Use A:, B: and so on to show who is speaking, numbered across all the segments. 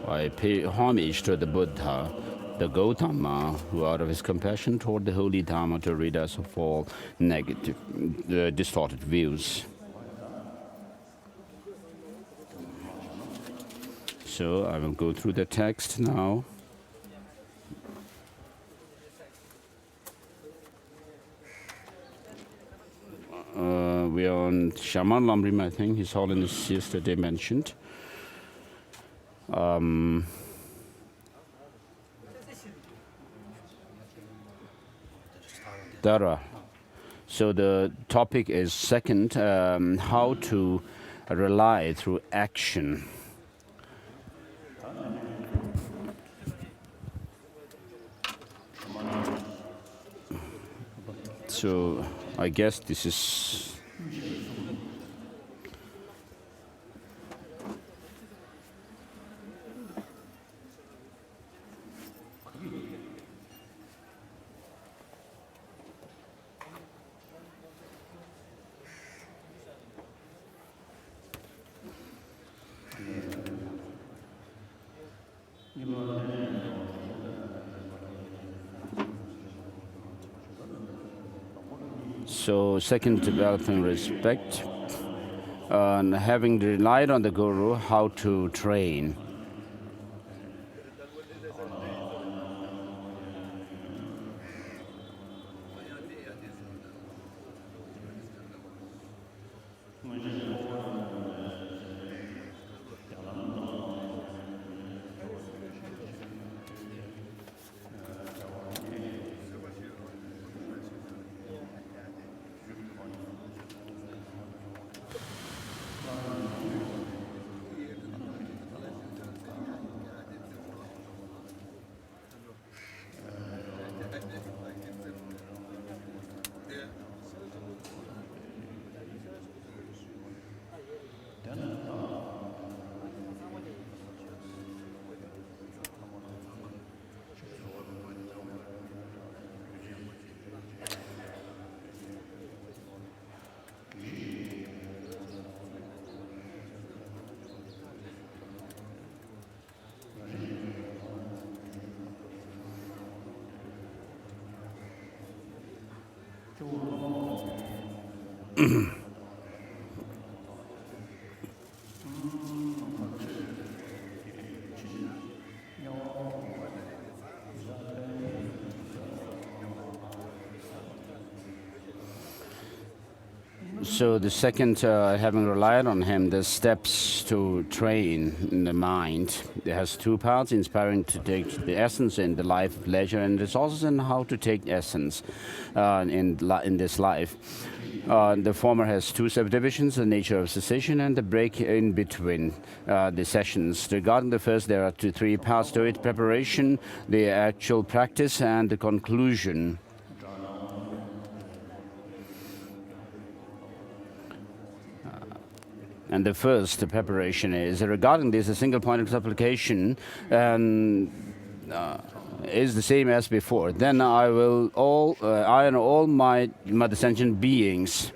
A: I pay homage to the Buddha, the Gautama, who out of his compassion taught the holy Dharma to rid us of all negative, distorted views. So I will go through the text now. We are on Shaman Lam Rim, I think, His Holiness yesterday mentioned. Dara. So the topic is second, how to rely through action. So I guess this is so second, developing respect, and having relied on the Guru, how to train. So the second, having relied on him, the steps to train in the mind. It has two parts: inspiring to take the essence in the life of leisure and resources, and how to take essence in this life. The former has two subdivisions: the nature of cessation and the break in between the sessions. Regarding the first, there are three parts to it: preparation, the actual practice, and the conclusion. And the first, the preparation, is regarding this, a single point of supplication is the same as before. Then I and all my mother sentient beings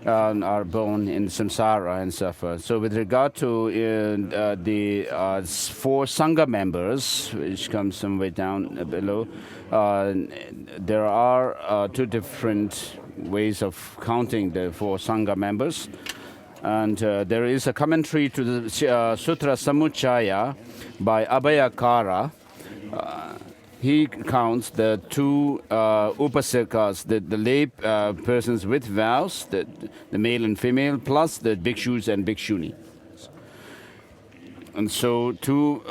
A: are born in samsara and suffer. So with regard to the four Sangha members, which comes some way down below, there are two different ways of counting the four Sangha members. And there is a commentary to the Sutra Samuchaya by Abhayakara. He counts the two upasakas, the lay persons with vows, the male and female, plus the bhikshus and bhikshuni. And so two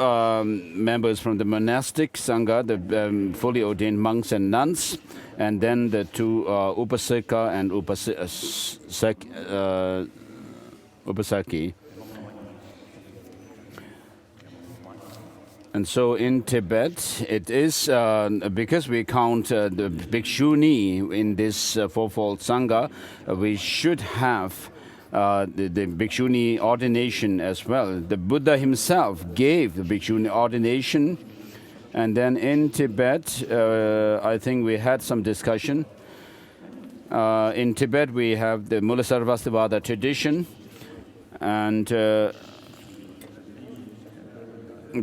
A: members from the monastic sangha, the fully ordained monks and nuns, and then the two upasaka and upasaki. And so in Tibet, it is, because we count the bhikshuni in this fourfold sangha, we should have the bhikshuni ordination as well. The Buddha himself gave the bhikshuni ordination. And then in Tibet, I think we had some discussion. In Tibet, we have the Mulasarvastivada tradition. And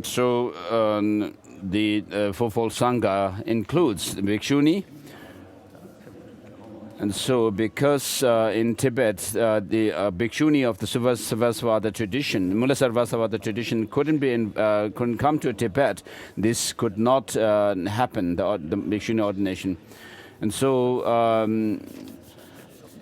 A: So the fourfold Sangha includes the Bhikshuni. And so because in Tibet, the Bhikshuni of the Sarvasvada tradition, Mula Sarvasvada tradition couldn't come to Tibet, this could not happen, the Bhikshuni ordination. And so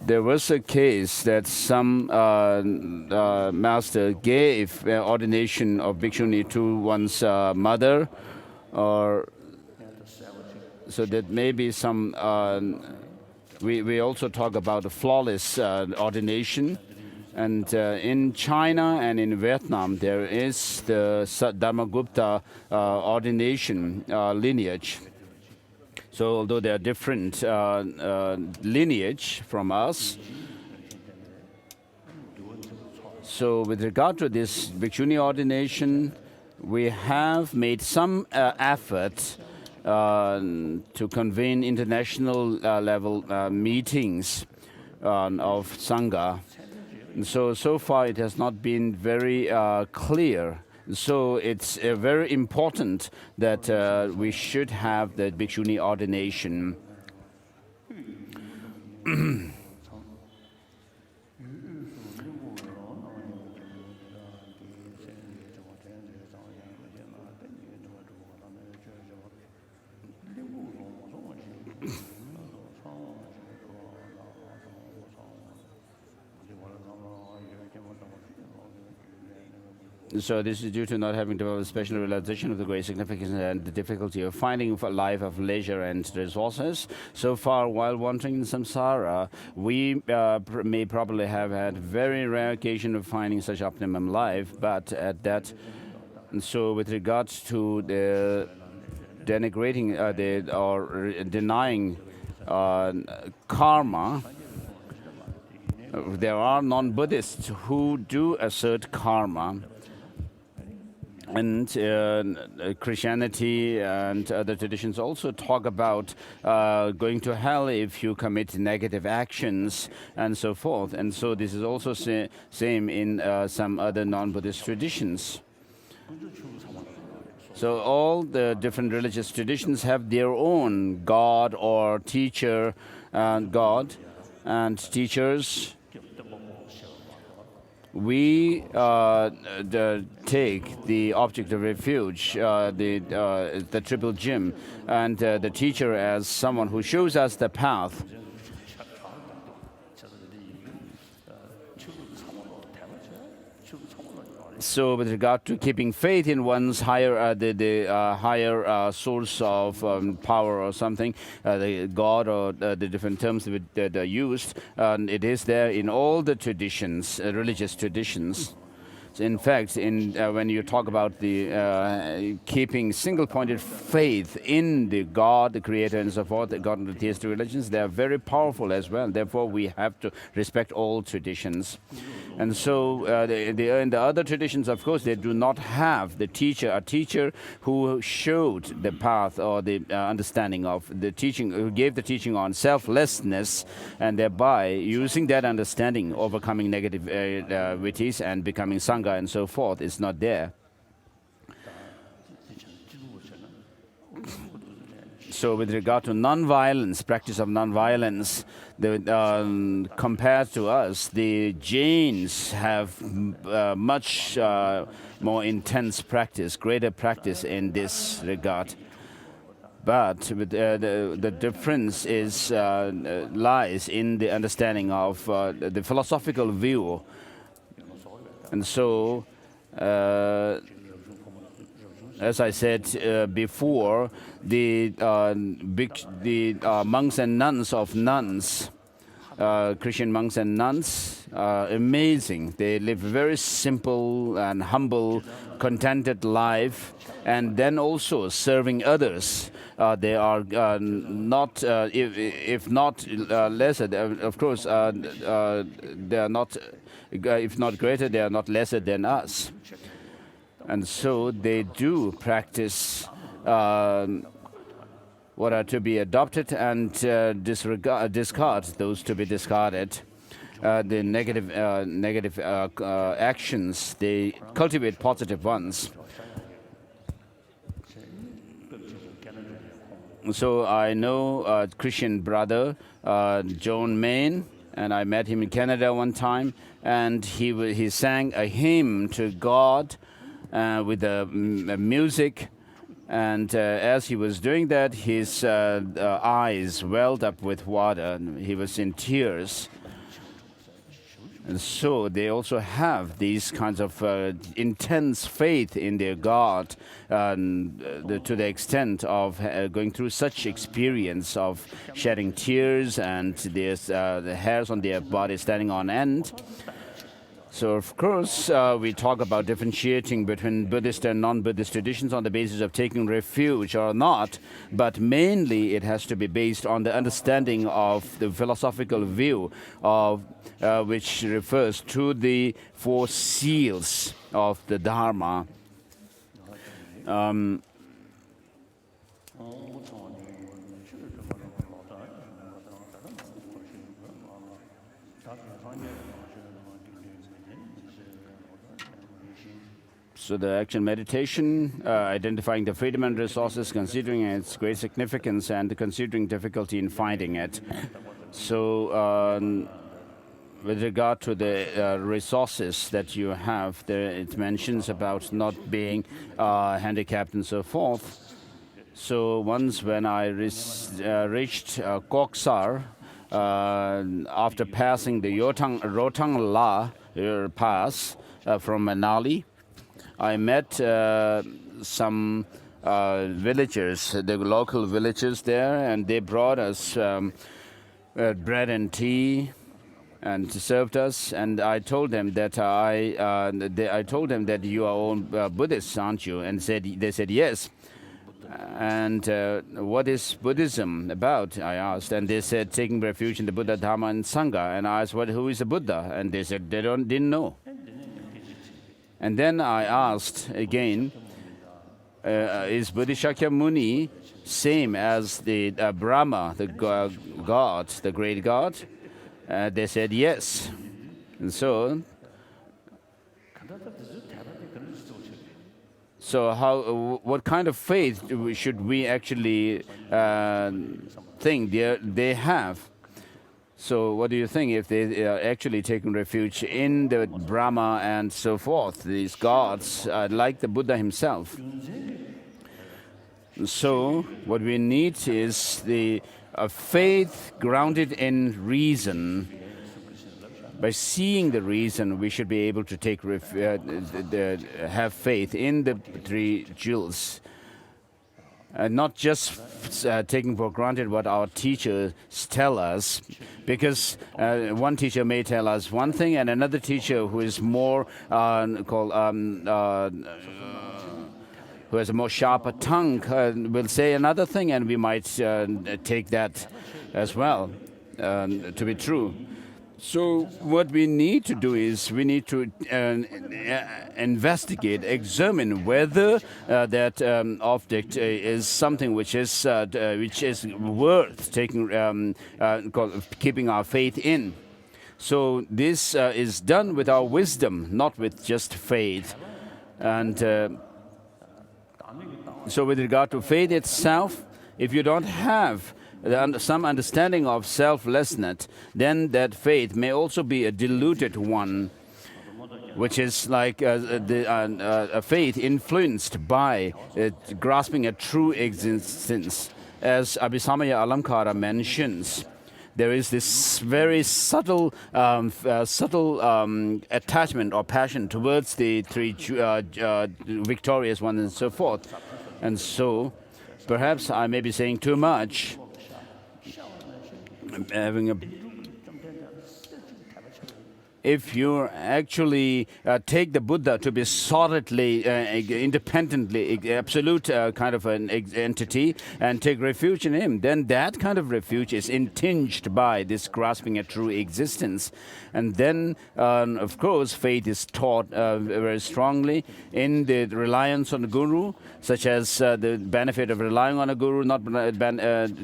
A: there was a case that some master gave ordination of Bhikshuni to one's mother, or so that maybe some, we also talk about a flawless ordination. And in China and in Vietnam, there is the Dharmagupta ordination lineage. So although they are different lineage from us, so with regard to this Bhikshuni ordination, we have made some effort to convene international level meetings of Sangha. And so far it has not been very clear. So it's very important that we should have the Bhikshuni ordination. So this is due to not having developed a special realization of the great significance and the difficulty of finding a life of leisure and resources. So far, while wandering in samsara, we may probably have had very rare occasion of finding such optimum life, but at that, and so with regards to the denigrating or denying karma, there are non-Buddhists who do assert karma. And Christianity and other traditions also talk about going to hell if you commit negative actions and so forth. And so this is also same in some other non-Buddhist traditions. So all the different religious traditions have their own God or teacher, God and teachers. We take the object of refuge, the triple gem, and the teacher as someone who shows us the path. So with regard to keeping faith in one's higher, higher source of power or something, the God or the different terms that are used, it is there in all the traditions, religious traditions. In fact, when you talk about the keeping single-pointed faith in the God, the Creator, and so forth, the God of the theistic religions, they are very powerful as well. Therefore, we have to respect all traditions. And so, in the other traditions, of course, they do not have a teacher who showed the path or the understanding of the teaching, who gave the teaching on selflessness, and thereby using that understanding, overcoming negativities and becoming Sangha and so forth, is not there. So with regard to non-violence, practice of non-violence, compared to us, the Jains have much more intense practice, greater practice in this regard. But the difference is lies in the understanding of the philosophical view. And so, as I said before, the monks and nuns of nuns, Christian monks and nuns, are amazing. They live a very simple and humble, contented life, and then also serving others. They are not, if not lesser, of course, they are not, if not greater, they are not lesser than us. And so they do practice what are to be adopted and discard those to be discarded. The negative actions, they cultivate positive ones. So I know a Christian brother, John Main, and I met him in Canada one time, and he sang a hymn to God with the music, and as he was doing that, his eyes welled up with water, and he was in tears. And so they also have these kinds of intense faith in their God to the extent of going through such experience of shedding tears and the hairs on their body standing on end. So, of course, we talk about differentiating between Buddhist and non-Buddhist traditions on the basis of taking refuge or not, but mainly it has to be based on the understanding of the philosophical view of which refers to the four seals of the Dharma. So the actual meditation, identifying the freedom and resources, considering its great significance and considering difficulty in finding it. So with regard to the resources that you have, it mentions about not being handicapped and so forth. So once when I reached Koksar, after passing the Rotang La pass from Manali, I met some villagers, the local villagers there, and they brought us bread and tea and served us. And I told them that I told them that you are all Buddhists, aren't you? And they said yes. And what is Buddhism about? I asked, and they said taking refuge in the Buddha, Dharma, and Sangha. And I asked, who is a Buddha? And they said they didn't know. And then I asked again, is Bodhisattva Muni same as the Brahma, the God, the great God? They said yes. And so what kind of faith should we actually think they have? So what do you think if they are actually taking refuge in the Brahma and so forth, these gods, like the Buddha himself? So what we need is the faith grounded in reason. By seeing the reason, we should be able to take have faith in the three jewels. Not just taking for granted what our teachers tell us, because one teacher may tell us one thing, and another teacher who is more who has a more sharper tongue will say another thing, and we might take that as well to be true. So what we need to do is we need to investigate, examine whether that object is something which is worth taking, keeping our faith in. So this is done with our wisdom, not with just faith. And so with regard to faith itself, if you don't have some understanding of selflessness, then that faith may also be a diluted one, which is like a faith influenced by grasping a true existence. As Abhisamaya Alamkara mentions, there is this very subtle attachment or passion towards the three victorious ones and so forth. And so perhaps I may be saying too much, if you actually take the Buddha to be solidly, independently, absolute kind of an entity and take refuge in him, then that kind of refuge is intinged by this grasping a true existence. And then, of course, faith is taught very strongly in the reliance on the Guru, such as the benefit of relying on a Guru,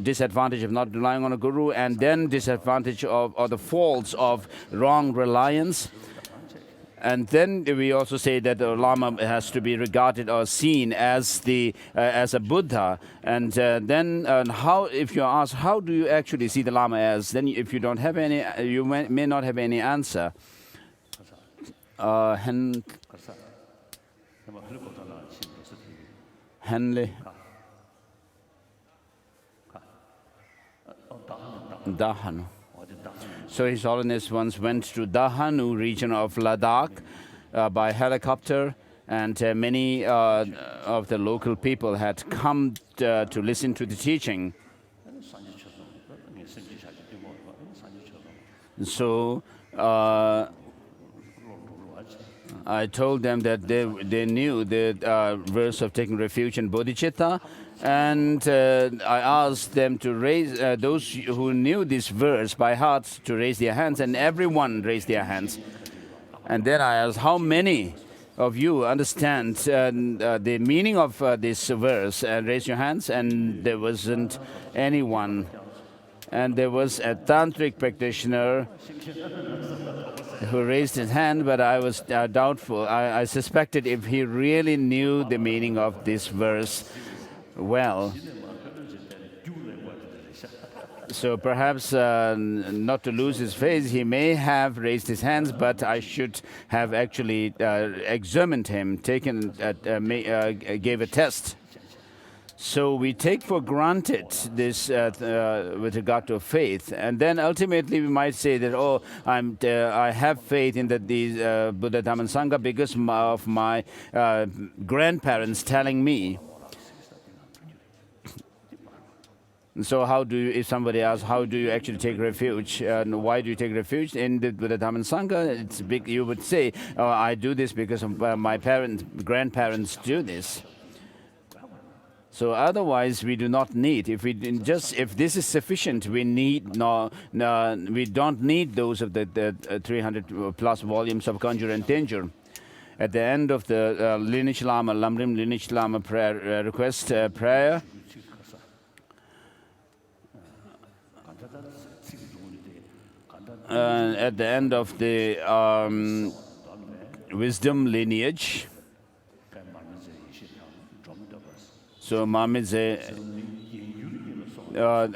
A: disadvantage of not relying on a Guru, and then disadvantage of or the faults of wrong reliance. And then we also say that the Lama has to be regarded or seen as as a Buddha. And then how, if you ask, how do you actually see the Lama as? Then if you don't have any, you may not have any answer. Henley. Dahanu. So His Holiness once went to Dahanu region of Ladakh by helicopter, and many of the local people had come to listen to the teaching. So I told them that they knew the verse of taking refuge in bodhicitta, and I asked them to raise, those who knew this verse by heart, to raise their hands, and everyone raised their hands. And then I asked, how many of you understand the meaning of this verse? And raise your hands, and there wasn't anyone. And there was a tantric practitioner who raised his hand, but I was doubtful. I suspected if he really knew the meaning of this verse well. So perhaps not to lose his face, he may have raised his hands, but I should have actually examined him, gave a test. So we take for granted this with regard to faith, and then ultimately we might say that, oh, I have faith in the Buddha, Dhamma, and Sangha because of my grandparents telling me. So how do you, if somebody asks, how do you actually take refuge? Why do you take refuge in the Buddha, Dhamma, and Sangha? It's big. You would say, oh, I do this because of, my grandparents do this. So otherwise, we do not need. If this is sufficient, we need we don't need those of the 300 plus volumes of Conjure and Danger. At the end of the lineage Lama, Lam Rim lineage Lama prayer request prayer. At the end of the wisdom lineage. So Mamidze,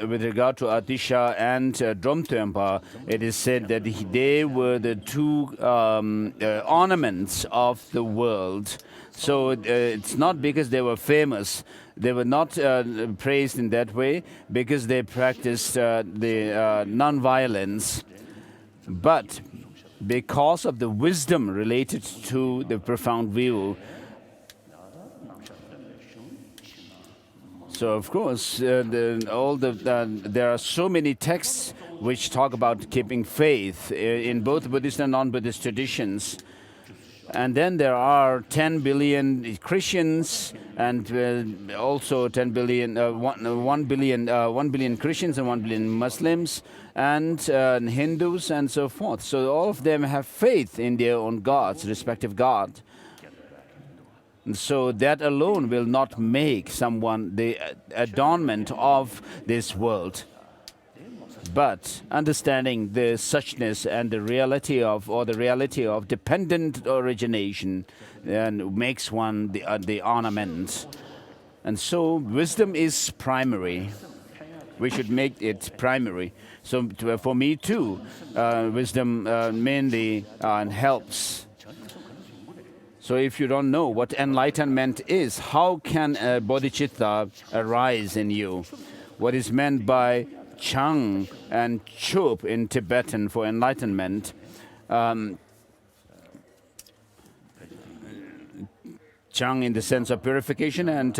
A: with regard to Atisha and Dromtempa, it is said that they were the two ornaments of the world. So it's not because they were famous. They were not praised in that way because they practiced the non-violence. But because of the wisdom related to the profound view. So of course, there are so many texts which talk about keeping faith in both Buddhist and non-Buddhist traditions. And then there are 10 billion Christians and also 1 billion Christians and 1 billion Muslims and Hindus and so forth. So all of them have faith in their own gods, respective God. And so that alone will not make someone the adornment of this world. But understanding the suchness and the reality of, or the reality of dependent origination, and makes one the ornament. And so wisdom is primary. We should make it primary. So for me too, wisdom mainly helps. So if you don't know what enlightenment is, how can a bodhicitta arise in you? What is meant by Chang and Chup in Tibetan for enlightenment? Chang in the sense of purification and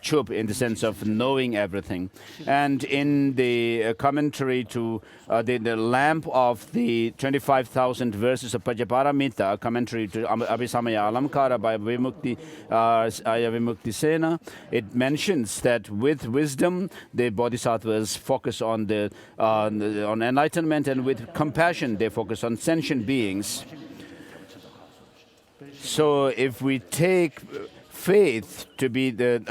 A: Chup in the sense of knowing everything. And in the commentary to the lamp of the 25,000 verses of Pajaparamita, commentary to Abhisamaya Alamkara by Vimukti Sena, it mentions that with wisdom the bodhisattvas focus on on enlightenment, and with compassion they focus on sentient beings. So if we take faith to be the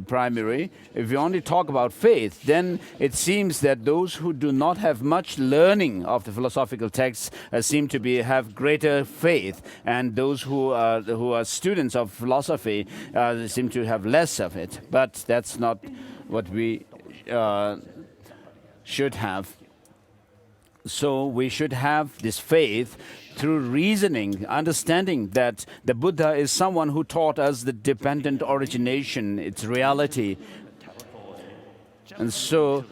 A: primary, if you only talk about faith, then it seems that those who do not have much learning of the philosophical texts seem to have greater faith, and those who are students of philosophy seem to have less of it. But that's not what we should have. So we should have this faith through reasoning, understanding that the Buddha is someone who taught us the dependent origination, its reality. And so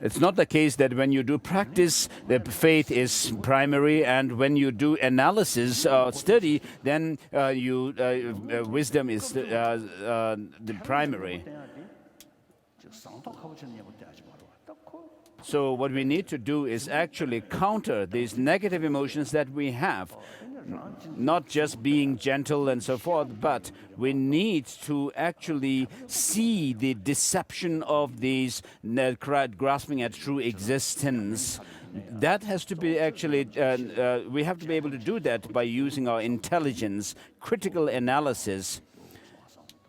A: it's not the case that when you do practice, the faith is primary, and when you do analysis or study, then wisdom is the primary. So what we need to do is actually counter these negative emotions that we have, not just being gentle and so forth, but we need to actually see the deception of these grasping at true existence. That has to be actually, we have to be able to do that by using our intelligence, critical analysis,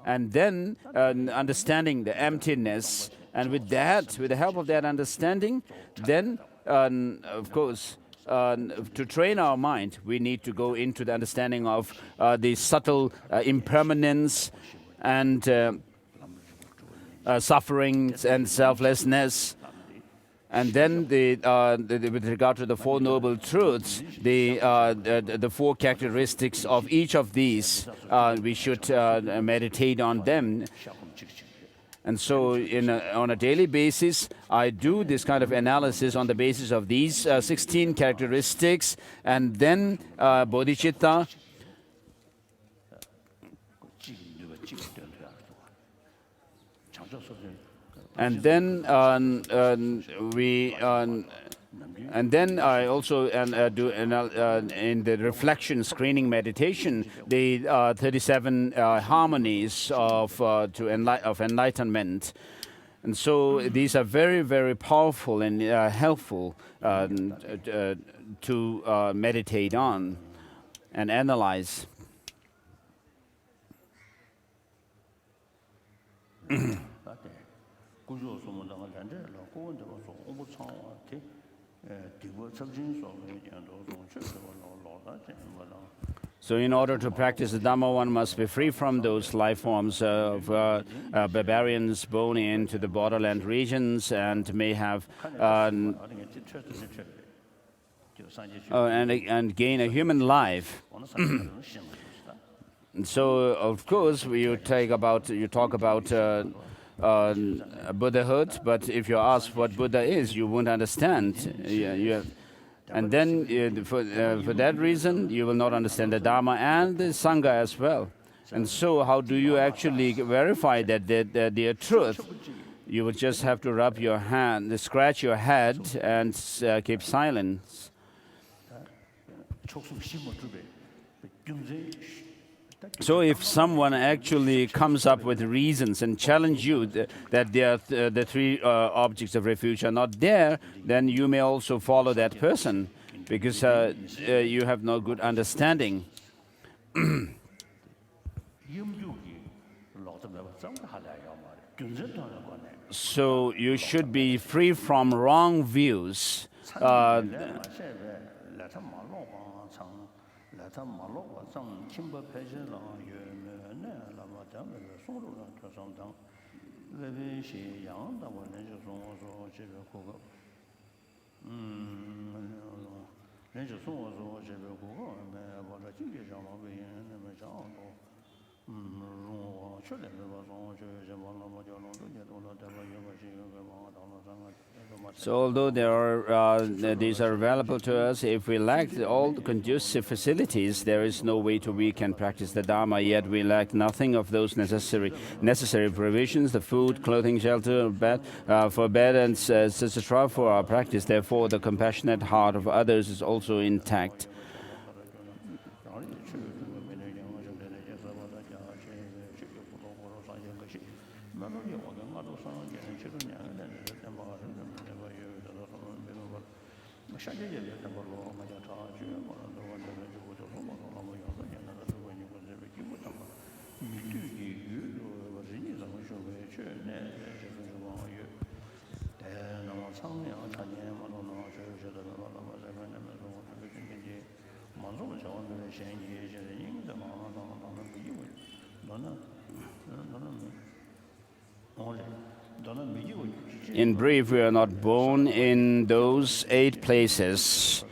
A: and then understanding the emptiness. And with that, with the help of that understanding, then, of course, to train our mind, we need to go into the understanding of the subtle impermanence and sufferings and selflessness. And then, with regard to the Four Noble Truths, the four characteristics of each of these, we should meditate on them. And so on a daily basis, I do this kind of analysis on the basis of these 16 characteristics, and then bodhicitta, and then and then I also do in the reflection screening meditation the 37 harmonies of enlightenment, and so these are very, very powerful and helpful to meditate on and analyze. So in order to practice the Dhamma, one must be free from those life forms of barbarians born into the borderland regions, and may have and gain a human life. So of course you talk about Buddhahood, but if you ask what Buddha is, you won't understand. And then for that reason, you will not understand the Dharma and the Sangha as well. And so how do you actually verify that they are truth? You will just have to rub your hand, scratch your head, and keep silence. So if someone actually comes up with reasons and challenge you that the three objects of refuge are not there, then you may also follow that person, because you have no good understanding. So you should be free from wrong views. So although these are available to us, if we lack all the conducive facilities, there is no way we can practice the Dharma. Yet we lack nothing of those necessary provisions: the food, clothing, shelter, bed, for bed, and etc. for our practice. Therefore, the compassionate heart of others is also intact. In brief, we are not born in those 8 places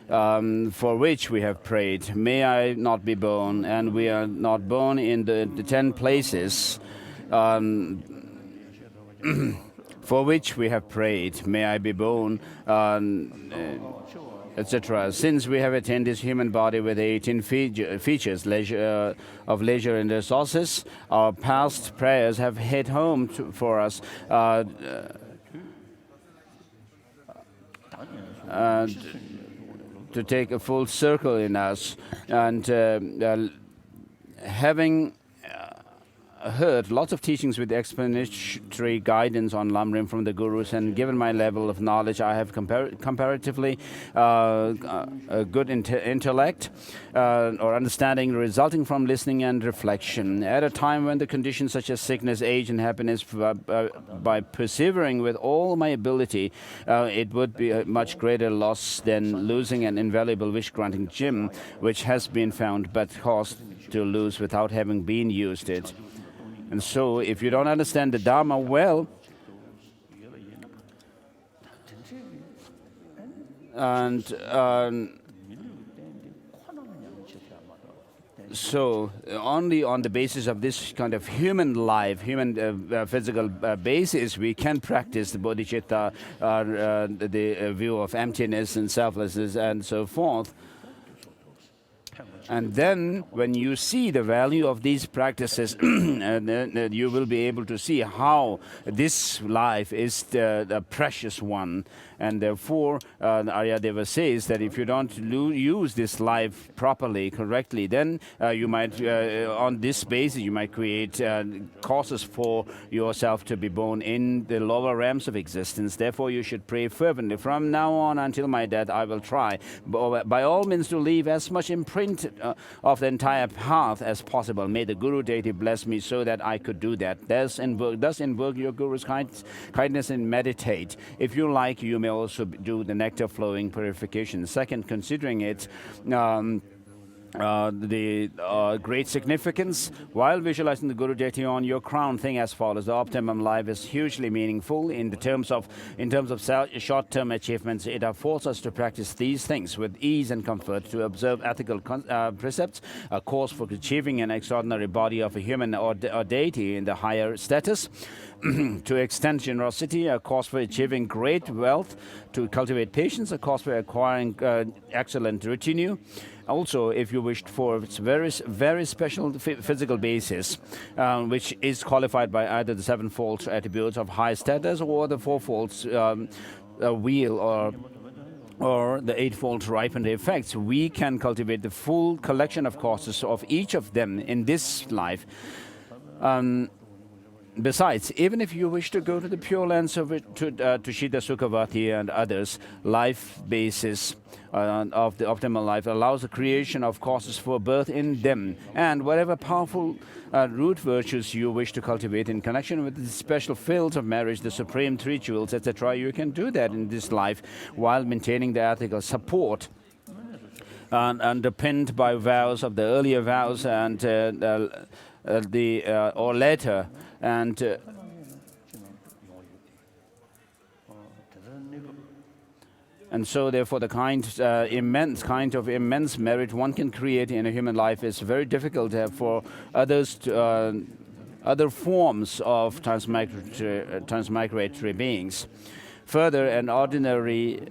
A: for which we have prayed. May I not be born, and we are not born in the 10 places for which we have prayed. May I be born, etc. Since we have attained this human body with 18 features of leisure and resources, our past prayers have hit home for us. To take a full circle in us, and having heard lots of teachings with explanatory guidance on Lam Rim from the gurus, and given my level of knowledge, I have comparatively a good intellect or understanding resulting from listening and reflection. At a time when the conditions such as sickness, age, and happiness, by persevering with all my ability, it would be a much greater loss than losing an invaluable wish-granting gem, which has been found but caused to lose without having been used it. And so, if you don't understand the Dharma well, and so only on the basis of this kind of human life, human physical basis, we can practice the bodhicitta, the view of emptiness and selflessness and so forth. And then, when you see the value of these practices, you will be able to see how this life is the precious one. And therefore, Aryadeva says that if you don't use this life properly, correctly, then you might, on this basis, you might create causes for yourself to be born in the lower realms of existence. Therefore, you should pray fervently. From now on until my death, I will try, by all means, to leave as much imprint of the entire path as possible. May the Guru deity bless me so that I could do that. Thus invoke your Guru's kindness and meditate. If you like, you may also do the nectar flowing purification. Second, considering it the great significance, while visualizing the Guru deity on your crown, think as follows: the optimum life is hugely meaningful in terms of short-term achievements. It affords us to practice these things with ease and comfort, to observe ethical precepts, a course for achieving an extraordinary body of a human or deity in the higher status, to extend generosity, a course for achieving great wealth, to cultivate patience, a course for acquiring excellent retinue. Also, if you wished for its very special physical basis, which is qualified by either the 7-fold attributes of high status or the 4-fold wheel or the 8-fold ripened effects, we can cultivate the full collection of courses of each of them in this life. Besides, even if you wish to go to the Pure Lands of Tushita, Sukhavati and others, life basis of the optimal life allows the creation of causes for birth in them. And whatever powerful root virtues you wish to cultivate in connection with the special fields of marriage, the supreme rituals, etc., you can do that in this life while maintaining the ethical support underpinned by vows of the earlier vows and or later. And so, therefore, the immense merit one can create in a human life is very difficult for others to, other forms of transmigratory beings. Further, an ordinary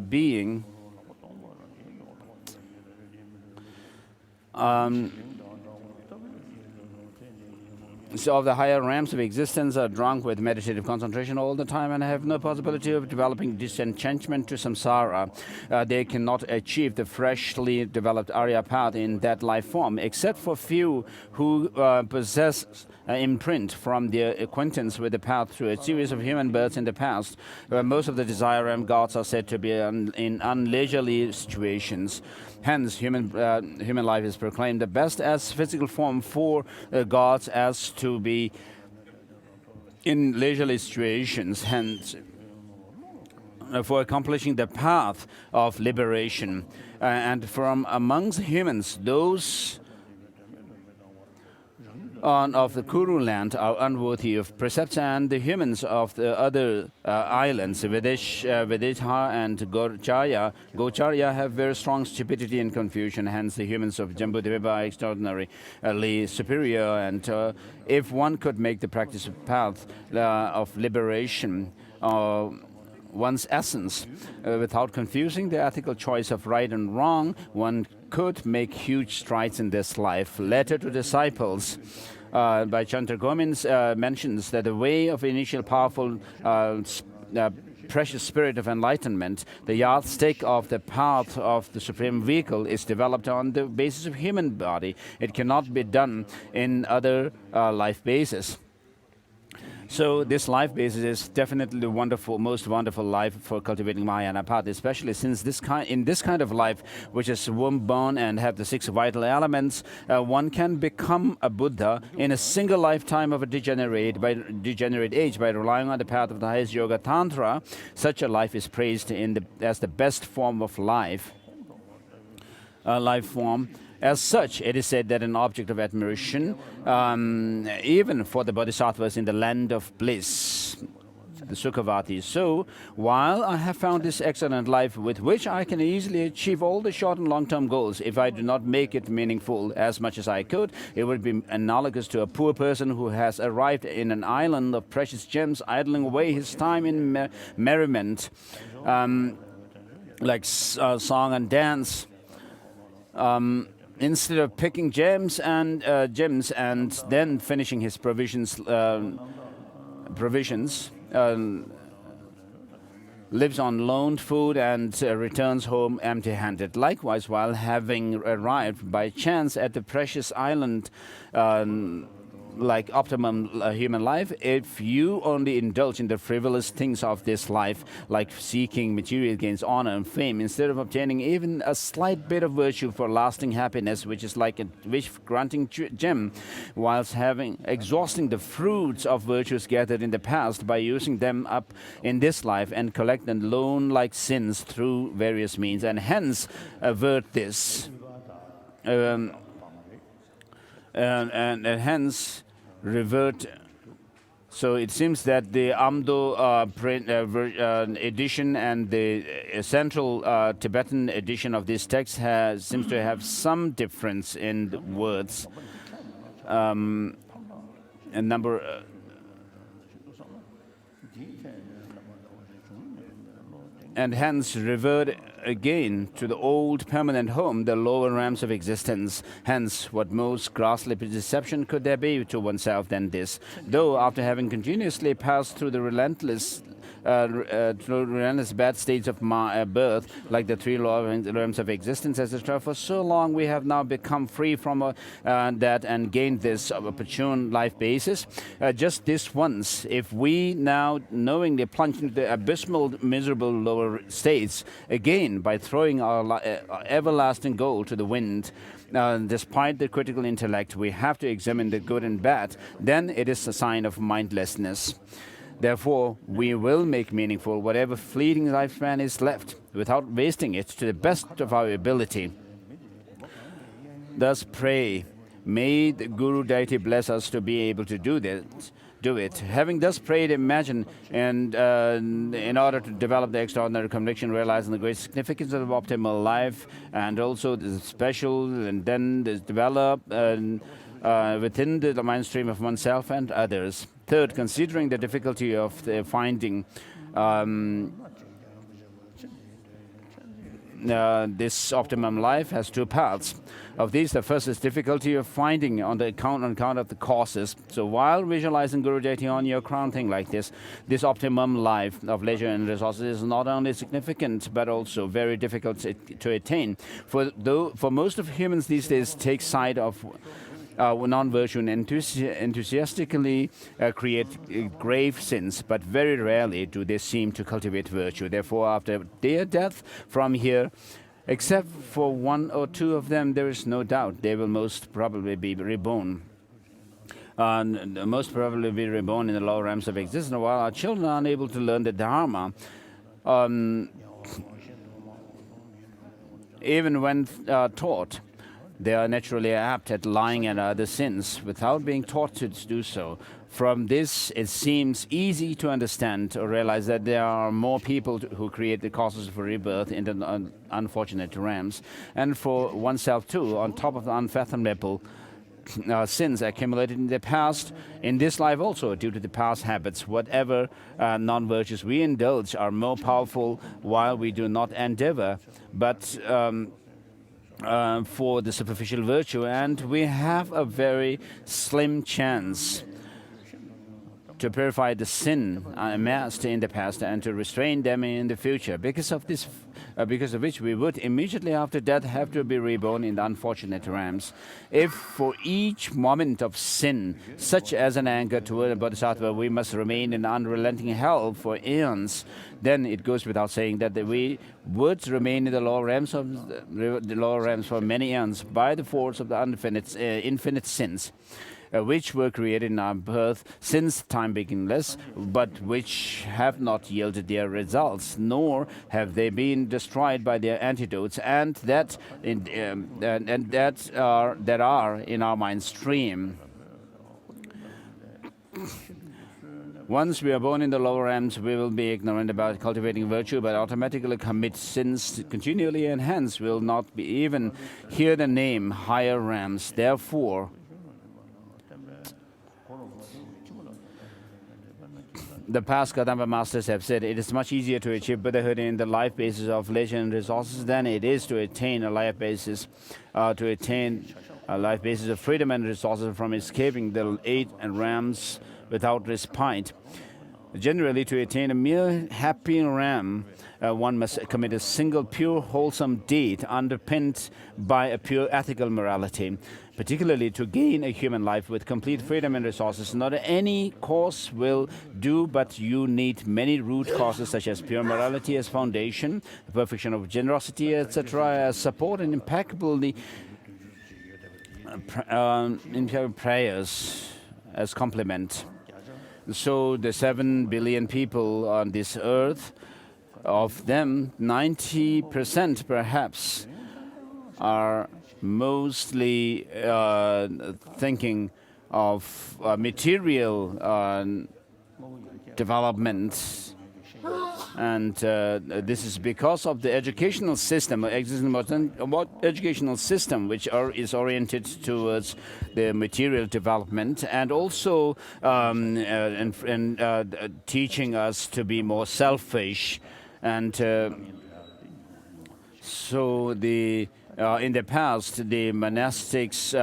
A: being So the higher realms of existence are drunk with meditative concentration all the time and have no possibility of developing disenchantment to samsara. They cannot achieve the freshly developed Arya path in that life form, except for few who possess imprint from their acquaintance with the path through a series of human births in the past, where most of the desire realm gods are said to be in unleisurely situations. Hence, human life is proclaimed the best as physical form for gods as to be in leisurely situations. Hence, for accomplishing the path of liberation. And from amongst humans, those of the Kuru land are unworthy of precepts, and the humans of the other islands, Vidisha and Gocharya, have very strong stupidity and confusion. Hence, the humans of Jambudvipa are extraordinarily superior. And if one could make the practice of path of liberation one's essence, without confusing the ethical choice of right and wrong, one could make huge strides in this life. Letter to disciples by Chandra Gomins mentions that the way of initial powerful precious spirit of enlightenment, the yardstick of the path of the supreme vehicle, is developed on the basis of human body. It cannot be done in other life bases. So this life basis is definitely the most wonderful life for cultivating Mahayana path, especially since in this kind of life, which is womb-born and have the 6 vital elements, one can become a Buddha in a single lifetime of a degenerate age by relying on the path of the highest yoga tantra. Such a life is praised as the best form of life form. As such, it is said that an object of admiration, even for the bodhisattvas in the land of bliss, the Sukhavati. So, while I have found this excellent life with which I can easily achieve all the short and long-term goals, if I do not make it meaningful as much as I could, it would be analogous to a poor person who has arrived in an island of precious gems, idling away his time in merriment, like song and dance. Instead of picking gems and then finishing his provisions, lives on loaned food and returns home empty-handed. Likewise, while having arrived by chance at the precious island, like optimum human life, if you only indulge in the frivolous things of this life, like seeking material gains, honor and fame, instead of obtaining even a slight bit of virtue for lasting happiness, which is like a wish-granting gem, whilst exhausting the fruits of virtues gathered in the past by using them up in this life, and collect and loan like sins through various means, and hence avert this. And hence revert. So it seems that the Amdo print edition and the central Tibetan edition of this text seems to have some difference in the words. And number. And hence revert again to the old permanent home, the lower realms of existence. Hence, what most ghastly deception could there be to oneself than this? Though, after having continuously passed through the relentless bad states of birth, like the 3 realms of existence, etc., for so long we have now become free from that and gained this opportune life basis. Just this once, if we now knowingly plunge into the abysmal, miserable lower states, again, by throwing our everlasting goal to the wind, despite the critical intellect, we have to examine the good and bad, then it is a sign of mindlessness. Therefore, we will make meaningful whatever fleeting lifespan is left, without wasting it to the best of our ability. Thus pray, may the Guru deity bless us to be able to do it. Having thus prayed, imagine, and in order to develop the extraordinary conviction, realizing the great significance of optimal life, and also the special, and then develop within the mind stream of oneself and others. Third, considering the difficulty of finding this optimum life has two paths. Of these, the first is difficulty of finding on account of the causes. So while visualizing Guru Deity on your crown thing like this optimum life of leisure and resources is not only significant but also very difficult to attain. For most of humans these days take side of non-virtue and enthusiastically create grave sins, but very rarely do they seem to cultivate virtue. Therefore, after their death from here, except for one or two of them, there is no doubt they will most probably be reborn. Most probably be reborn in the lower realms of existence, while our children are unable to learn the Dharma. Even when taught, they are naturally apt at lying and other sins without being taught to do so. From this, it seems easy to understand or realize that there are more people who create the causes for rebirth in the unfortunate realms, and for oneself too, on top of the unfathomable sins accumulated in the past, in this life also, due to the past habits. Whatever non-virtues we indulge are more powerful while we do not endeavor, but for the superficial virtue, and we have a very slim chance to purify the sin amassed in the past and to restrain them in the future. Because of which we would immediately after death have to be reborn in the unfortunate realms. If for each moment of sin, such as an anger toward a bodhisattva, we must remain in unrelenting hell for eons, then it goes without saying that we would remain in the lower realms for many eons by the force of the infinite sins, which were created in our birth since time beginningless, but which have not yielded their results, nor have they been destroyed by their antidotes, and that are in our mind stream. Once we are born in the lower realms, we will be ignorant about cultivating virtue, but automatically commit sins continually, and hence will not be even hear the name higher realms. Therefore, the past Kadamba masters have said it is much easier to achieve Buddhahood in the life basis of leisure and resources than it is to attain a life basis of freedom and resources from escaping the 8 realms without respite. Generally, to attain a mere happy realm, one must commit a single pure, wholesome deed underpinned by a pure ethical morality. Particularly to gain a human life with complete freedom and resources, not any course will do, but you need many root causes such as pure morality as foundation, the perfection of generosity, etc., as support, and impeccable prayers as complement. So the 7 billion people on this earth, of them 90% perhaps are mostly thinking of material development, and this is because of the educational system, educational system which is oriented towards the material development, and also teaching us to be more selfish, and so in the past, the monastics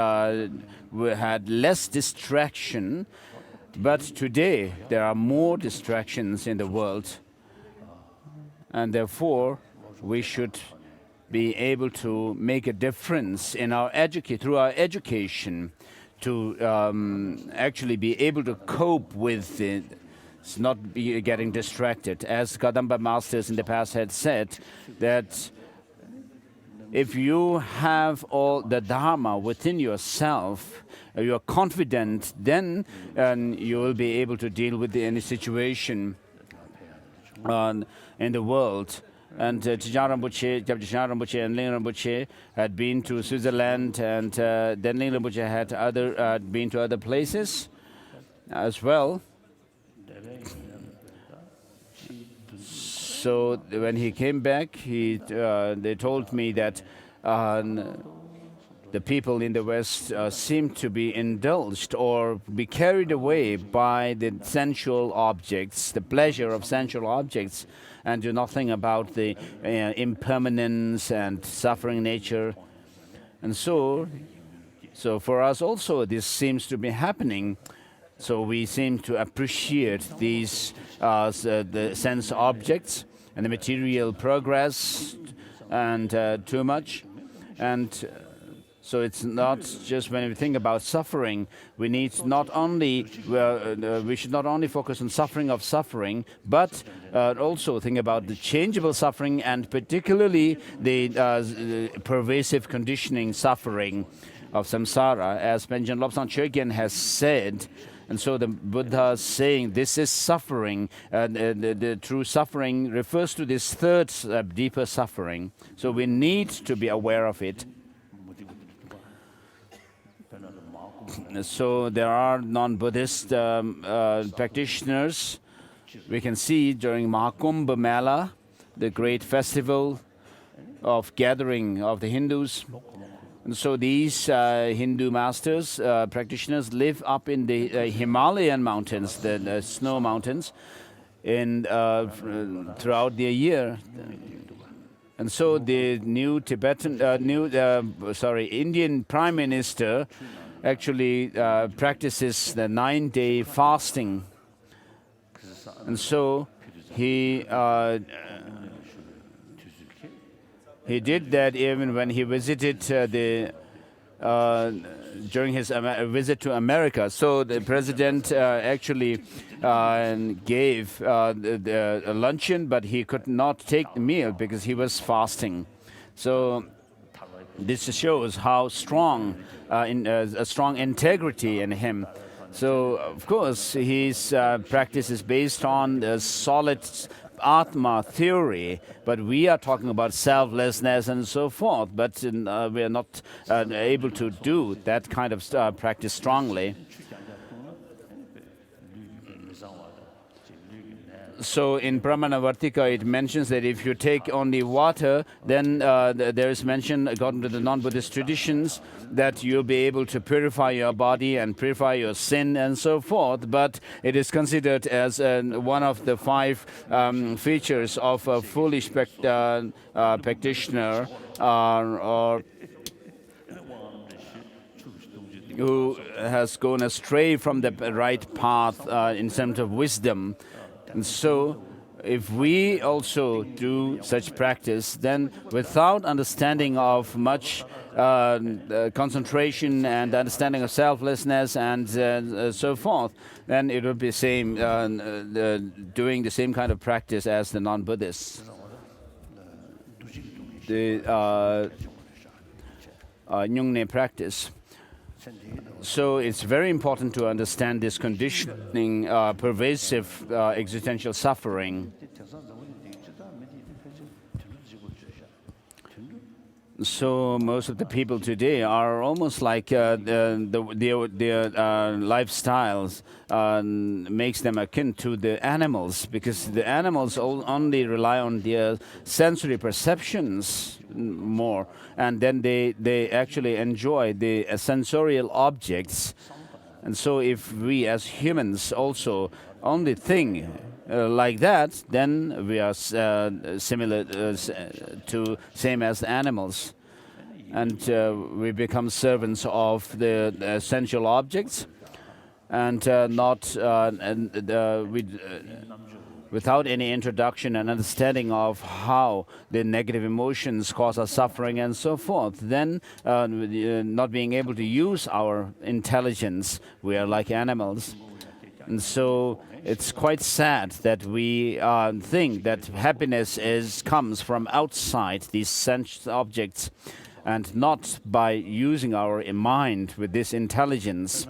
A: had less distraction, but today there are more distractions in the world, and therefore we should be able to make a difference in through our education to actually be able to cope with it, not be getting distracted. As Kadamba masters in the past had said, that if you have all the Dharma within yourself, you are confident, then you will be able to deal with any situation in the world. And Tijang Rinpoche and Ling Rinpoche had been to Switzerland, and then Ling Rinpoche had been to other places as well. So when he came back, they told me that the people in the West seem to be indulged or be carried away by the sensual objects, the pleasure of sensual objects, and do nothing about the impermanence and suffering nature. And so for us also, this seems to be happening. So we seem to appreciate these the sense objects and the material progress and too much. And so it's not just when we think about suffering, we need not only we should not only focus on suffering of suffering, but also think about the changeable suffering and particularly the pervasive conditioning suffering of samsara, as Panchen Lobsang Chögyен has said. And so the Buddha is saying this is suffering. The true suffering refers to this third deeper suffering. So we need to be aware of it. So there are non-Buddhist practitioners. We can see during Mahakumbh Mela, the great festival of gathering of the Hindus. And so these Hindu masters, practitioners, live up in the Himalayan mountains, the snow mountains, throughout the year. And so the new Indian Prime Minister actually practices the 9-day fasting. And so he did that even when he visited during his visit to America. So the president actually gave a luncheon, but he could not take the meal because he was fasting. So this shows how strong, a strong integrity in him. So of course his practice is based on a solid Atma theory, but we are talking about selflessness and so forth, but we are not able to do that kind of practice strongly. So in Pramanavartika it mentions that if you take only water, then there is mention, according to the non-Buddhist traditions, that you'll be able to purify your body and purify your sin and so forth. But it is considered as one of the 5 features of a foolish practitioner or who has gone astray from the right path in terms of wisdom. And so if we also do such practice, then without understanding of much concentration and understanding of selflessness and so forth, then it would be same doing the same kind of practice as the non-Buddhists. The Nyungne practice. So it's very important to understand this conditioning, pervasive existential suffering. So most of the people today are almost like their lifestyles makes them akin to the animals, because the animals only rely on their sensory perceptions more, and then they actually enjoy the sensorial objects. And so if we as humans also only think like that, then we are similar to same as the animals, and we become servants of the essential objects, and without any introduction and understanding of how the negative emotions cause us suffering and so forth, then not being able to use our intelligence, we are like animals. And so it's quite sad that we think that happiness comes from outside these sense objects and not by using our mind with this intelligence.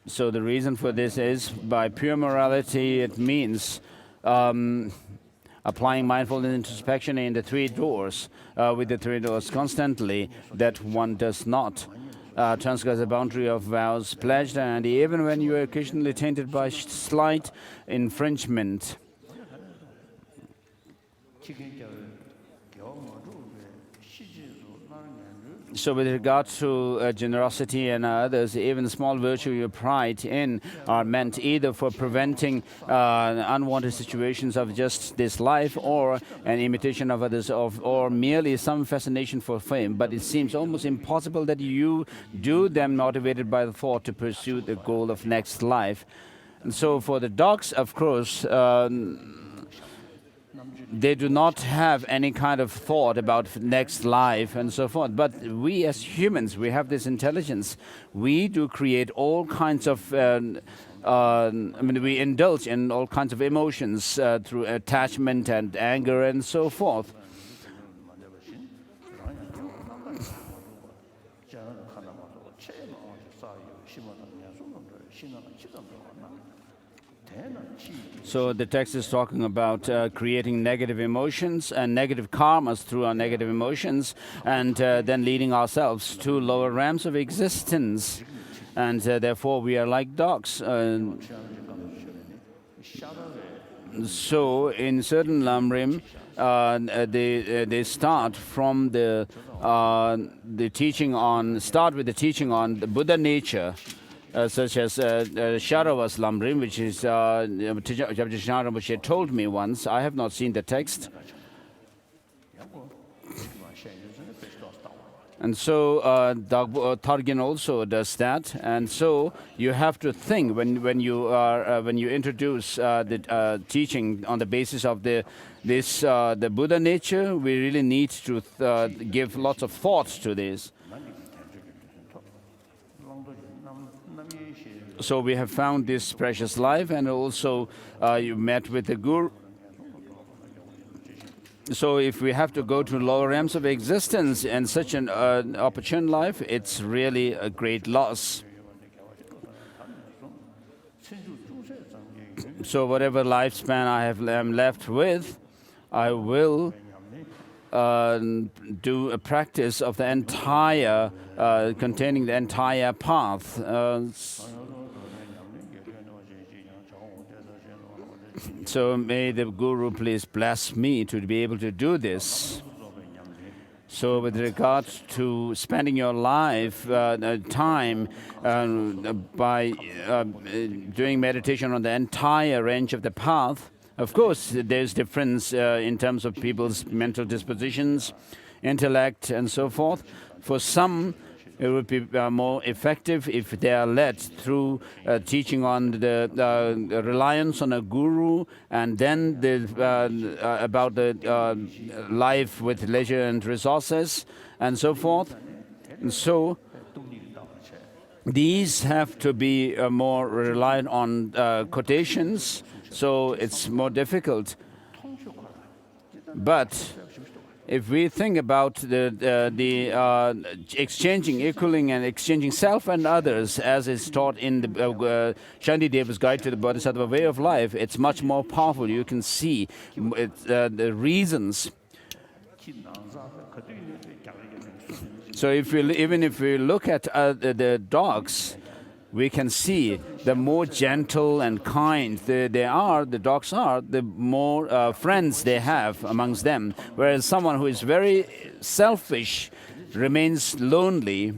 A: So the reason for this is, by pure morality, it means applying mindfulness introspection in the 3 doors, with the 3 doors constantly, that one does not transgress the boundary of vows pledged, and even when you are occasionally tainted by slight infringement. So with regard to generosity and others, even small virtue you pride in are meant either for preventing unwanted situations of just this life, or an imitation of others, or merely some fascination for fame. But it seems almost impossible that you do them motivated by the thought to pursue the goal of next life. And so for the dogs, of course, they do not have any kind of thought about next life and so forth. But we as humans, we have this intelligence. We do create all kinds of, we indulge in all kinds of emotions through attachment and anger and so forth. So the text is talking about creating negative emotions and negative karmas through our negative emotions, and then leading ourselves to lower realms of existence. And therefore we are like dogs. So in certain Lam Rim, they start from the teaching on, with the teaching on the Buddha nature. Such as Sharava's Lam Rim, which is Rinpoche told me once. I have not seen the text. And so Targin also does that. And so you have to think when you introduce the teaching on the basis of the Buddha nature. We really need to give lots of thought to this. So we have found this precious life, and also you met with the Guru. So if we have to go to lower realms of existence and such an opportune life, it's really a great loss. So whatever lifespan am left with, I will do a practice of the entire, containing the entire path. So may the Guru please bless me to be able to do this. So with regard to spending your life, time by doing meditation on the entire range of the path, of course there's difference in terms of people's mental dispositions, intellect and so forth. For some, it would be more effective if they are led through teaching on the reliance on a guru, and then about the life with leisure and resources and so forth. And so these have to be more reliant on quotations, so it's more difficult. But if we think about the exchanging, equaling and exchanging self and others, as is taught in the Shantideva's Guide to the Bodhisattva Way of Life, it's much more powerful. You can see the reasons. So even if we look at the dogs, we can see the more gentle and kind the dogs are, the more friends they have amongst them. Whereas someone who is very selfish remains lonely.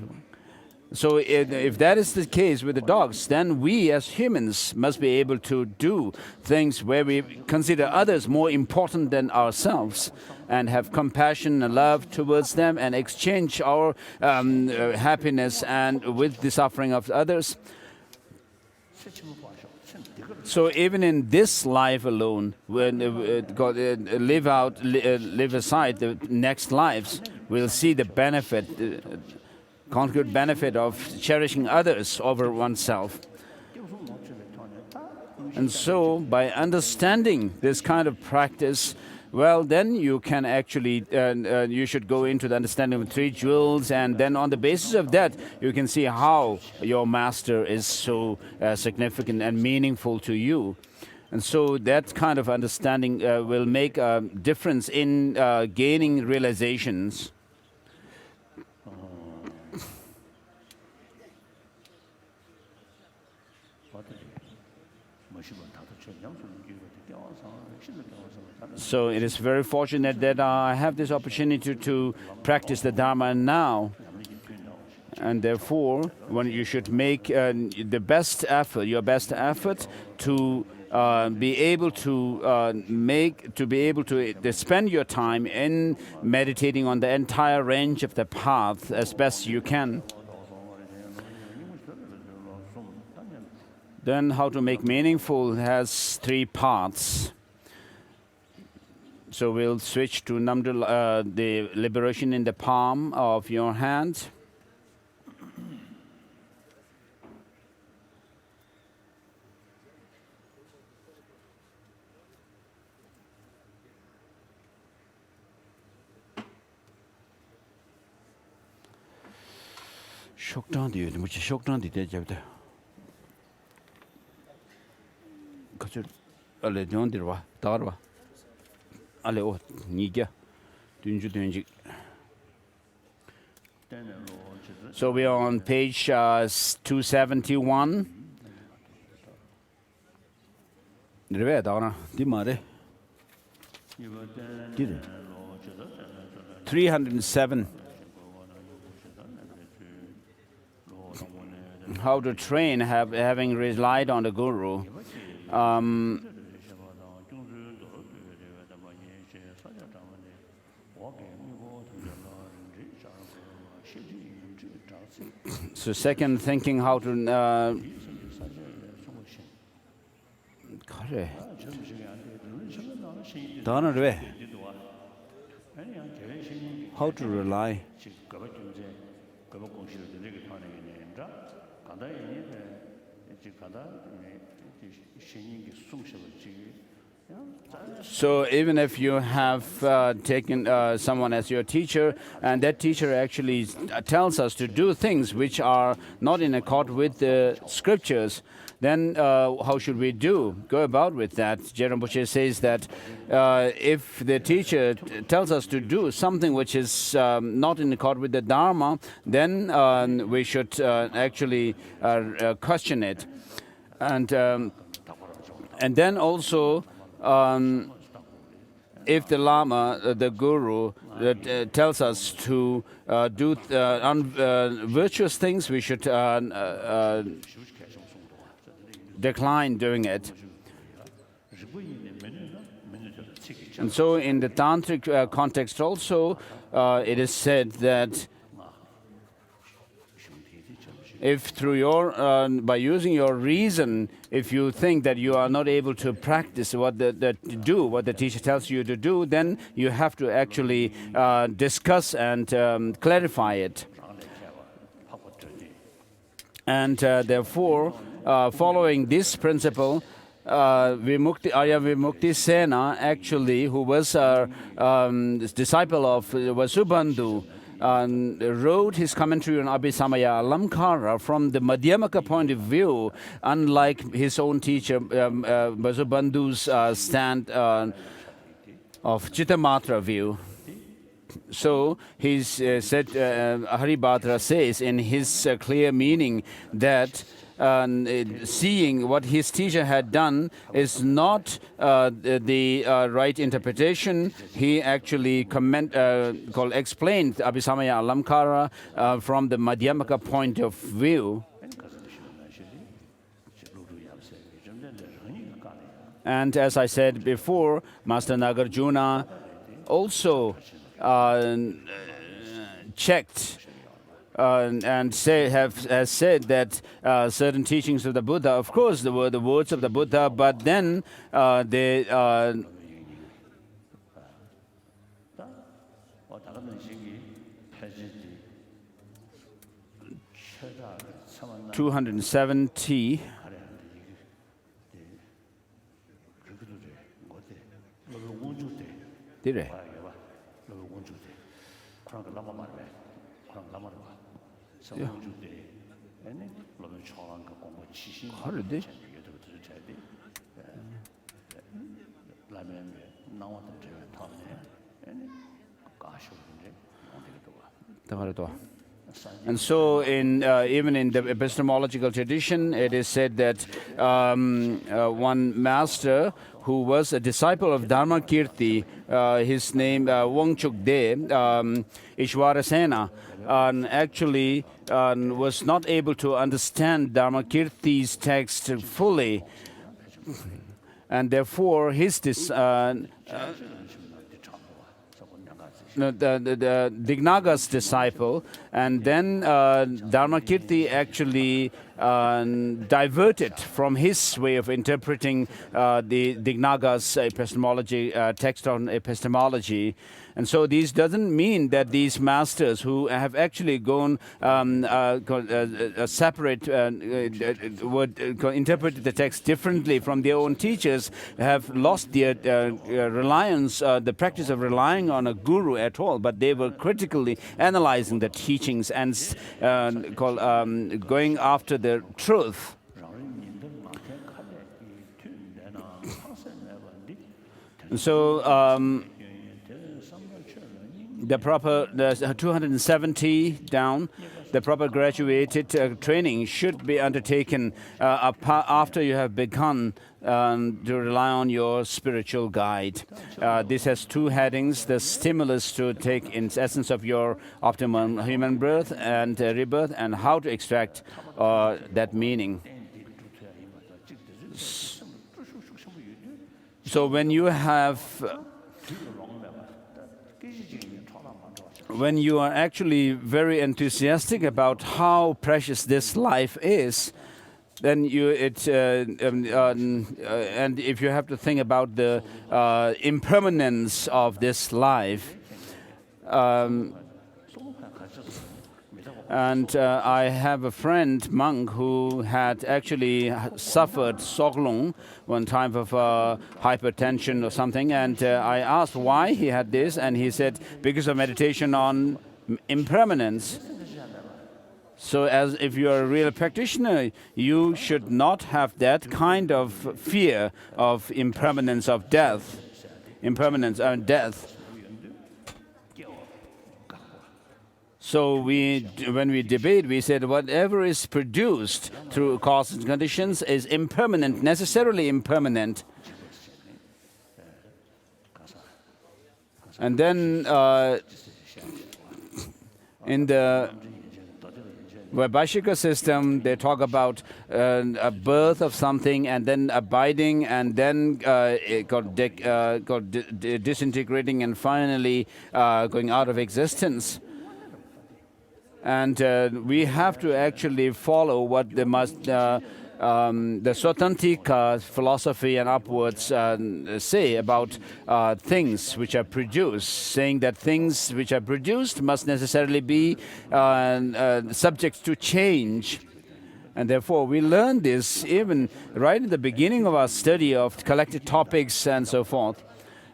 A: So if that is the case with the dogs, then we as humans must be able to do things where we consider others more important than ourselves, and have compassion and love towards them, and exchange our happiness and with the suffering of others. So even in this life alone, when live aside the next lives, we'll see the benefit, concrete benefit of cherishing others over oneself. And so by understanding this kind of practice, well, then you can actually, you should go into the understanding of three jewels, and then on the basis of that, you can see how your master is so significant and meaningful to you. And so that kind of understanding will make a difference in gaining realizations. So it is very fortunate that I have this opportunity to practice the Dharma now. And therefore, when you should make the best effort, your best effort to be able to spend your time in meditating on the entire range of the path as best you can. Then how to make meaningful has 3 parts. So we'll switch to the liberation in the palm of your hand. Shokdan diyor, mucho shokdan diyor cevde. Kaçır, ale diyor dirva, darva. Ale o niga, döncü. So we are on page 271. Dirve dana, di mare. 307. How to train having relied on the Guru. So second, thinking how to how to rely. So even if you have taken someone as your teacher, and that teacher actually tells us to do things which are not in accord with the scriptures, then how should we go about with that? Jerome Boucher says that if the teacher tells us to do something which is not in accord with the Dharma, then we should actually question it. And then also, if the Lama, the Guru, tells us to do virtuous things, we should decline doing it. And so in the Tantric context also, it is said that if through your, by using your reason, if you think that you are not able to practice what the teacher tells you to do, then you have to actually discuss and clarify it. And therefore, following this principle, Arya Vimukti Sena, actually, who was a disciple of Vasubandhu, wrote his commentary on Abhisamaya Alamkara from the Madhyamaka point of view, unlike his own teacher, Vasubandhu's stand of Chittamatra view. So he said, Haribhadra says in his clear meaning that seeing what his teacher had done is not the right interpretation. He actually explained Abhisamaya Alamkara from the Madhyamaka point of view. And as I said before, Master Nagarjuna also checked and has said that certain teachings of the Buddha, of course, they were the words of the Buddha, but then they 270. Did it? Yeah. And so, even in the epistemological tradition, it is said that one master who was a disciple of Dharmakirti, his name Wangchuk De, Ishwarasena, actually was not able to understand Dharmakirti's text fully, and therefore his the Dignaga's disciple, and then Dharmakirti actually diverted from his way of interpreting the Dignaga's epistemology, text on epistemology. And so these doesn't mean that these masters who have actually gone separate, would interpret the text differently from their own teachers, have lost their reliance, the practice of relying on a guru at all, but they were critically analyzing the teachings and going after the truth. And so the 270 down, the proper graduated training should be undertaken after you have begun to rely on your spiritual guide. This has two headings: the stimulus to take in essence of your optimum human birth and rebirth, and how to extract that meaning. So when you are actually very enthusiastic about how precious this life is, then and if you have to think about the impermanence of this life, and I have a friend, monk, who had actually suffered soglong one time of hypertension or something, and I asked why he had this, and he said because of meditation on impermanence. So as if you are a real practitioner, you should not have that kind of fear of impermanence of death, death. So when we debate, we said whatever is produced through causes and conditions is impermanent, necessarily impermanent. And then in the Vaibhashika system, they talk about a birth of something, and then abiding, and then disintegrating, and finally going out of existence. And we have to actually follow what the Swatantika philosophy and upwards say about things which are produced, saying that things which are produced must necessarily be subject to change. And therefore, we learn this even right at the beginning of our study of collected topics and so forth.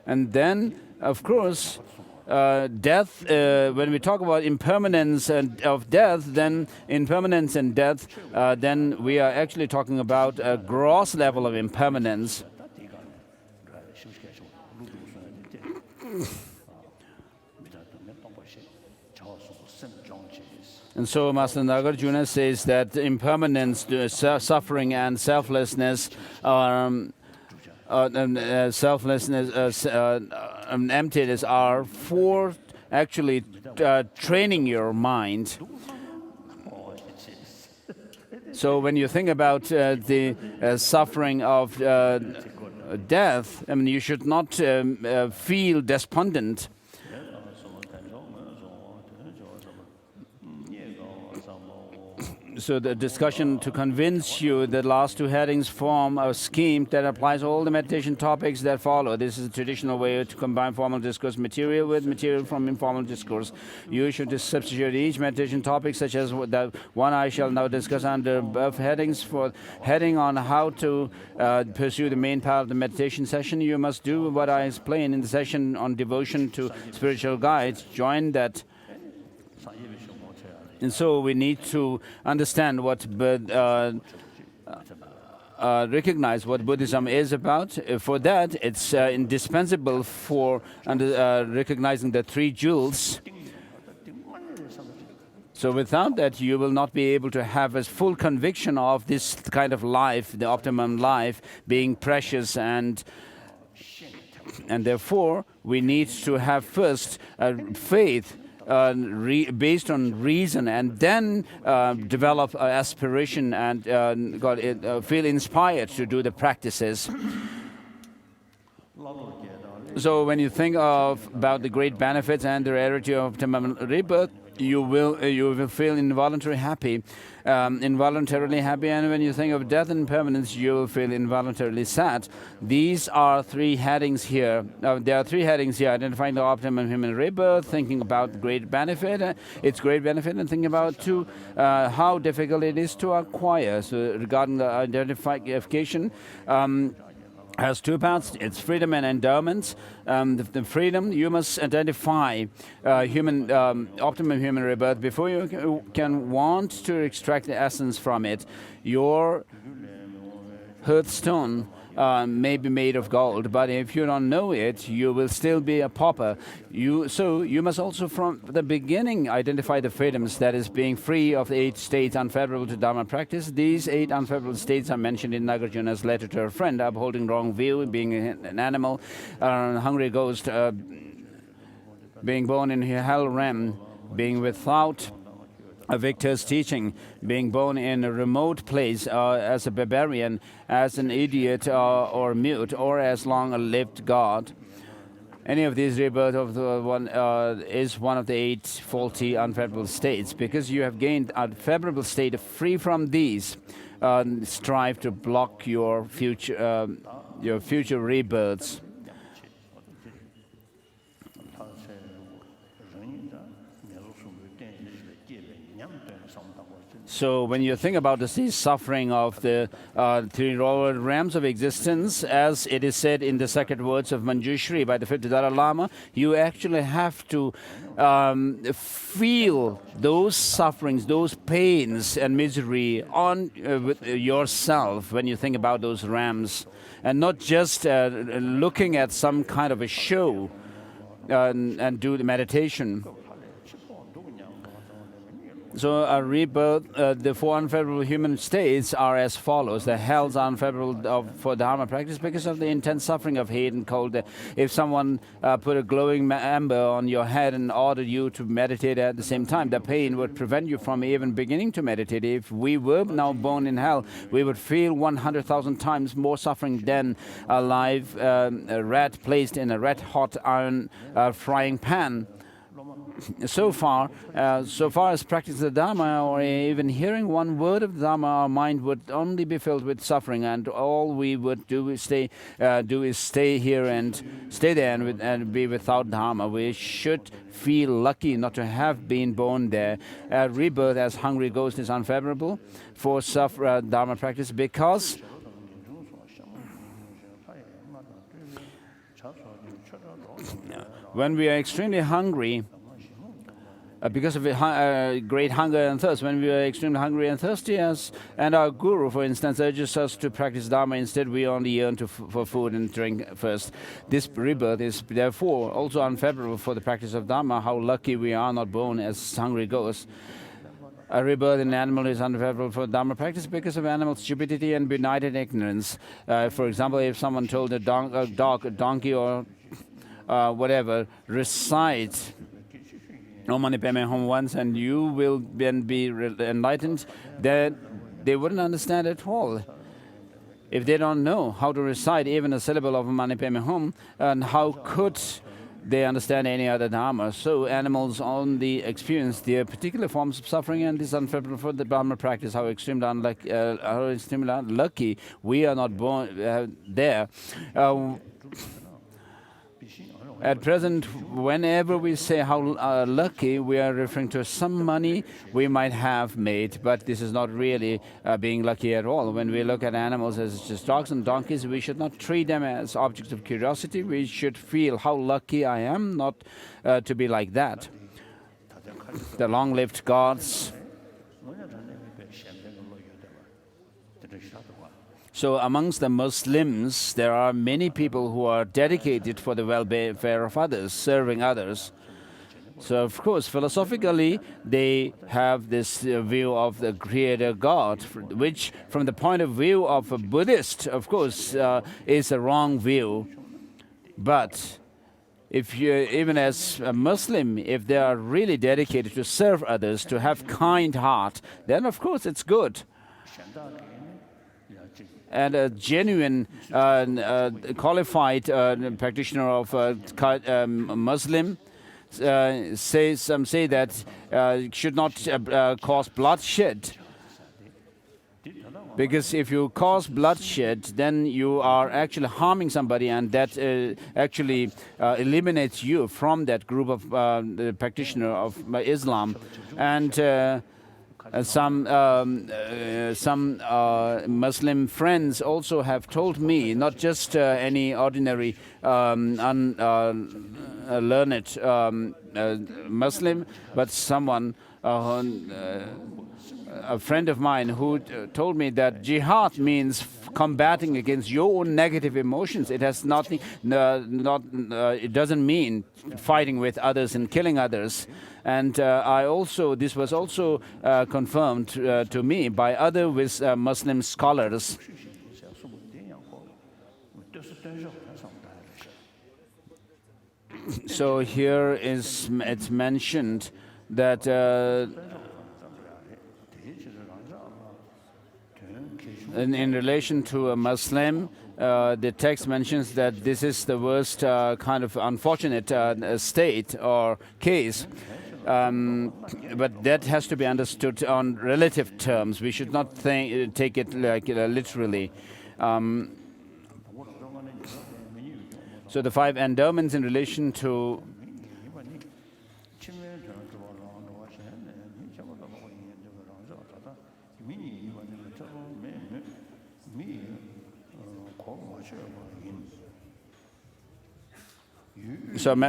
A: And then, of course, death, when we talk about impermanence of death, then impermanence and death, then we are actually talking about a gross level of impermanence. And so Master Nagarjuna says that impermanence, suffering, and selflessness emptiness are for actually training your mind. So when you think about the suffering of death, I mean, you should not feel despondent. So the discussion to convince you, the last two headings form a scheme that applies all the meditation topics that follow. This is a traditional way to combine formal discourse material with material from informal discourse. You should substitute each meditation topic, such as the one I shall now discuss under above headings, for heading on how to pursue the main part of the meditation session. You must do what I explain in the session on devotion to spiritual guides. Join that. And so we need to understand recognize what Buddhism is about. For that, it's indispensable for recognizing the three jewels. So without that, you will not be able to have a full conviction of this kind of life, the optimum life, being precious, and therefore we need to have first faith based on reason, and then develop aspiration and feel inspired to do the practices. So when you think about the great benefits and the rarity of optimum rebirth, you will feel involuntarily happy, and when you think of death and impermanence, you will feel involuntarily sad. These are three headings here. There are three headings here: identifying the optimum human rebirth, thinking about great benefit, its great benefit, and thinking about too how difficult it is to acquire. So regarding the identification, has two parts: it's freedom and endowments. The freedom, you must identify optimum human rebirth before you can want to extract the essence from it. Your hearthstone may be made of gold, but if you don't know it, you will still be a pauper. So you must also from the beginning identify the freedoms, that is, being free of the 8 states unfavorable to Dharma practice. These 8 unfavorable states are mentioned in Nagarjuna's letter to a friend: upholding wrong view, being an animal, hungry ghost, being born in Hell Rim, being without a victor's teaching, being born in a remote place as a barbarian, as an idiot or mute, or as long-lived God. Any of these rebirth of the one is one of the 8 faulty unfavorable states. Because you have gained a favorable state free from these, strive to block your future rebirths. So when you think about the suffering of the 3 lower realms of existence, as it is said in the sacred words of Manjushri by the 5th Dalai Lama, you actually have to feel those sufferings, those pains and misery on with yourself when you think about those realms, and not just looking at some kind of a show and do the meditation. So a rebirth, the 4 unfavorable human states are as follows. The hells are unfavorable for Dharma practice because of the intense suffering of heat and cold. If someone put a glowing ember on your head and ordered you to meditate at the same time, the pain would prevent you from even beginning to meditate. If we were now born in hell, we would feel 100,000 times more suffering than a live rat placed in a red-hot iron frying pan. So far as practicing the Dharma, or even hearing one word of the Dharma, our mind would only be filled with suffering, and all we would do is stay here and stay there and be without Dharma. We should feel lucky not to have been born there. Rebirth as hungry ghost is unfavorable for Dharma practice because when we are extremely hungry, because of great hunger and thirst, when we are extremely hungry and thirsty, and our guru, for instance, urges us to practice Dharma, instead we only yearn for food and drink first. This rebirth is therefore also unfavorable for the practice of Dharma. How lucky we are not born as hungry ghosts. A rebirth in an animal is unfavorable for Dharma practice because of animal stupidity and benighted ignorance. For example, if someone told a dog, a donkey, or whatever, recite Om Mani Padme Hum once and you will then be enlightened, that they wouldn't understand at all. If they don't know how to recite even a syllable of Om Mani Padme Hum, and how could they understand any other Dharma? So animals only experience their particular forms of suffering, and this is unfavorable for the Dharma practice. How extremely unlucky we are not born there. At present, whenever we say how lucky, we are referring to some money we might have made, but this is not really being lucky at all. When we look at animals as just dogs and donkeys, we should not treat them as objects of curiosity. We should feel how lucky I am not to be like that. The long-lived gods. So amongst the Muslims, there are many people who are dedicated for the welfare of others, serving others. So, of course, philosophically, they have this view of the creator God, which, from the point of view of a Buddhist, of course, is a wrong view. But if you, even as a Muslim, if they are really dedicated to serve others, to have kind heart, then of course it's good. And a genuine, qualified practitioner of Muslim some say that should not cause bloodshed. Because if you cause bloodshed, then you are actually harming somebody, and that actually eliminates you from that group of the practitioner of Islam. And some Muslim friends also have told me, not just any ordinary learned Muslim, but someone, a friend of mine who told me that jihad means combating against your own negative emotions. It has nothing, it doesn't mean fighting with others and killing others. And this was also confirmed to me by other Muslim scholars. So here it's mentioned that in relation to a Muslim, the text mentions that this is the worst kind of unfortunate state or case. But that has to be understood on relative terms. We should not take it like literally. So the 5 endowments in relation to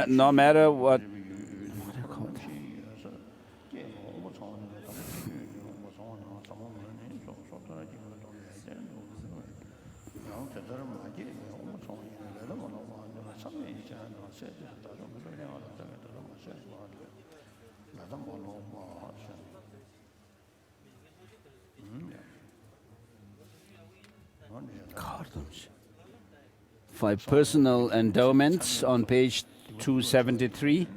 A: no matter what five personal endowments on page 273.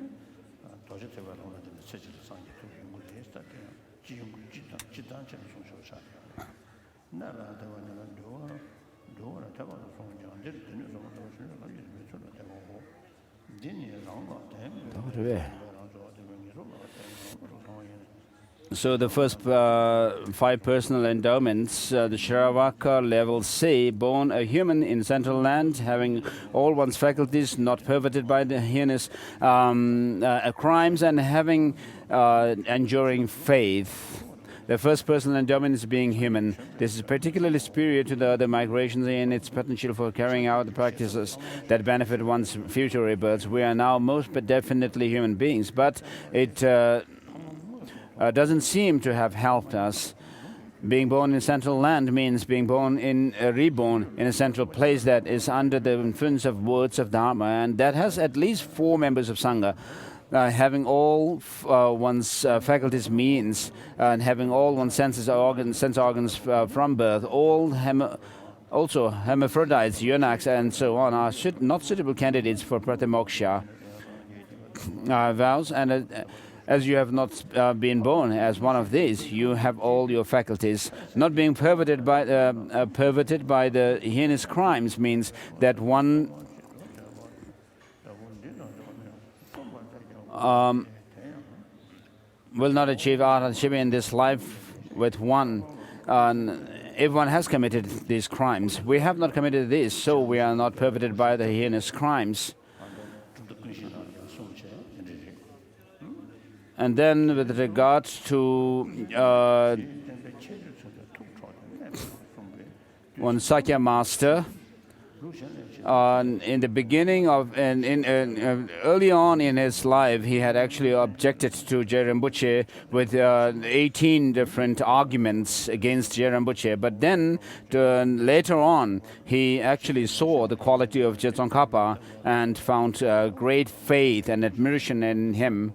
A: So the first 5 personal endowments, the Shravaka level say, born a human in Central Land, having all one's faculties not perverted by the heinous crimes, and having enduring faith. The first personal endowment is being human. This is particularly superior to the other migrations in its potential for carrying out the practices that benefit one's future rebirths. We are now most definitely human beings, but it doesn't seem to have helped us. Being born in Central Land means being reborn in a central place that is under the influence of words of Dharma, and that has at least 4 members of Sangha. Having all one's faculties means, and having all one's sense organs from birth, also hermaphrodites, eunuchs, and so on, are not suitable candidates for pratimoksha vows. And as you have not been born as one of these, you have all your faculties. Not being perverted by the heinous crimes means that one will not achieve arhat in this life with one. If one has committed these crimes, we have not committed this, so we are not perverted by the heinous crimes. And then with regard to one Sakya master, in the beginning of, early on in his life, he had actually objected to Je Rinpoche with 18 different arguments against Je Rinpoche. But then, later on, he actually saw the quality of Je Tsongkhapa and found great faith and admiration in him.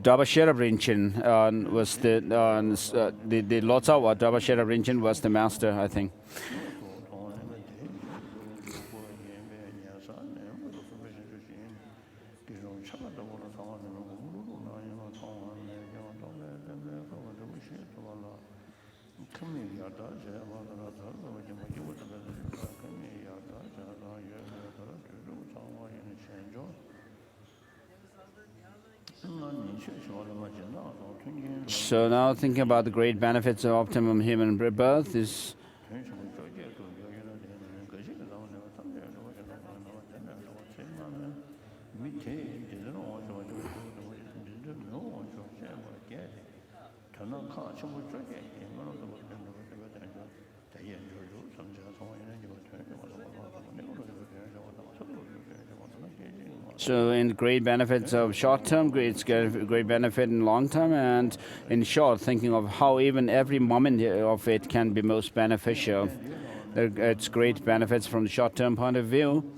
A: Dabashera Rinchen was the Lord Sawa. Dabashera Rinchen was the master, I think. So now thinking about the great benefits of optimum human rebirth is so in great benefits of short term, great benefit in long term, and in short, thinking of how even every moment of it can be most beneficial. It's great benefits from the short term point of view.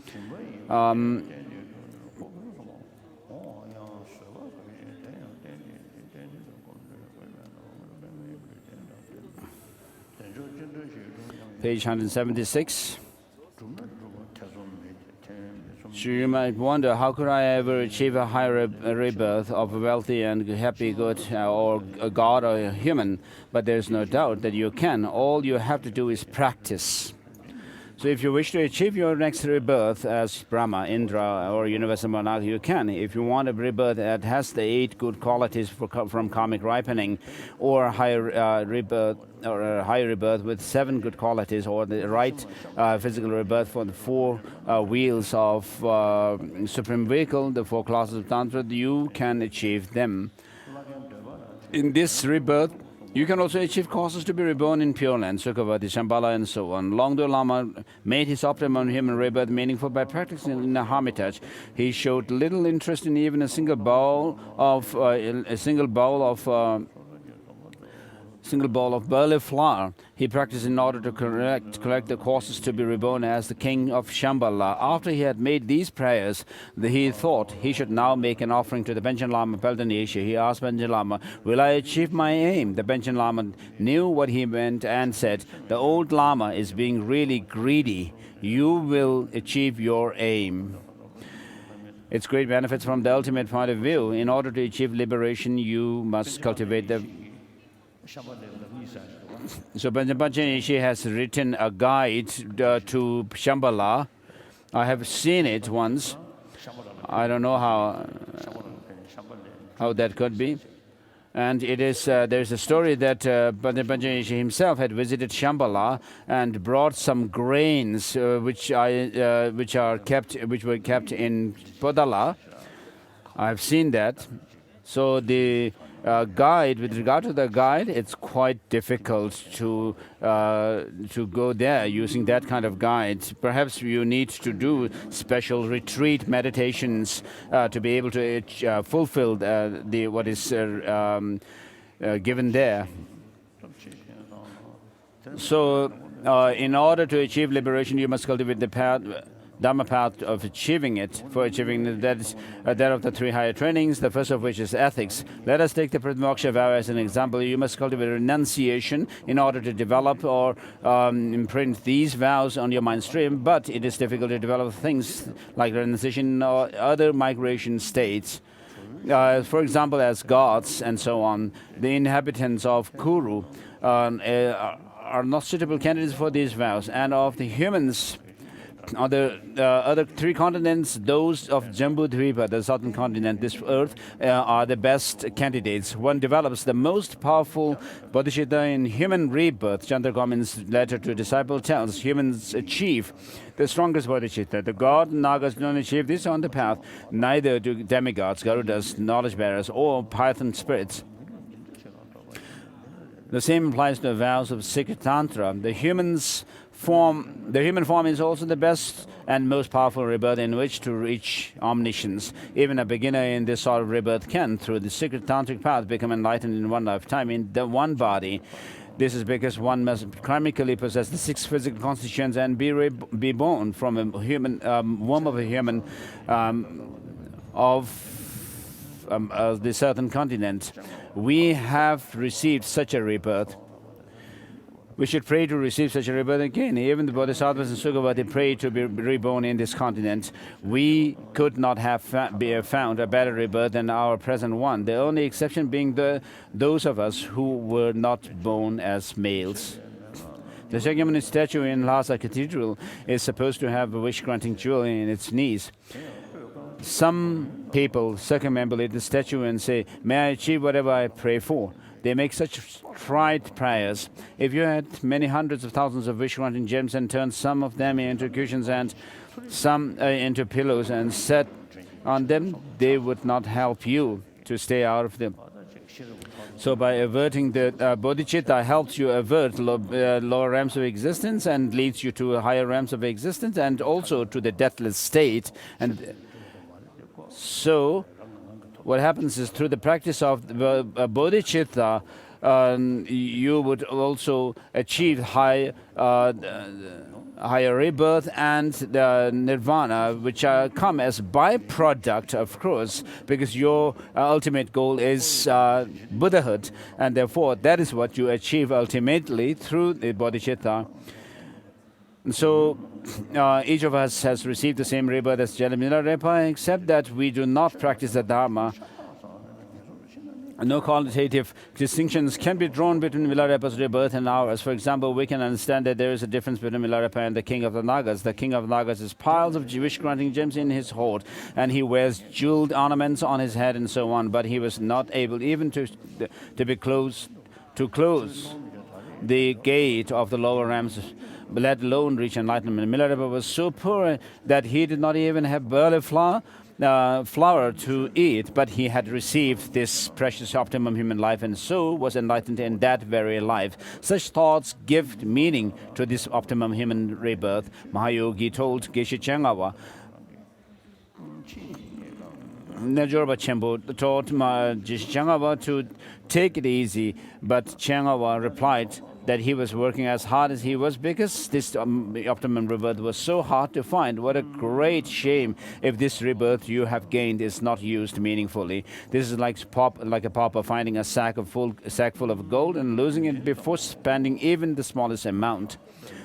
A: Page 176. So you might wonder, how could I ever achieve a higher rebirth of a wealthy and happy good or a god or a human? But there's no doubt that you can. All you have to do is practice. So if you wish to achieve your next rebirth as Brahma, Indra, or universal monarch, you can. If you want a rebirth that has the 8 good qualities from karmic ripening, or higher rebirth, or a higher rebirth with 7 good qualities, or the right physical rebirth for the 4 wheels of supreme vehicle, the 4 classes of Tantra, you can achieve them. In this rebirth, you can also achieve causes to be reborn in Pure Land, Sukhavati, Shambhala, and so on. Longdo Lama made his optimum human rebirth meaningful by practicing in a hermitage. He showed little interest in even a single bowl of barley flour. He practiced in order to collect the causes to be reborn as the king of Shambhala. After he had made these prayers, he thought he should now make an offering to the Panchen Lama Peltanisha. He asked Panchen Lama, "Will I achieve my aim?" The Panchen Lama knew what he meant and said, "The old Lama is being really greedy. You will achieve your aim." Its great benefits from the ultimate point of view. In order to achieve liberation, you must cultivate the... So Panchen Rishi has written a guide to Shambhala. I have seen it once. I don't know how that could be. And it is there's a story that Panchen Rishi himself had visited Shambhala and brought some grains which were kept in Podala. I have seen that. So the guide, with regard to the guide, it's quite difficult to go there using that kind of guide. Perhaps you need to do special retreat meditations to be able to fulfill what is given there. So in order to achieve liberation, you must cultivate the path, Dharma path of achieving it. For achieving that of the 3 higher trainings, the first of which is ethics. Let us take the Pratimoksha vow as an example. You must cultivate renunciation in order to develop or imprint these vows on your mind stream, but it is difficult to develop things like renunciation or other migration states. For example, as gods and so on, the inhabitants of Kuru are not suitable candidates for these vows, and of the humans, on the other 3 continents, those of Jambudvipa, the southern continent, this earth, are the best candidates. One develops the most powerful bodhicitta in human rebirth. Chandragomin's letter to disciple tells humans achieve the strongest bodhicitta. The god Nagas don't achieve this on the path, neither do demigods, Garudas, knowledge bearers, or Python spirits. The same applies to the vows of Secret Tantra. The human form is also the best and most powerful rebirth in which to reach omniscience. Even a beginner in this sort of rebirth can, through the secret tantric path, become enlightened in one lifetime in the one body. This is because one must karmically possess the 6 physical constitutions and be born from a human womb of a human of the southern continent. We have received such a rebirth. We should pray to receive such a rebirth again. Even the Bodhisattvas and Sukhavati prayed to be reborn in this continent. We could not have found a better rebirth than our present one, the only exception being those of us who were not born as males. The Shakyamuni statue in Lhasa Cathedral is supposed to have a wish-granting jewel in its knees. Some people circumambulate the statue and say, "May I achieve whatever I pray for?" They make such trite prayers. If you had many hundreds of thousands of wish-granting gems and turned some of them into cushions and some into pillows and sat on them, they would not help you to stay out of them. So by averting the bodhicitta helps you avert lower realms of existence and leads you to higher realms of existence and also to the deathless state. And so what happens is through the practice of bodhicitta, you would also achieve higher rebirth and nirvana, which come as byproduct, of course, because your ultimate goal is Buddhahood, and therefore that is what you achieve ultimately through the bodhicitta. And so each of us has received the same rebirth as Jala Milarepa, except that we do not practice the Dharma. No qualitative distinctions can be drawn between Milarepa's rebirth and ours. For example, we can understand that there is a difference between Milarepa and the king of the Nagas. The king of the Nagas has piles of wish-granting gems in his hoard, and he wears jeweled ornaments on his head and so on, but he was not able even to close the gate of the lower realms, let alone reach enlightenment. Milarepa was so poor that he did not even have barley flour to eat, but he had received this precious optimum human life and so was enlightened in that very life. Such thoughts give meaning to this optimum human rebirth. Mahayogi told Geshe Chengawa. Najorba Chenpo taught Geshe Chengawa to take it easy, but Chengawa replied that he was working as hard as he was because this optimum rebirth was so hard to find. What a great shame if this rebirth you have gained is not used meaningfully. This is like a pauper finding a sack full of gold and losing it before spending even the smallest amount.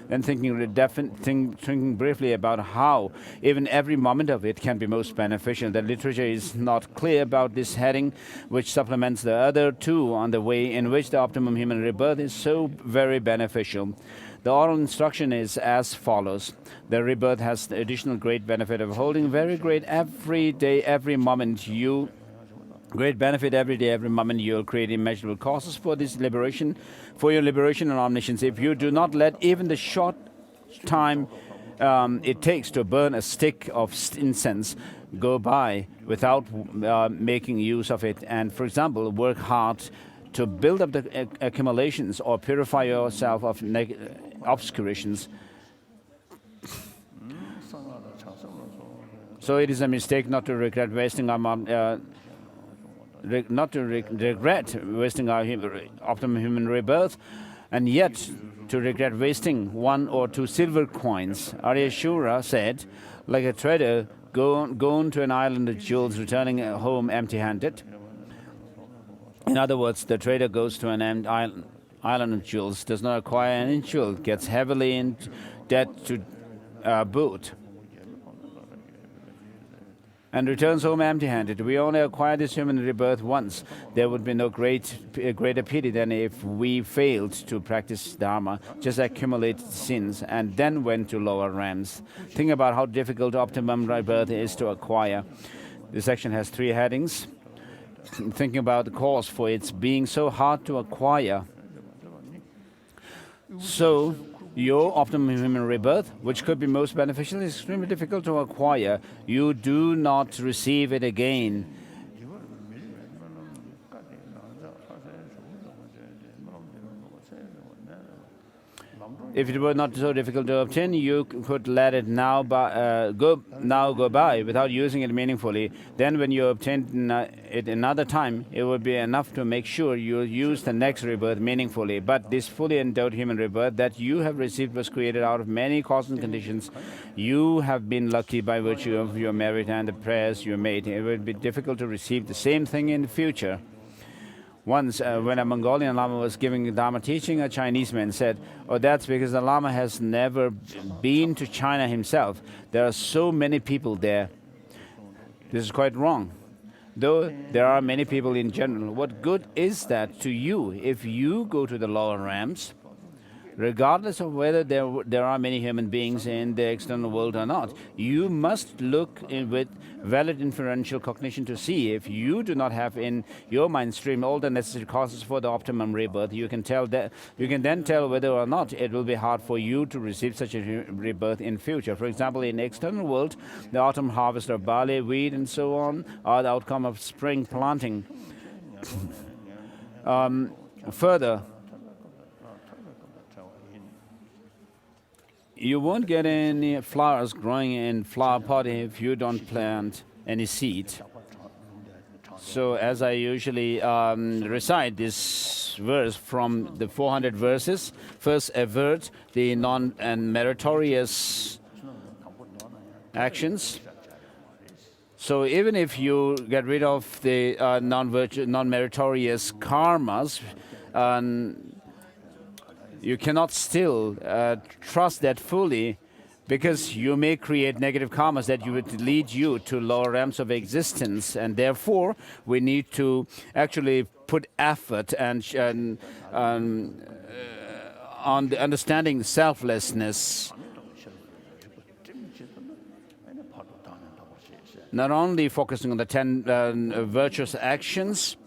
A: Then thinking briefly about how even every moment of it can be most beneficial. The literature is not clear about this heading, which supplements the other two on the way in which the optimum human rebirth is so very beneficial. The oral instruction is as follows. The rebirth has the additional great benefit of holding very great every day, every moment you great benefit every day, every moment you'll create immeasurable causes for this liberation, for your liberation and omniscience. If you do not let even the short time it takes to burn a stick of incense go by without making use of it, and, for example, work hard to build up the accumulations or purify yourself of obscurations. So it is a mistake not to regret wasting our regret wasting our optimum human rebirth, and yet to regret wasting 1 or 2 silver coins. Arya Shura said, like a trader gone to an island of jewels, returning home empty-handed. In other words, the trader goes to an island of jewels, does not acquire any jewel, gets heavily in debt to boot, and returns home empty-handed. We only acquire this human rebirth once. There would be no greater pity than if we failed to practice Dharma, just accumulate sins, and then went to lower realms. Think about how difficult optimum rebirth is to acquire. This section has 3 headings. Thinking about the cause for its being so hard to acquire. So, your optimum human rebirth, which could be most beneficial, is extremely difficult to acquire. You do not receive it again. If it were not so difficult to obtain, you could let it go by without using it meaningfully. Then when you obtain it another time, it would be enough to make sure you use the next rebirth meaningfully. But this fully endowed human rebirth that you have received was created out of many causes and conditions. You have been lucky by virtue of your merit and the prayers you made. It would be difficult to receive the same thing in the future. Once, when a Mongolian Lama was giving Dharma teaching, a Chinese man said, "Oh, that's because the Lama has never been to China himself. There are so many people there." This is quite wrong. Though there are many people in general, what good is that to you if you go to the lower realms? Regardless of whether there are many human beings in the external world or not, you must look with valid inferential cognition to see if you do not have in your mind stream all the necessary causes for the optimum rebirth. You can then tell whether or not it will be hard for you to receive such a rebirth in future. For example, in the external world, the autumn harvest of barley, wheat, and so on are the outcome of spring planting. Further, you won't get any flowers growing in flower pot if you don't plant any seed. So as I usually recite this verse from the 400 verses, first avert the non-meritorious actions. So even if you get rid of the non-meritorious karmas, you cannot still trust that fully, because you may create negative karmas that would lead you to lower realms of existence, and therefore we need to actually put effort and on the understanding selflessness. Not only focusing on the 10 virtuous actions,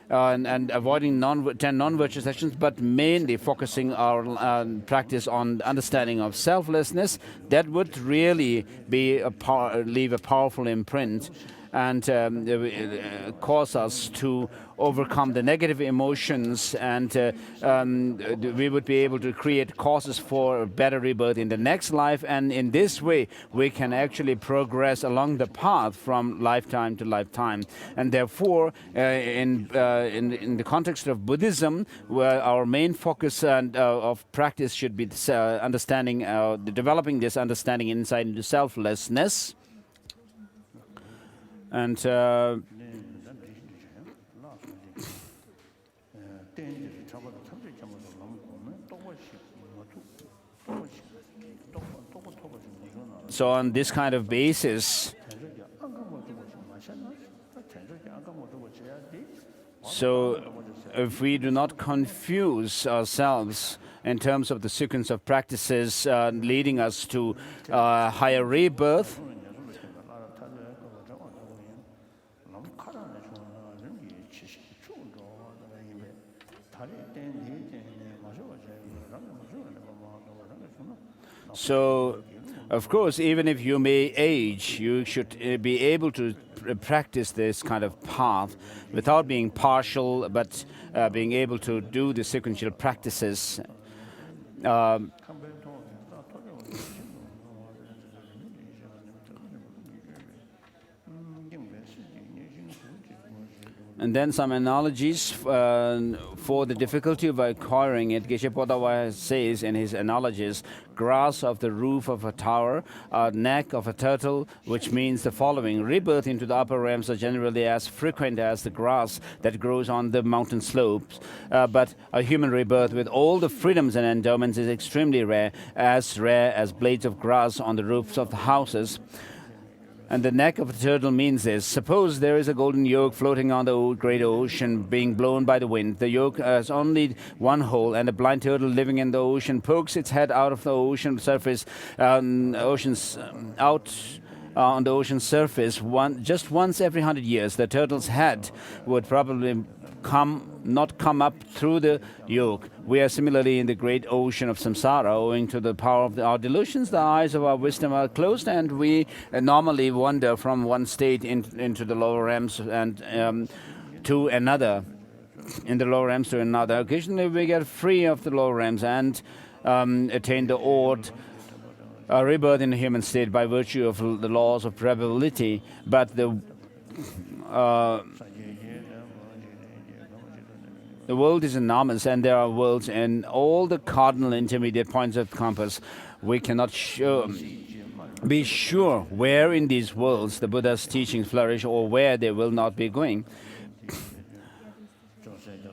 A: and avoiding 10 non-virtuous actions, but mainly focusing our practice on understanding of selflessness. That would really be leave a powerful imprint and cause us to overcome the negative emotions, and we would be able to create causes for a better rebirth in the next life. And in this way, we can actually progress along the path from lifetime to lifetime. And therefore, in the context of Buddhism, where our main focus of practice should be understanding, developing this understanding insight into selflessness. And so on this kind of basis, so if we do not confuse ourselves in terms of the sequence of practices leading us to higher rebirth, so, of course, even if you may age, you should be able to practice this kind of path without being partial, but being able to do the sequential practices. And then some analogies for the difficulty of acquiring it. Geshe Podawa says in his analogies, grass of the roof of a tower, neck of a turtle, which means the following: rebirth into the upper realms are generally as frequent as the grass that grows on the mountain slopes. But a human rebirth with all the freedoms and endowments is extremely rare as blades of grass on the roofs of the houses. And the neck of a turtle means this: suppose there is a golden yoke floating on the great ocean, being blown by the wind. The yoke has only one hole, and a blind turtle living in the ocean pokes its head out of the ocean surface, on the ocean surface just once every 100 years. The turtle's head would probably not come up through the yoke. We are similarly in the great ocean of samsara. Owing to the power of our delusions, the eyes of our wisdom are closed, and we normally wander from one state into the lower realms and to another. In the lower realms to another. Occasionally we get free of the lower realms, and attain the odd rebirth in the human state by virtue of the laws of probability, but the world is enormous, and there are worlds in all the cardinal intermediate points of the compass. We cannot be sure where in these worlds the Buddha's teachings flourish or where they will not be going.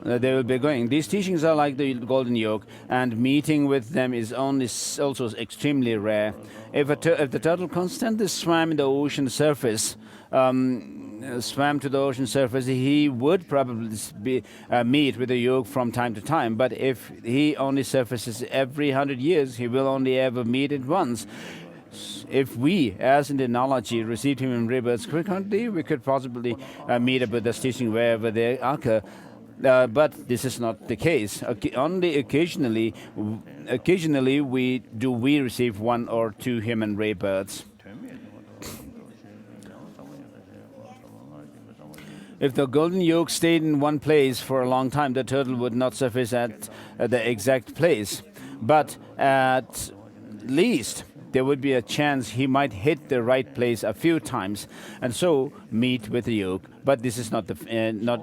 A: They will be going. These teachings are like the golden yoke, and meeting with them is also extremely rare. If the turtle constantly swam in the ocean surface, swam to the ocean surface, he would probably meet with the yoke from time to time. But if he only surfaces every 100 years, he will only ever meet it once. If we, as in the analogy, received human rebirths frequently, we could possibly meet a Buddha's teaching wherever they occur. But this is not the case. Only occasionally we receive one or two human rebirths. If the golden yoke stayed in one place for a long time, the turtle would not surface at the exact place. But at least there would be a chance he might hit the right place a few times and so meet with the yoke. But this is not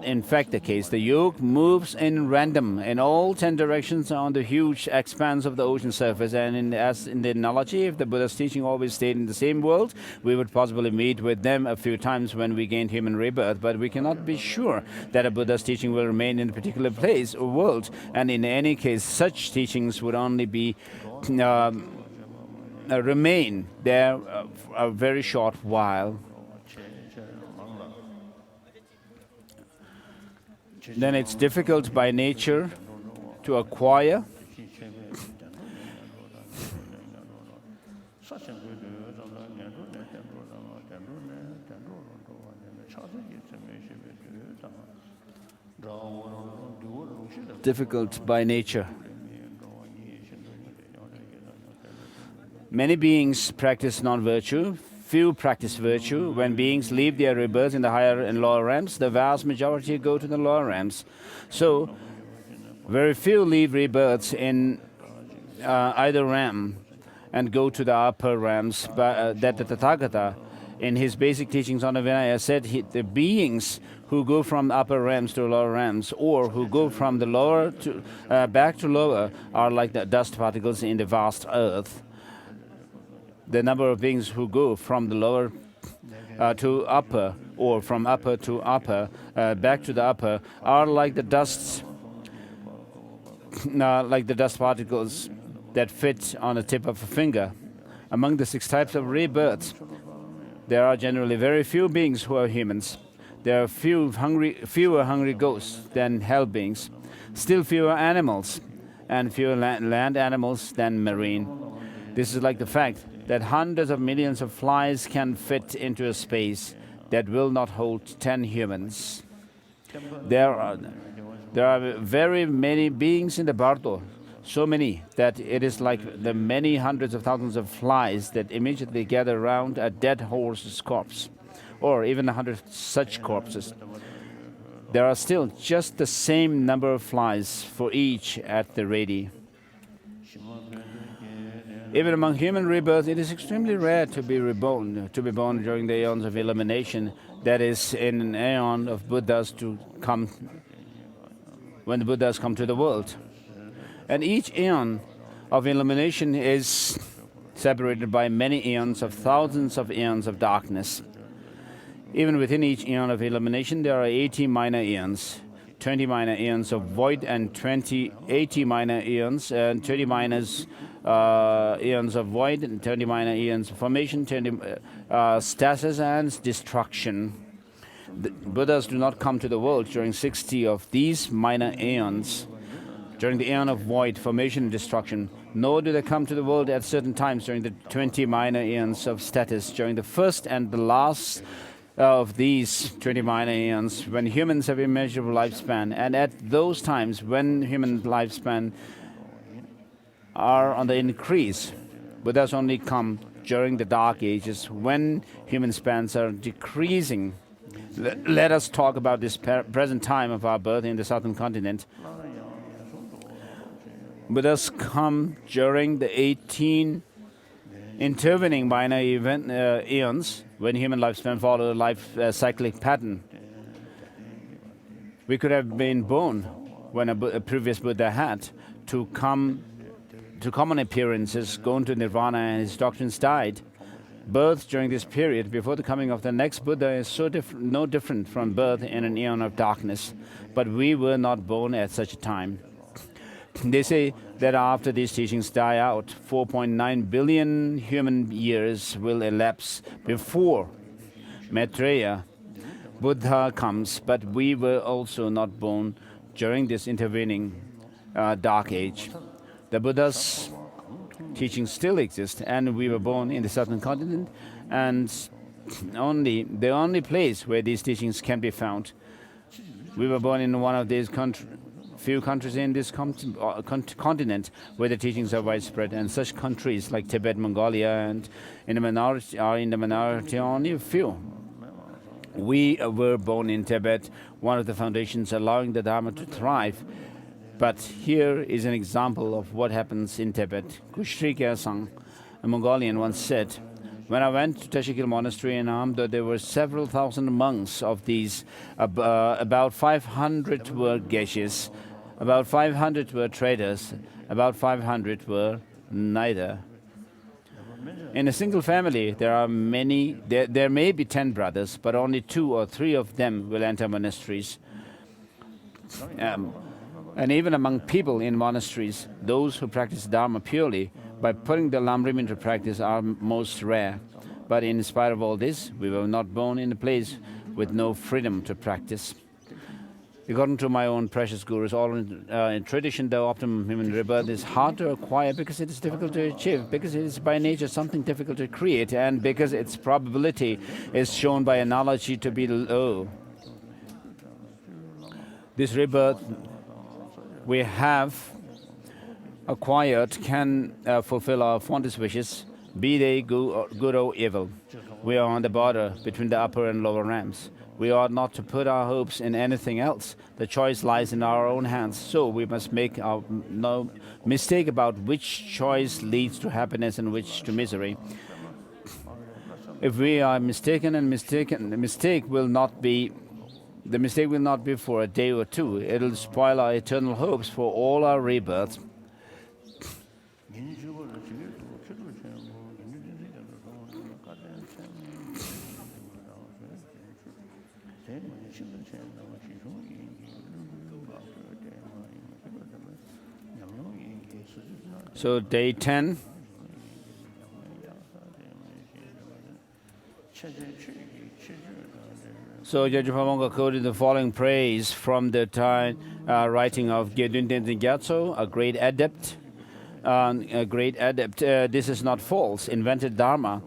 A: in fact the case. The yoke moves in random in all 10 directions on the huge expanse of the ocean surface. And as in the analogy, if the Buddha's teaching always stayed in the same world, we would possibly meet with them a few times when we gained human rebirth. But we cannot be sure that a Buddha's teaching will remain in a particular place or world. And in any case, such teachings would only be remain there a very short while. Then it's difficult by nature to acquire. Difficult by nature. Many beings practice non-virtue. Few practice virtue. When beings leave their rebirth in the higher and lower realms, the vast majority go to the lower realms. So, very few leave rebirths in either realm and go to the upper realms. But that the Tathagata, in his basic teachings on the Vinaya, said the beings who go from upper realms to lower realms, or who go from the lower to back to lower, are like the dust particles in the vast earth. The number of beings who go from the lower to upper, or from upper to upper, back to the upper, are like the dust particles that fit on the tip of a finger. Among the 6 types of rebirths, there are generally very few beings who are humans. There are fewer hungry ghosts than hell beings, still fewer animals, and fewer land animals than marine. This is like the fact that hundreds of millions of flies can fit into a space that will not hold 10 humans. There are very many beings in the Bardo, so many that it is like the many hundreds of thousands of flies that immediately gather around a dead horse's corpse, or even 100 such corpses. There are still just the same number of flies for each at the ready. Even among human rebirths, it is extremely rare to be born during the aeons of illumination, that is, in an aeon of Buddhas to come, when the Buddhas come to the world. And each aeon of illumination is separated by many aeons of thousands of aeons of darkness. Even within each aeon of illumination, there are 80 minor aeons, 20 minor aeons of void, and 80 minor aeons, and 30 minors aeons of void, and 30 minor aeons of formation, 20 stasis and destruction. The Buddhas do not come to the world during 60 of these minor aeons, during the aeon of void, formation and destruction, nor do they come to the world at certain times during the 20 minor aeons of status, during the first and the last of these 20 minor aeons, when humans have immeasurable lifespan, and at those times when human lifespan are on the increase. Buddhas only come during the dark ages when human spans are decreasing. Let us talk about this present time of our birth in the southern continent. Buddhas come during the 18 intervening minor eons when human lifespan followed a life cyclic pattern. We could have been born when a previous Buddha had to common appearances, gone to nirvana, and his doctrines died. Birth during this period before the coming of the next Buddha is no different from birth in an eon of darkness. But we were not born at such a time. They say that after these teachings die out, 4.9 billion human years will elapse before Maitreya Buddha comes. But we were also not born during this intervening dark age. The Buddha's teachings still exist, and we were born in the southern continent, and the only place where these teachings can be found. We were born in one of these few countries in this continent where the teachings are widespread, and such countries like Tibet, Mongolia, and in the minority only a few. We were born in Tibet, one of the foundations allowing the Dharma to thrive. But here is an example of what happens in Tibet. Kushri Kyasang, a Mongolian, once said, when I went to Teshikil Monastery in Amdo, there were several thousand monks of these. About 500 were geshes, about 500 were traders, about 500 were neither. In a single family, there may be 10 brothers, but only 2 or 3 of them will enter monasteries. And even among people in monasteries, those who practice Dharma purely by putting the Lam Rim into practice are most rare. But in spite of all this, we were not born in a place with no freedom to practice. According to my own precious gurus, all in tradition, the optimum human rebirth is hard to acquire because it is difficult to achieve, because it is by nature something difficult to create, and because its probability is shown by analogy to be low. This rebirth we have acquired can fulfill our fondest wishes, be they good or evil. We are on the border between the upper and lower realms. We ought not to put our hopes in anything else. The choice lies in our own hands, so we must make no mistake about which choice leads to happiness and which to misery. If we are mistaken, the mistake will not be for a day or two. It will spoil our eternal hopes for all our rebirths. So day 10. So Jajapamanga quoted the following praise from the writing of Ganden Jangtse, a great adept. This is not false, invented Dharma,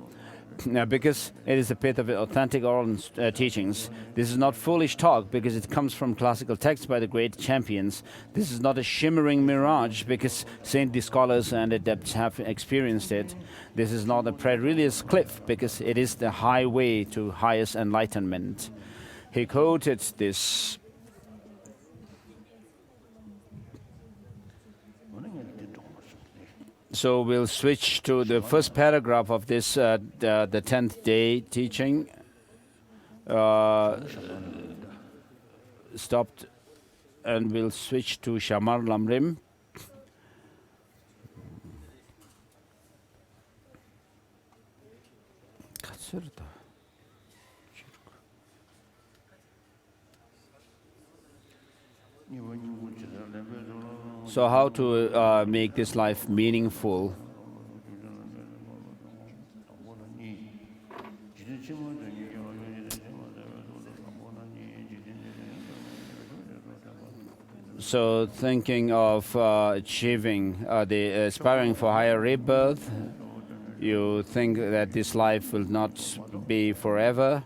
A: because it is the path of authentic oral teachings. This is not foolish talk, because it comes from classical texts by the great champions. This is not a shimmering mirage, because saintly scholars and adepts have experienced it. This is not a perilous cliff, because it is the highway to highest enlightenment. He quoted this. So we'll switch to the first paragraph of this, the 10th day teaching. Stopped, and we'll switch to Shamar Lam Rim. So how to make this life meaningful? So thinking of achieving, aspiring for higher rebirth, you think that this life will not be forever.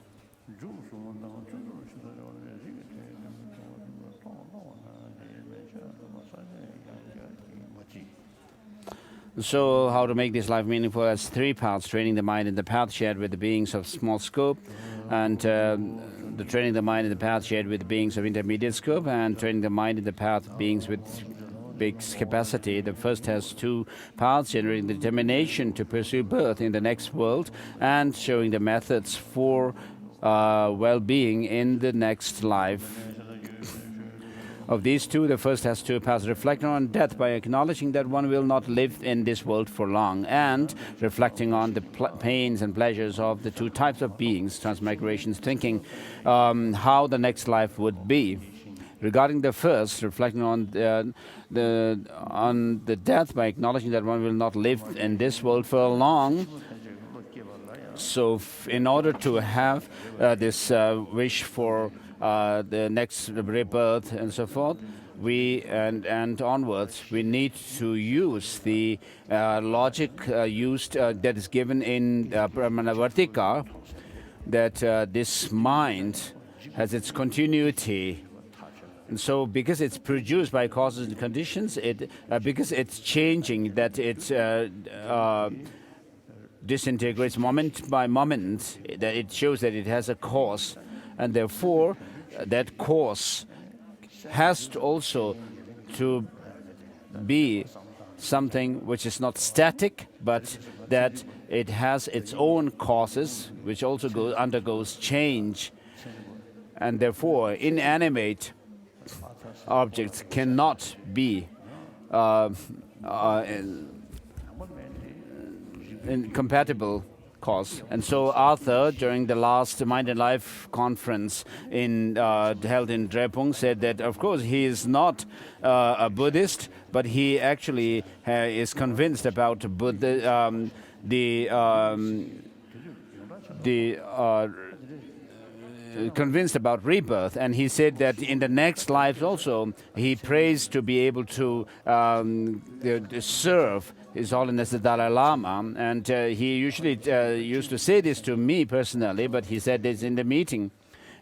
A: So how to make this life meaningful? Has 3 paths: training the mind in the path shared with the beings of small scope, and the training the mind in the path shared with the beings of intermediate scope, and training the mind in the path beings with big capacity. The first has two parts, generating the determination to pursue birth in the next world and showing the methods for well-being in the next life. Of these two, the first has two parts, reflecting on death by acknowledging that one will not live in this world for long, and reflecting on the pains and pleasures of the two types of beings, transmigrations, thinking how the next life would be. Regarding the first, reflecting on the death by acknowledging that one will not live in this world for long. So in order to have this wish for the next rebirth and so forth, and onwards, we need to use the logic used that is given in Pramanavartika, that this mind has its continuity. And so because it's produced by causes and conditions, because it's changing, that it disintegrates moment by moment, that it shows that it has a cause. And therefore, that cause has to also to be something which is not static, but that it has its own causes, which also undergoes change. And therefore, inanimate objects cannot be incompatible cause. And so Arthur, during the last Mind and Life conference held in Drepung, said that of course he is not a Buddhist, but he actually is convinced about convinced about rebirth, and he said that in the next life also he prays to be able to serve His Holiness the Dalai Lama, and he usually used to say this to me personally, but he said this in the meeting.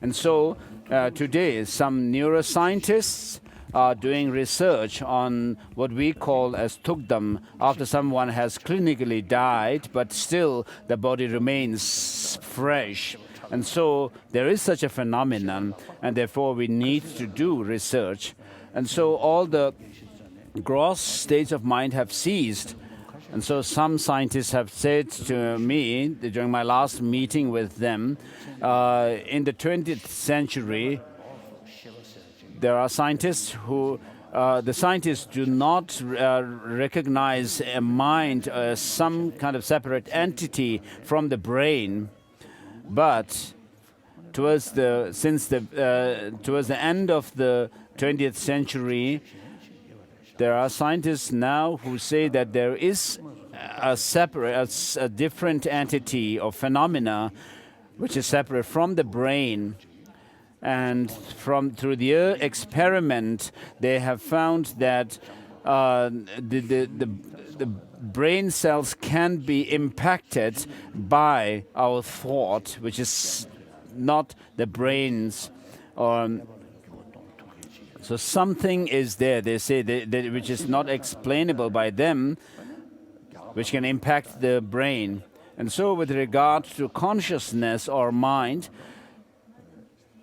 A: And so today some neuroscientists are doing research on what we call as tukdam, after someone has clinically died, but still the body remains fresh. And so there is such a phenomenon, and therefore we need to do research. And so all the gross states of mind have ceased. And so some scientists have said to me during my last meeting with them, in the 20th century, there are scientists who, the scientists do not recognize a mind as some kind of separate entity from the brain. But towards the end of the 20th century, there are scientists now who say that there is a different entity or phenomena which is separate from the brain. And through the experiment, they have found that the brain cells can be impacted by our thought, which is not the brain's. So something is there, they say, which is not explainable by them, which can impact the brain. And so with regard to consciousness or mind,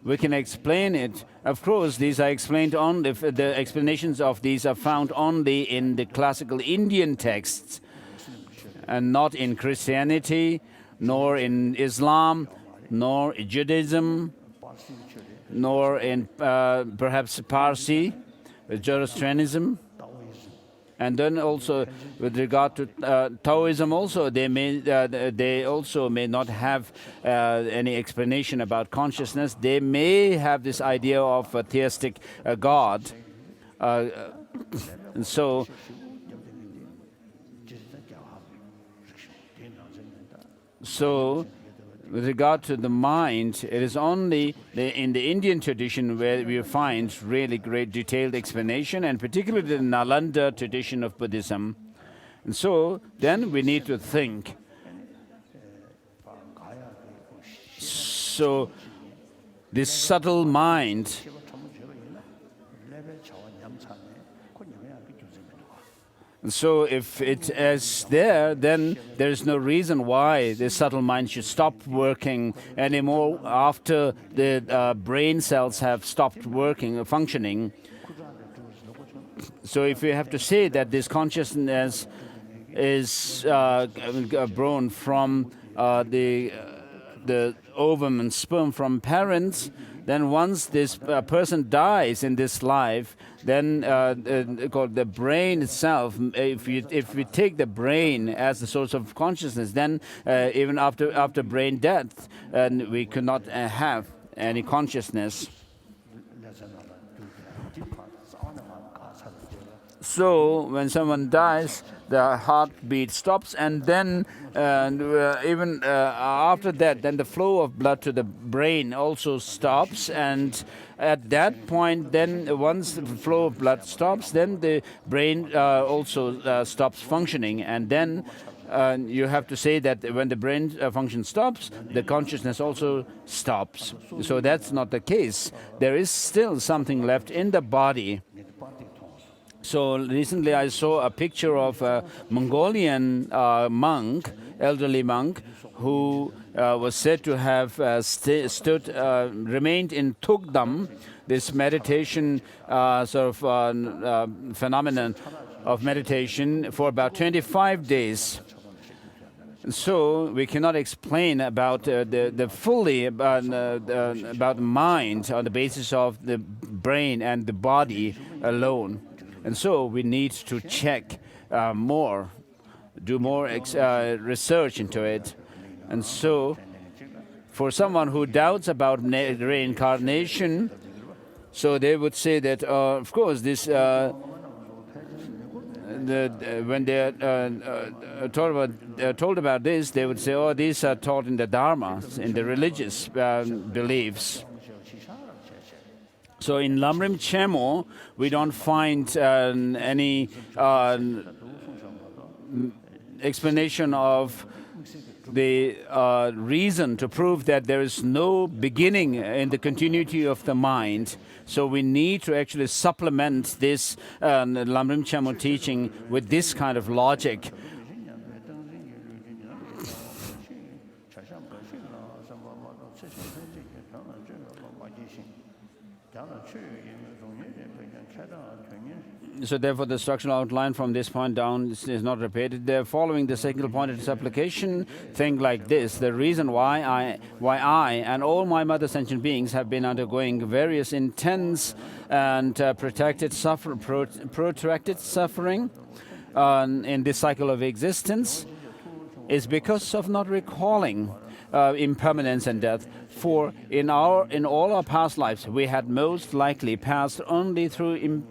A: we can explain it. Of course, these are explained only, the explanations of these are found only in the classical Indian texts, and not in Christianity, nor in Islam, nor Judaism, nor in perhaps Parsi, Zoroastrianism. And then also with regard to Taoism also, they also may not have any explanation about consciousness. They may have this idea of a theistic God. And so with regard to the mind, it is only in the Indian tradition where we find really great detailed explanation, and particularly the Nalanda tradition of Buddhism. And so then we need to think. So this subtle mind, so if it is there, then there is no reason why the subtle mind should stop working anymore after the brain cells have stopped working, functioning. So if you have to say that this consciousness is born from the ovum and sperm from parents, then once this person dies in this life, then called the brain itself, if we take the brain as the source of consciousness, then even after brain death, we could not have any consciousness. So when someone dies, the heartbeat stops, and then even after that, then the flow of blood to the brain also stops. And at that point, then once the flow of blood stops, then the brain also stops functioning. And then you have to say that when the brain function stops, the consciousness also stops. So that's not the case. There is still something left in the body. So recently I saw a picture of a Mongolian monk, elderly monk, who was said to have remained in Tugdam, this meditation phenomenon of meditation, for about 25 days. So we cannot explain about the fully about mind on the basis of the brain and the body alone. And so we need to check more, do more research into it. And so for someone who doubts about reincarnation, so they would say that, of course, this when they are told about this, they would say, oh, these are taught in the Dharma, in the religious beliefs. So in Lam Rim Chemo, we don't find any explanation of the reason to prove that there is no beginning in the continuity of the mind. So we need to actually supplement this Lam Rim Chemo teaching with this kind of logic. So therefore the structural outline from this point down is not repeated. They're following the single point of its application, think like this: the reason why I and all my mother sentient beings have been undergoing various intense and protracted suffering in this cycle of existence is because of not recalling impermanence and death. For in all our past lives, we had most likely passed only through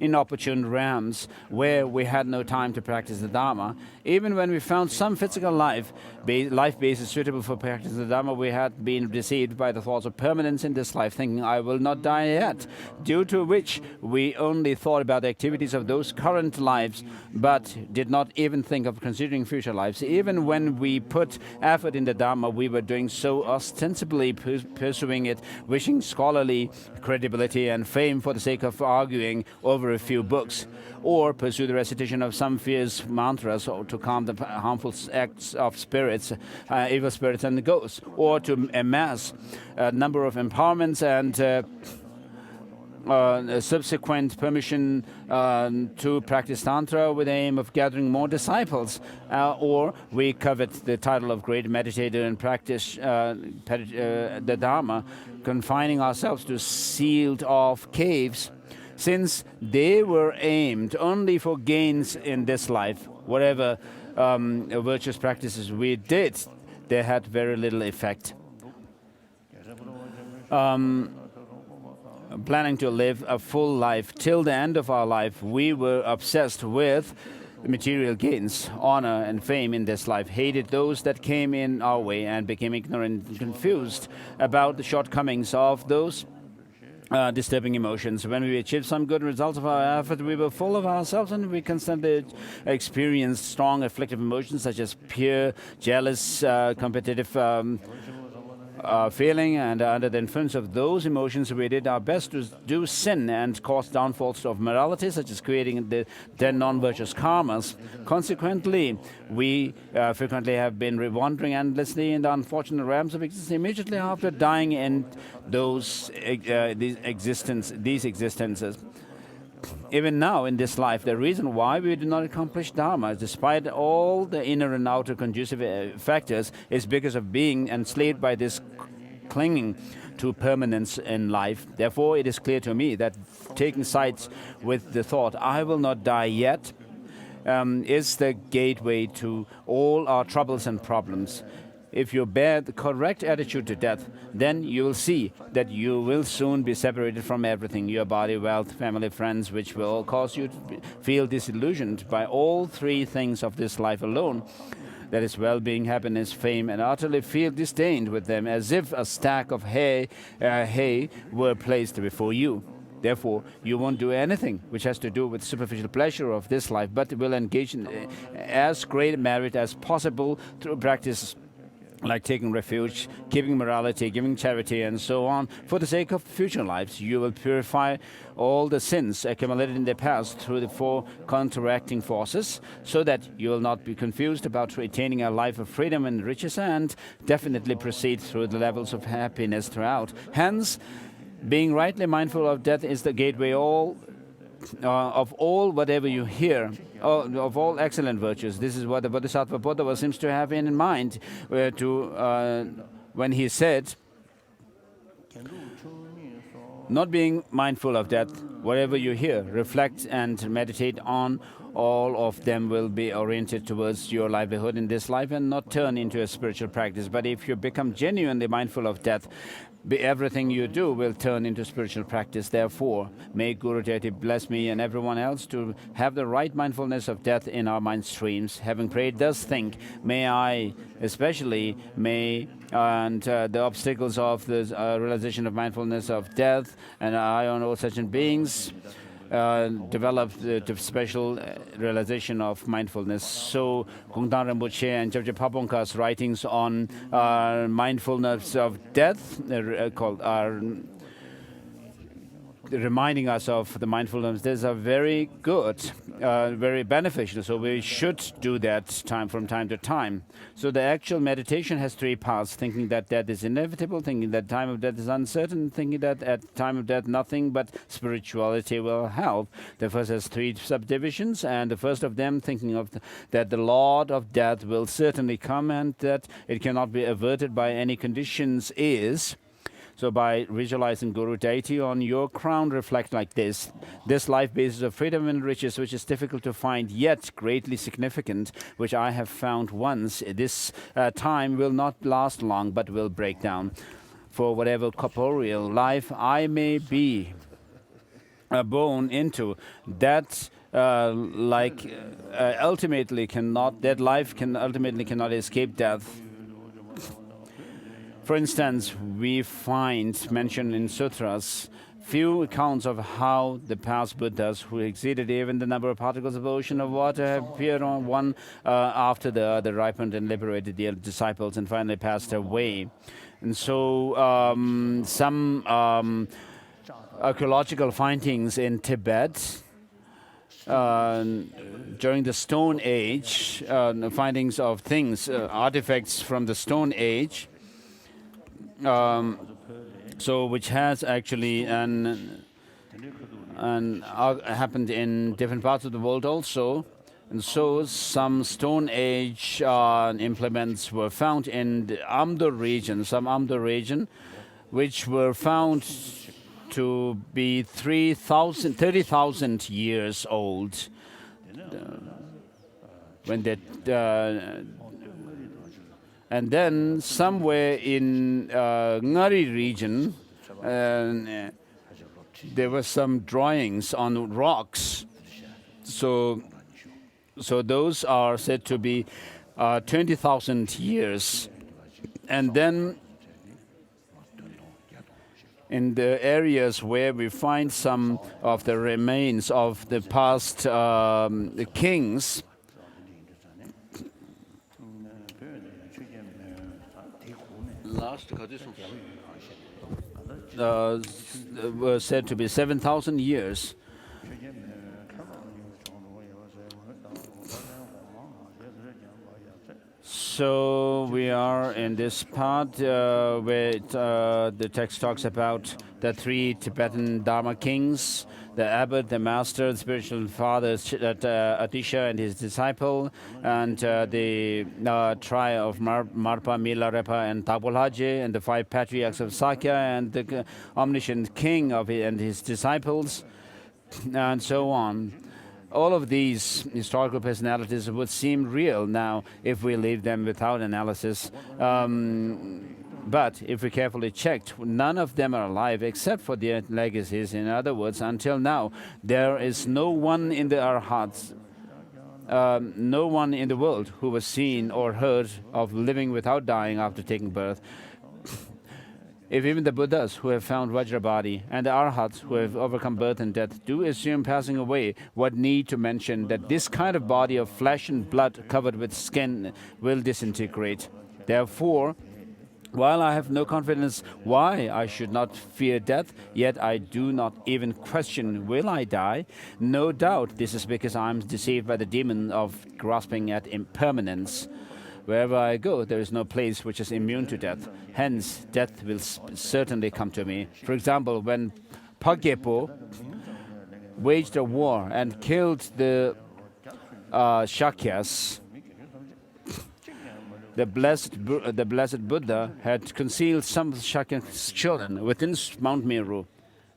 A: inopportune realms where we had no time to practice the Dharma. Even when we found some physical life basis suitable for practice the Dharma, we had been deceived by the thoughts of permanence in this life, thinking, I will not die yet, due to which we only thought about the activities of those current lives, but did not even think of considering future lives. Even when we put effort in the Dharma, we were doing so ostensibly pursuing it, wishing scholarly credibility and fame for the sake of arguing over a few books, or pursue the recitation of some fierce mantras, or to calm the harmful acts of spirits, evil spirits and the ghosts, or to amass a number of empowerments and subsequent permission to practice Tantra with the aim of gathering more disciples, or we covet the title of great meditator and practice the Dharma, confining ourselves to sealed-off caves, since they were aimed only for gains in this life. Whatever virtuous practices we did, they had very little effect. Planning to live a full life till the end of our life, we were obsessed with material gains, honor and fame in this life, hated those that came in our way, and became ignorant and confused about the shortcomings of those disturbing emotions. When we achieved some good results of our effort, we were full of ourselves, and we constantly experienced strong afflictive emotions such as fear, jealous, competitive feeling, and under the influence of those emotions, we did our best to do sin and cause downfalls of morality, such as creating the 10 non-virtuous karmas. Consequently, we frequently have been wandering endlessly in the unfortunate realms of existence immediately after dying in these existences. even now in this life, the reason why we do not accomplish Dharma, despite all the inner and outer conducive factors, is because of being enslaved by this clinging to permanence in life. Therefore, it is clear to me that taking sides with the thought, I will not die yet, is the gateway to all our troubles and problems. If you bear the correct attitude to death, then you will see that you will soon be separated from everything, your body, wealth, family, friends, which will cause you to feel disillusioned by all three things of this life alone. That is well-being, happiness, fame, and utterly feel disdained with them, as if a stack of hay were placed before you. Therefore, you won't do anything which has to do with superficial pleasure of this life, but will engage in as great merit as possible through practice like taking refuge, keeping morality, giving charity, and so on. For the sake of future lives, you will purify all the sins accumulated in the past through the four counteracting forces, so that you will not be confused about retaining a life of freedom and riches, and definitely proceed through the levels of happiness throughout. Hence, being rightly mindful of death is the gateway of all whatever you hear, of all excellent virtues. This is what the Bodhisattva Buddha seems to have in mind when he said, not being mindful of death, whatever you hear, reflect and meditate on, all of them will be oriented towards your livelihood in this life and not turn into a spiritual practice. But if you become genuinely mindful of death, everything you do will turn into spiritual practice. Therefore, may Guru Deity bless me and everyone else to have the right mindfulness of death in our mind streams. Having prayed thus, think, may I, especially, and the obstacles of the realization of mindfulness of death, and I on all such beings, develop the special realization of mindfulness. So, Gongdang Rinpoche and Jabje Pabongka's writings on mindfulness of death are reminding us of the mindfulness. These are very good, very beneficial. So we should do that from time to time. So the actual meditation has three parts: thinking that death is inevitable, thinking that time of death is uncertain, thinking that at time of death nothing but spirituality will help. The first has three subdivisions, and the first of them, thinking of that the Lord of death will certainly come and that it cannot be averted by any conditions, is. So by visualizing Guru Deity on your crown, reflect like this. This life basis of freedom and riches, which is difficult to find yet greatly significant, which I have found once, this time will not last long but will break down. For whatever corporeal life I may be born into, that ultimately cannot escape death. For instance, we find mentioned in sutras few accounts of how the past Buddhas, who exceeded even the number of particles of ocean of water, have appeared on one after the other, ripened and liberated the disciples, and finally passed away. And so some archaeological findings in Tibet during the Stone Age, findings of artifacts from the Stone Age, which has actually happened in different parts of the world also. And so some Stone Age implements were found in the Amdo region, which were found to be 30,000 years old. And then somewhere in Ngari region, there were some drawings on rocks. So those are said to be 20,000 years. And then in the areas where we find some of the remains of the past kings, were said to be 7,000 years. So we are in this part where the text talks about the three Tibetan Dharma kings, the abbot, the master, the spiritual father, Atisha and his disciple, and the tribe of Marpa, Milarepa, and Tabulhaji, and the 5 patriarchs of Sakya, and the omniscient king and his disciples, and so on. All of these historical personalities would seem real now if we leave them without analysis. But if we carefully checked, none of them are alive except for their legacies. In other words, until now, there is no one in our hearts, no one in the world who was seen or heard of living without dying after taking birth. If even the Buddhas who have found Vajrabhati and the Arhats who have overcome birth and death do assume passing away, what need to mention that this kind of body of flesh and blood covered with skin will disintegrate. Therefore, while I have no confidence why I should not fear death, yet I do not even question, will I die? No doubt this is because I am deceived by the demon of grasping at impermanence. Wherever I go, there is no place which is immune to death. Hence, death will certainly come to me. For example, when Pagyepo waged a war and killed the Shakyas, the blessed Buddha had concealed some of the Shakya's children within Mount Meru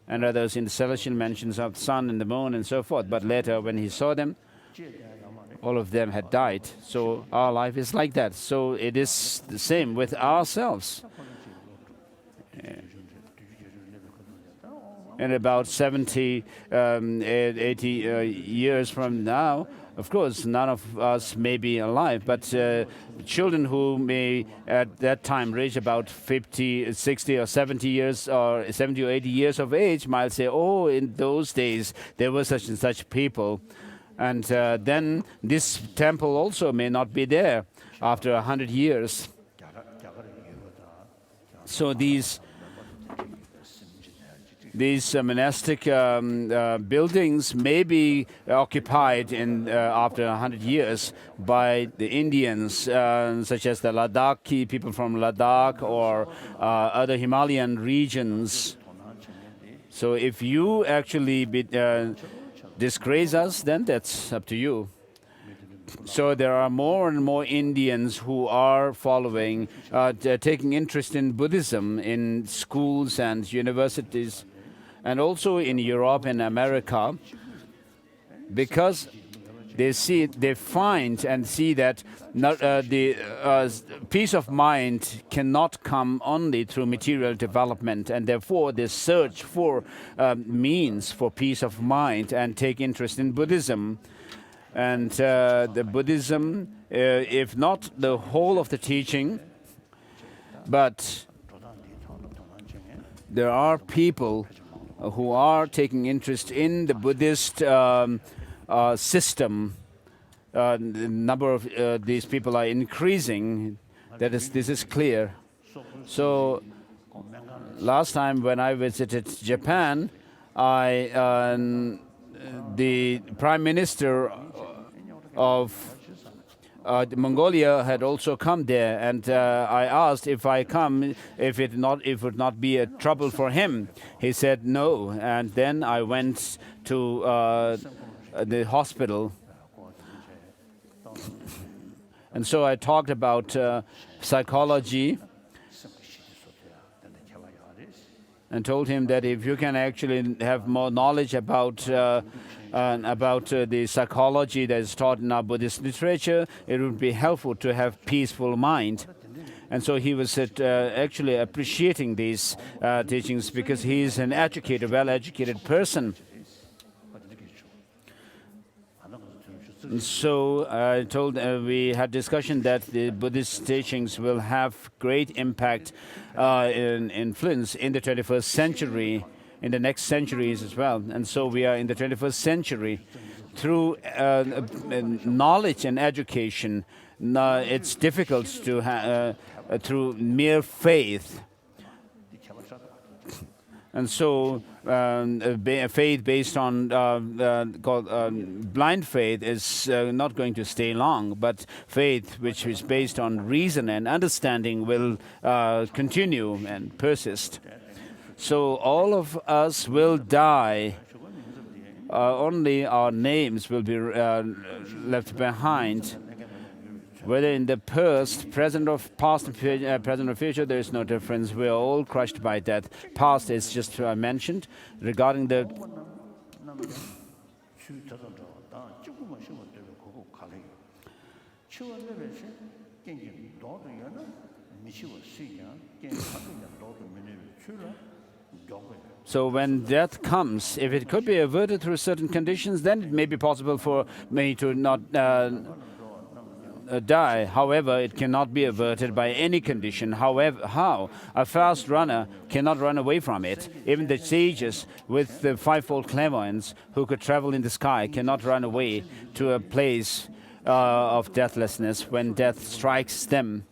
A: and others in the celestial mansions of the sun and the moon and so forth. But later, when he saw them, all of them had died. So our life is like that. So it is the same with ourselves. In about 70, 80 years from now, of course, none of us may be alive, but children who may at that time reach about 50, 60 or 70 years or 70 or 80 years of age might say, oh, in those days there were such and such people. And then this temple also may not be there after 100 years. So these monastic buildings may be occupied after 100 years by the Indians, such as the Ladakhi people from Ladakh or other Himalayan regions. So if you actually disgrace us, then that's up to you. So there are more and more Indians who are following, taking interest in Buddhism in schools and universities, and also in Europe and America, because they find and see that the peace of mind cannot come only through material development, and therefore they search for means for peace of mind and take interest in Buddhism. And the Buddhism, if not the whole of the teaching, but there are people who are taking interest in the Buddhist system. The number of these people are increasing. This is clear. So last time when I visited Japan, the Prime Minister of Mongolia had also come there, and I asked if I come, if it would not be a trouble for him. He said no, and then I went to the hospital, and so I talked about psychology, and told him that if you can actually have more knowledge about the psychology that is taught in our Buddhist literature, it would be helpful to have peaceful mind. And so he was actually appreciating these teachings because he is an educated, well-educated person. And so I told we had discussion that the Buddhist teachings will have great impact in influence in the 21st century, in the next centuries as well. And so we are in the 21st century. Through knowledge and education, it's difficult to through mere faith. And so faith based on blind faith is not going to stay long, but faith which is based on reason and understanding will continue and persist. So all of us will die only our names will be left behind. Whether in the past, present or future, there is no difference. We are all crushed by death. Past is just mentioned. Regarding the so when death comes, if it could be averted through certain conditions, then it may be possible for me to not die. However, it cannot be averted by any condition. However, how? A fast runner cannot run away from it. Even the sages with the fivefold clairvoyance who could travel in the sky cannot run away to a place of deathlessness. When death strikes them,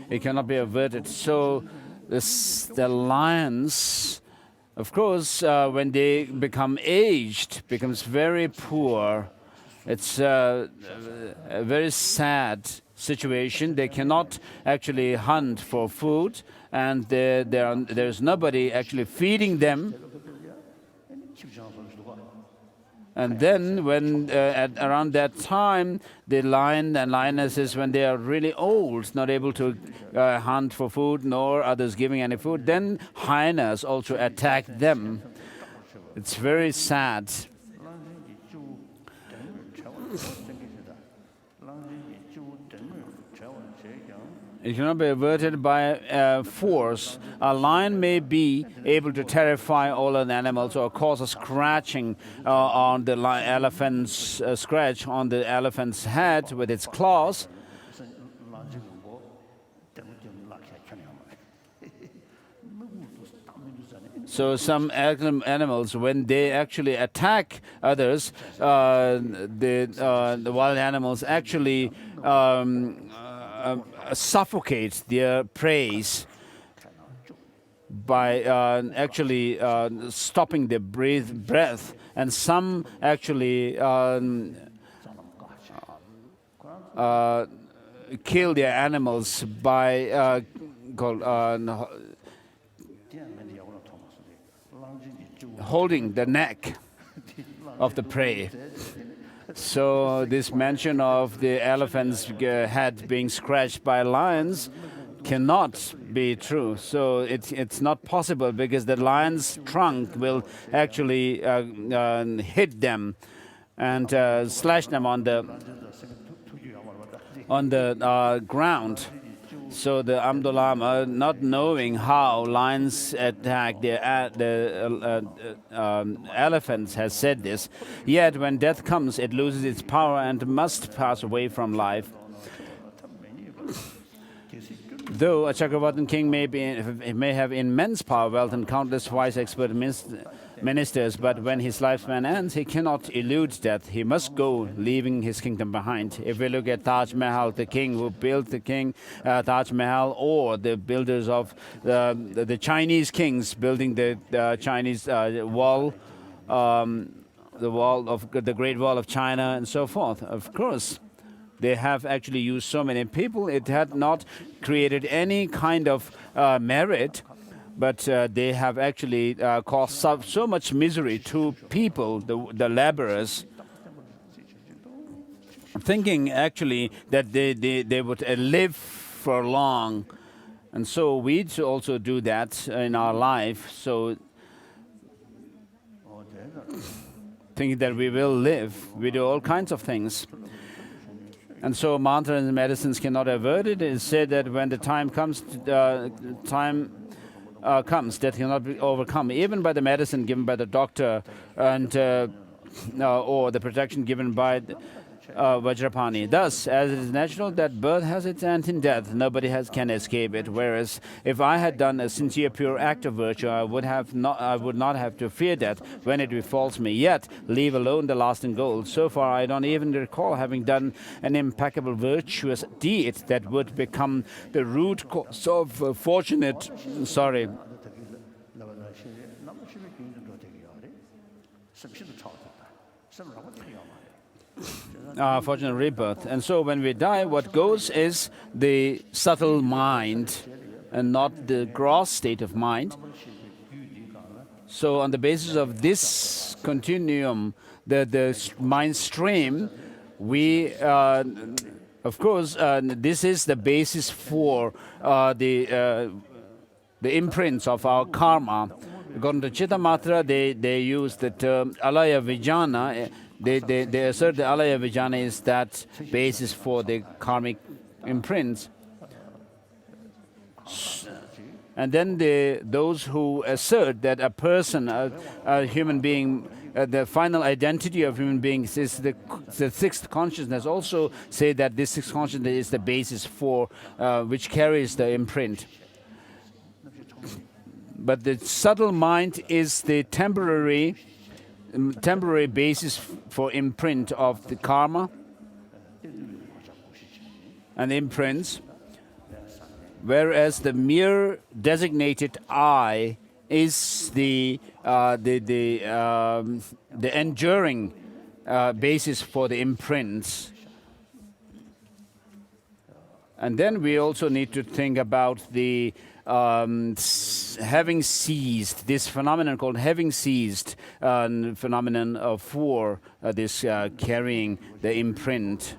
A: it cannot be averted. So the lions, of course, when they become aged, becomes very poor. It's a very sad situation. They cannot actually hunt for food, and there's nobody actually feeding them. And then when around that time, the lion and lionesses, when they are really old, not able to hunt for food, nor others giving any food, then hyenas also attack them. It's very sad. It cannot be averted by force. A lion may be able to terrify all other animals or cause a scratching on the elephant's scratch on the elephant's head with its claws. So some animals, when they actually attack others, the wild animals actually suffocate their prey by actually stopping their breath, and some actually kill their animals by holding the neck of the prey. So this mention of the elephant's head being scratched by lions cannot be true. So it's not possible, because the lion's trunk will actually hit them and slash them on the ground. So the Dalai Lama, not knowing how lions attack the elephants, has said this. Yet when death comes, it loses its power and must pass away from life. Though a Chakravartin king may have immense power, wealth, and countless wise expert ministers, but when his lifespan ends, he cannot elude death. He must go, leaving his kingdom behind. If we look at Taj Mahal, the king who built the Taj Mahal, or the builders of the Chinese kings building the Chinese wall, the Great Wall of China, and so forth, of course, they have actually used so many people. It had not created any kind of merit, but they have actually caused so much misery to people, the laborers, thinking actually that they would live for long. And so we also do that in our life, so thinking that we will live. We do all kinds of things. And so mantras and medicines cannot avert it. It is said that when the time comes, that cannot be overcome, even by the medicine given by the doctor, and or the protection given by Vajrapani. Thus, as it is natural that birth has its end in death, nobody can escape it. Whereas, if I had done a sincere, pure act of virtue, I would not have to fear death when it befalls me. Yet, leave alone the lasting goal. So far, I don't even recall having done an impeccable virtuous deed that would become the root cause of fortunate rebirth. And so when we die, what goes is the subtle mind and not the gross state of mind. So on the basis of this continuum, the mind stream, we of course this is the basis for the imprints of our karma. According to Chittamatra, they use the term alaya vijnana. They assert the alaya vijnana is that basis for the karmic imprints. And then those who assert that a person, a human being, the final identity of human beings is the sixth consciousness, also say that this sixth consciousness is the basis for which carries the imprint. But the subtle mind is the temporary basis for imprint of the karma and imprints, whereas the mere designated I is the enduring basis for the imprints. And then we also need to think about the having ceased, this phenomenon called having ceased, phenomenon for this carrying the imprint.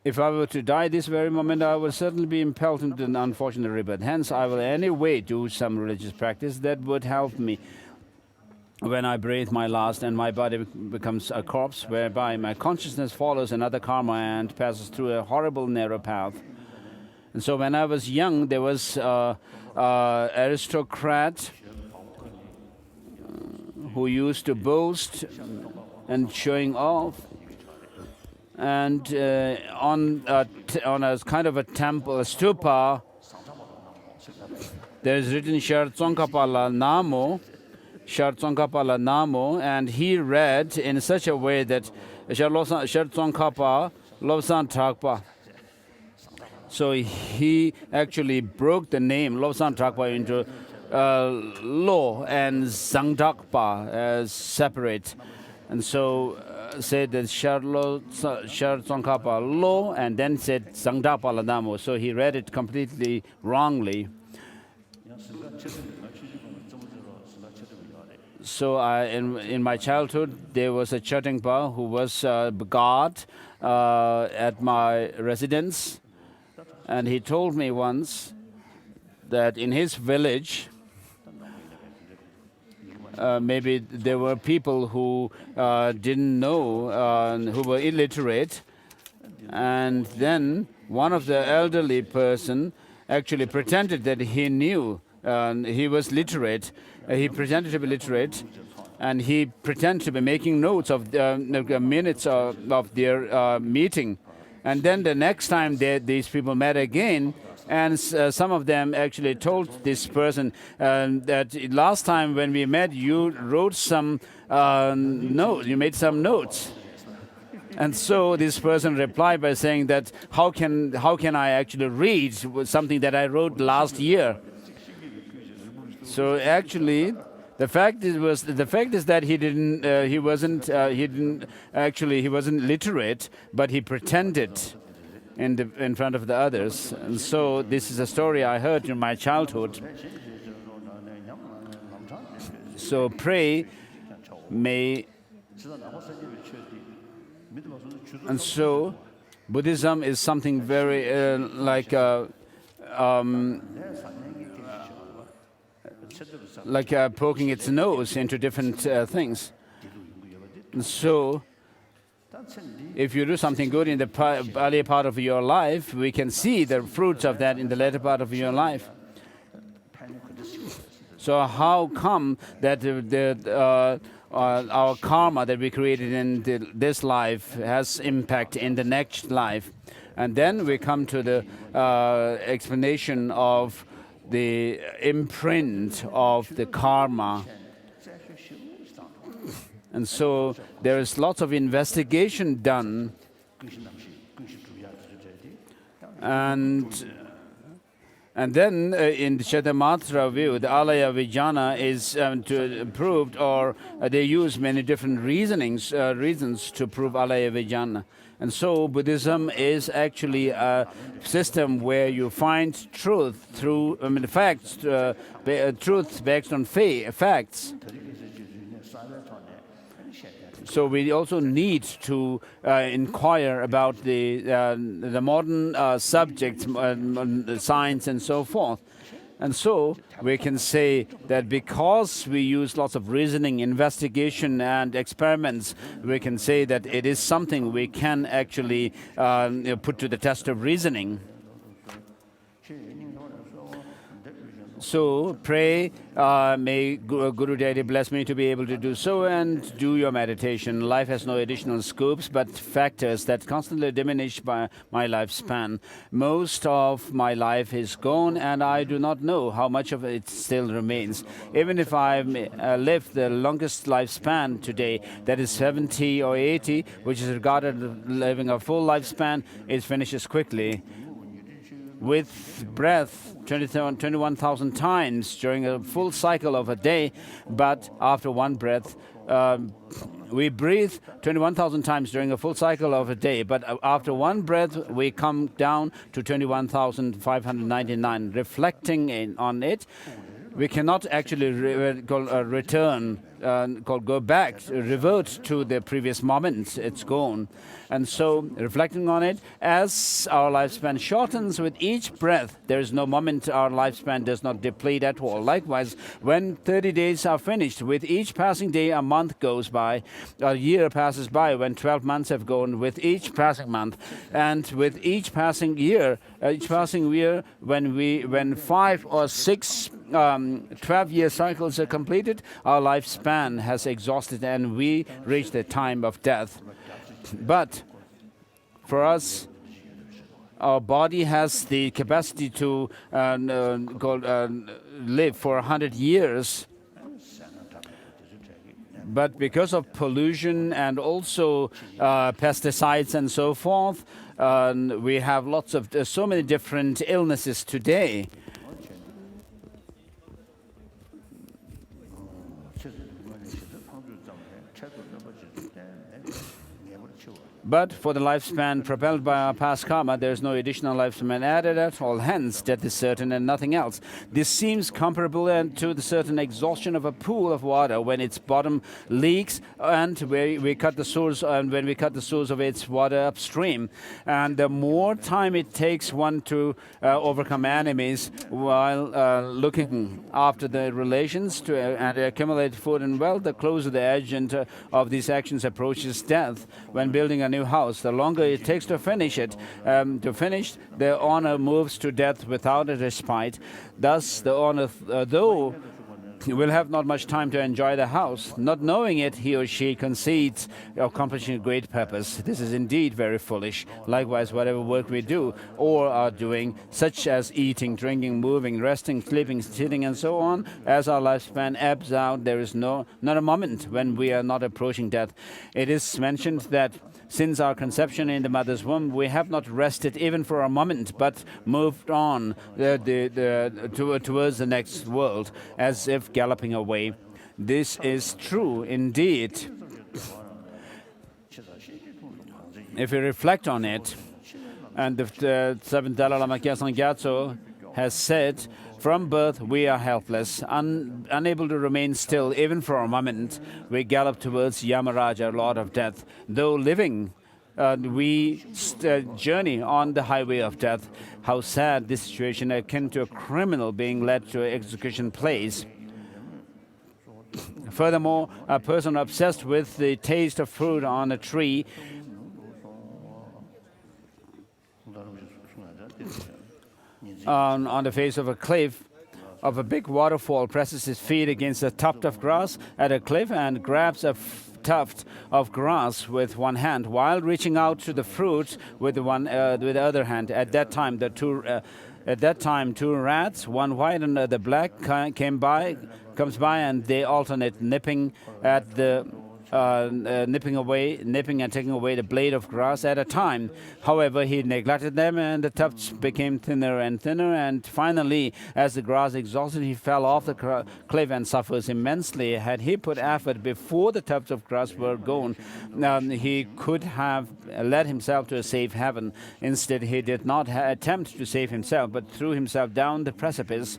A: If I were to die this very moment, I would certainly be impelled into an unfortunate rebirth. Hence, I will anyway do some religious practice that would help me when I breathe my last and my body becomes a corpse, whereby my consciousness follows another karma and passes through a horrible narrow path. And so when I was young, there was an aristocrat who used to boast and showing off. And on a kind of a temple, a stupa, there is written Shar Tsongkhapala Namo, and he read in such a way that Shar Tsongkhapa Lobsan Thakpa. So he actually broke the name Lobsan Thakpa into Lo and Zangdakpa as separate. And so said that Shar Tsongkhapa Lo, and then said Zangdakpa Namo. So he read it completely wrongly. So in my childhood, there was a Chötengpa who was God at my residence. And he told me once that in his village, maybe there were people who didn't know, who were illiterate. And then one of the elderly person actually pretended that he knew, he was literate. He pretended to be literate, and he pretended to be making notes of the minutes of their meeting. And then the next time these people met again, and some of them actually told this person that last time when we met, you wrote some notes, you made some notes. And so this person replied by saying that how can I actually read something that I wrote last year? So actually, the fact is that he wasn't literate, but he pretended in front of the others. And so this is a story I heard in my childhood. So pray may. And so Buddhism is something very like poking its nose into different things. And so if you do something good in the early part of your life, we can see the fruits of that in the later part of your life. So how come that our karma that we created in this life has impact in the next life? And then we come to the explanation of the imprint of the karma. And so there is lots of investigation done. And then in the Chittamatra view, the alaya vijnana is proved, or they use many different reasons to prove alaya vijnana. And so Buddhism is actually a system where you find truth through, facts, truth based on facts. So we also need to inquire about the modern subjects, science and so forth. And so we can say that because we use lots of reasoning, investigation and experiments, we can say that it is something we can actually put to the test of reasoning. So pray, may Guru Deity bless me to be able to do so, and do your meditation. Life has no additional scoops, but factors that constantly diminish by my lifespan. Most of my life is gone, and I do not know how much of it still remains. Even if I live the longest lifespan today, that is 70 or 80, which is regarded as living a full lifespan, it finishes quickly. With breath 21,000 times during a full cycle of a day, but after one breath, we breathe 21,000 times during a full cycle of a day, but after one breath, we come down to 21,599. Reflecting on it, we cannot actually return, go back, revert to the previous moment. It's gone. And so, reflecting on it, as our lifespan shortens with each breath, there is no moment our lifespan does not deplete at all. Likewise, when 30 days are finished, with each passing day, a month goes by, a year passes by. When 12 months have gone, with each passing month, and with each passing year, when 5 or 6 12-year cycles are completed, our lifespan has exhausted and we reach the time of death. But for us, our body has the capacity to live for 100 years. But because of pollution and also pesticides and so forth, we have lots of so many different illnesses today. But for the lifespan propelled by our past karma, there is no additional lifespan added at all. Hence, death is certain and nothing else. This seems comparable to the certain exhaustion of a pool of water when its bottom leaks, and where we cut the source, and when we cut the source of its water upstream. And the more time it takes one to overcome enemies while looking after the relations and accumulate food and wealth, the closer the agent of these actions approaches death. When building a new house, the longer it takes to finish it, the owner moves to death without a respite. Thus, the owner, though will have not much time to enjoy the house, not knowing it, he or she concedes accomplishing a great purpose. This is indeed very foolish. Likewise, whatever work we do or are doing, such as eating, drinking, moving, resting, sleeping, sitting, and so on, as our lifespan ebbs out, there is not a moment when we are not approaching death. It is mentioned that since our conception in the mother's womb, we have not rested even for a moment, but moved on towards the next world, as if galloping away. This is true indeed. If we reflect on it, and the seventh Dalai Lama Gyatso has said, from birth we are helpless, unable to remain still even for a moment. We gallop towards Yamaraja, Lord of Death. Though living, we journey on the highway of death. How sad this situation, akin to a criminal being led to an execution place. Furthermore, a person obsessed with the taste of fruit on a tree on the face of a cliff of a big waterfall presses his feet against a tuft of grass at a cliff and grabs a tuft of grass with one hand while reaching out to the fruit with the other hand. At that time, two rats, one white and the other black, comes by, and they alternate nipping at the nipping and taking away the blade of grass at a time. However, he neglected them, and the tufts became thinner and thinner. And finally, as the grass exhausted, he fell off the cliff and suffers immensely. Had he put effort before the tufts of grass were gone, he could have led himself to a safe haven. Instead, he did not attempt to save himself, but threw himself down the precipice.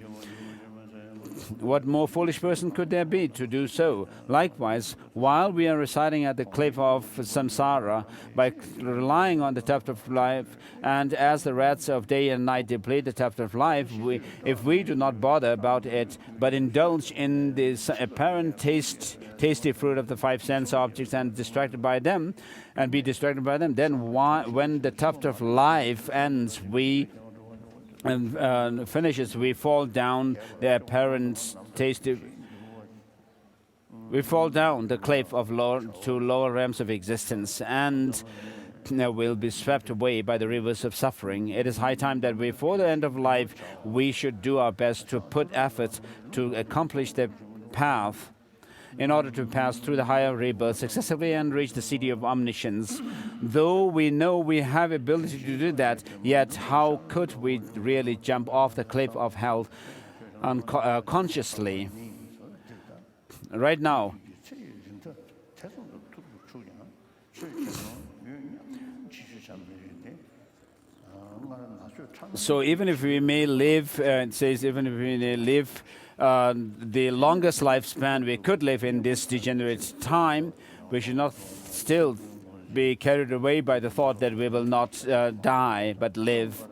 A: What more foolish person could there be to do so? Likewise, while we are residing at the cliff of samsara, by relying on the tuft of life, and as the rats of day and night deplete the tuft of life, if we do not bother about it, but indulge in this apparent tasty fruit of the five sense objects and distracted by them, and be distracted by them, then when the tuft of life ends, finishes, we fall down the apparent tasty. We fall down the cliff of to lower realms of existence, and will be swept away by the rivers of suffering. It is high time that before the end of life, we should do our best to put effort to accomplish the path in order to pass through the higher rebirths successively and reach the city of omniscience. Though we know we have ability to do that, yet how could we really jump off the cliff of health consciously? Right now, so even if we may live, it says, even if we may live the longest lifespan we could live in this degenerate time, we should not still be carried away by the thought that we will not die but live.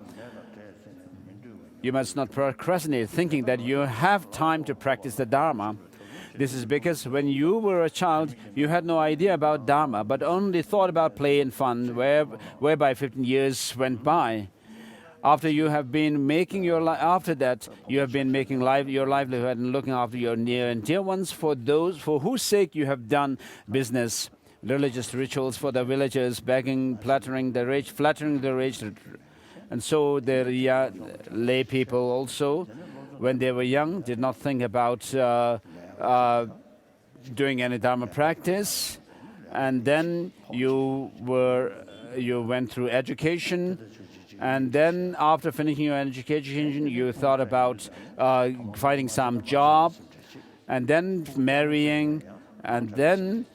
A: You must not procrastinate thinking that you have time to practice the Dharma. This is because when you were a child, you had no idea about Dharma, but only thought about play and fun, whereby 15 years went by. After you have been making your after that, you have been making your livelihood and looking after your near and dear ones, for those for whose sake you have done business, religious rituals for the villagers, begging, flattering the rich, and so the lay people also, when they were young, did not think about doing any Dharma practice, and then you went through education. And then after finishing your education, you thought about finding some job, and then marrying, and then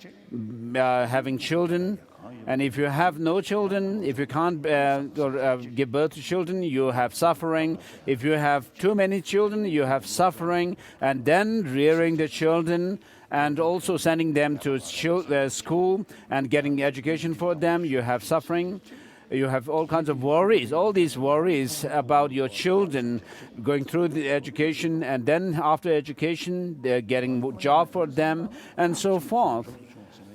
A: having children. And if you have no children, if you can't give birth to children, you have suffering. If you have too many children, you have suffering. And then rearing the children and also sending them to school and getting education for them, you have suffering. You have all kinds of worries, all these worries about your children going through the education, and then after education, they're getting a job for them, and so forth.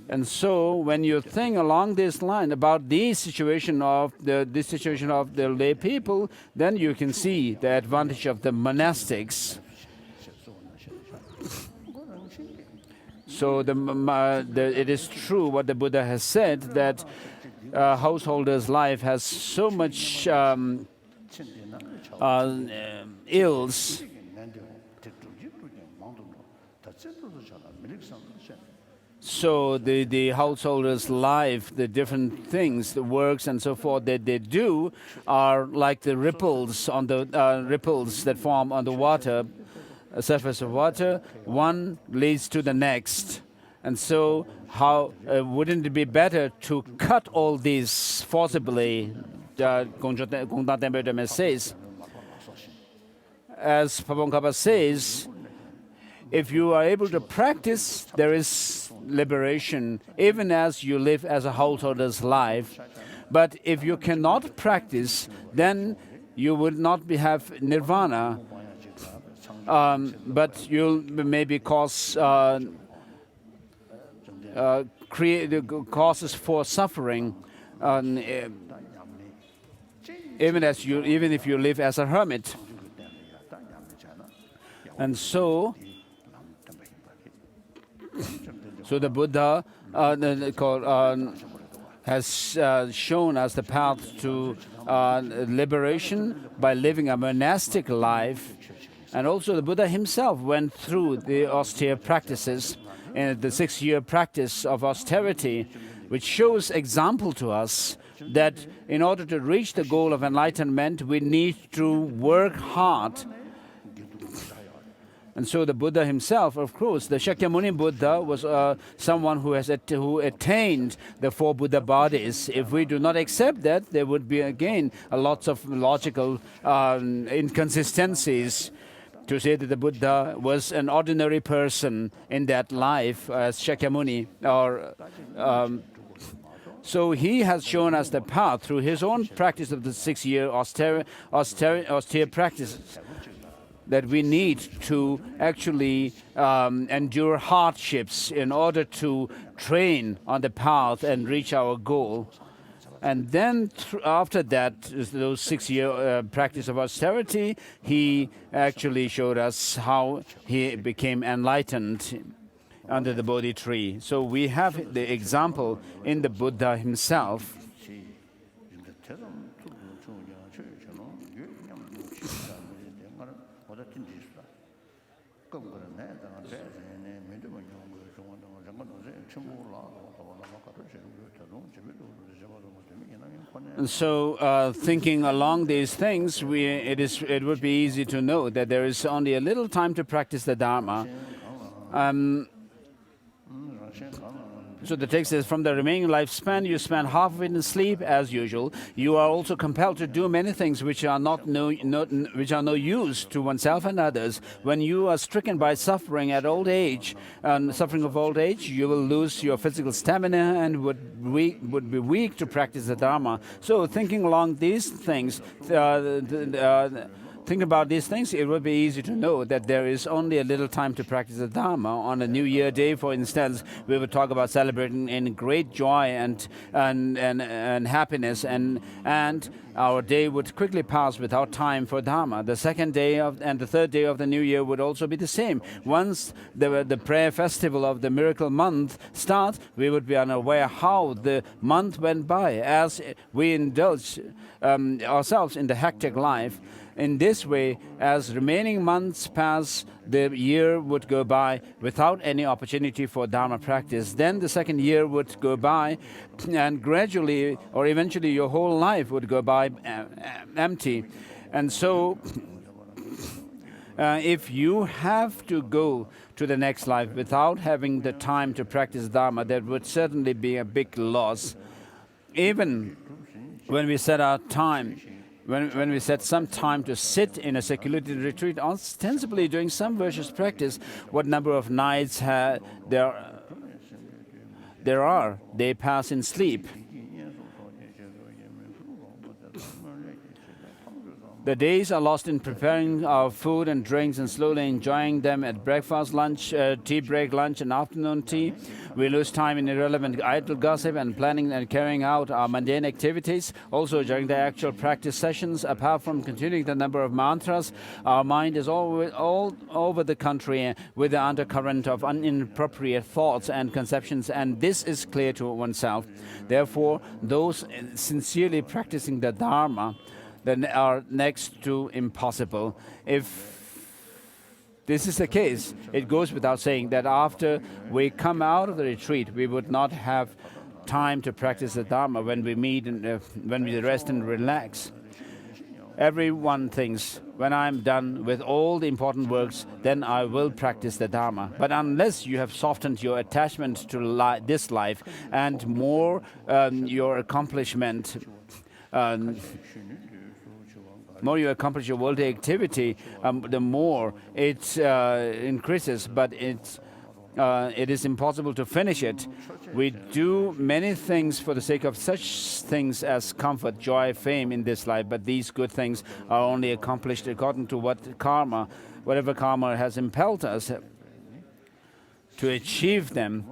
A: And so, when you think along this line about this situation of the lay people, then you can see the advantage of the monastics. So, it is true what the Buddha has said, that householder's life has so much ills. So the householder's life, the different things, the works and so forth that they do are like the ripples on the ripples that form on the water, surface of water. One leads to the next. And so, how wouldn't it be better to cut all these forcibly? Ganden Jangtse says, as Pabongkapa says, if you are able to practice, there is liberation, even as you live as a householder's life. But if you cannot practice, then you will not have nirvana, but you'll maybe create causes for suffering, even if you live as a hermit. And so the Buddha has shown us the path to liberation by living a monastic life. And also the Buddha himself went through the austere practices in the 6-year practice of austerity, which shows example to us that in order to reach the goal of enlightenment, we need to work hard. And so the Buddha himself, of course, the Shakyamuni Buddha was someone who attained the 4 Buddha bodies. If we do not accept that, there would be again lots of logical inconsistencies to say that the Buddha was an ordinary person in that life as Shakyamuni. So he has shown us the path through his own practice of the 6-year austere practice, that we need to actually endure hardships in order to train on the path and reach our goal. And then after that, those 6-year practice of austerity, he actually showed us how he became enlightened under the Bodhi tree. So we have the example in the Buddha himself. And so, thinking along these things, it would be easy to know that there is only a little time to practice the Dharma. So the text says, from the remaining lifespan, you spend half of it in sleep, as usual. You are also compelled to do many things which are no use to oneself and others. When you are stricken by suffering at old age, suffering of old age, you will lose your physical stamina and would be weak to practice the Dharma. So thinking along these things, think about these things, it would be easy to know that there is only a little time to practice the Dharma. On a New Year Day, for instance, we would talk about celebrating in great joy and happiness, and our day would quickly pass without time for Dharma. The second day and the third day of the New Year would also be the same. Once the prayer festival of the miracle month starts, we would be unaware how the month went by as we indulge ourselves in the hectic life. In this way, as remaining months pass, the year would go by without any opportunity for Dharma practice. Then the second year would go by, and gradually or eventually your whole life would go by empty. And so, if you have to go to the next life without having the time to practice Dharma, that would certainly be a big loss. Even when we set our time, when we set some time to sit in a secluded retreat, ostensibly doing some virtuous practice, what number of nights there are, they pass in sleep. The days are lost in preparing our food and drinks and slowly enjoying them at breakfast, lunch, tea break, lunch and afternoon tea. We lose time in irrelevant idle gossip and planning and carrying out our mundane activities. Also during the actual practice sessions, apart from continuing the number of mantras, our mind is all over the country with the undercurrent of inappropriate thoughts and conceptions, and this is clear to oneself. Therefore, those sincerely practicing the Dharma then are next to impossible. If this is the case, it goes without saying that after we come out of the retreat, we would not have time to practice the Dharma when we meet and when we rest and relax. Everyone thinks, when I'm done with all the important works, then I will practice the Dharma. But unless you have softened your attachment to this life and more your accomplishment, more you accomplish your worldly activity, the more it increases, but it is impossible to finish it. We do many things for the sake of such things as comfort, joy, fame in this life, but these good things are only accomplished according to whatever karma has impelled us to achieve them,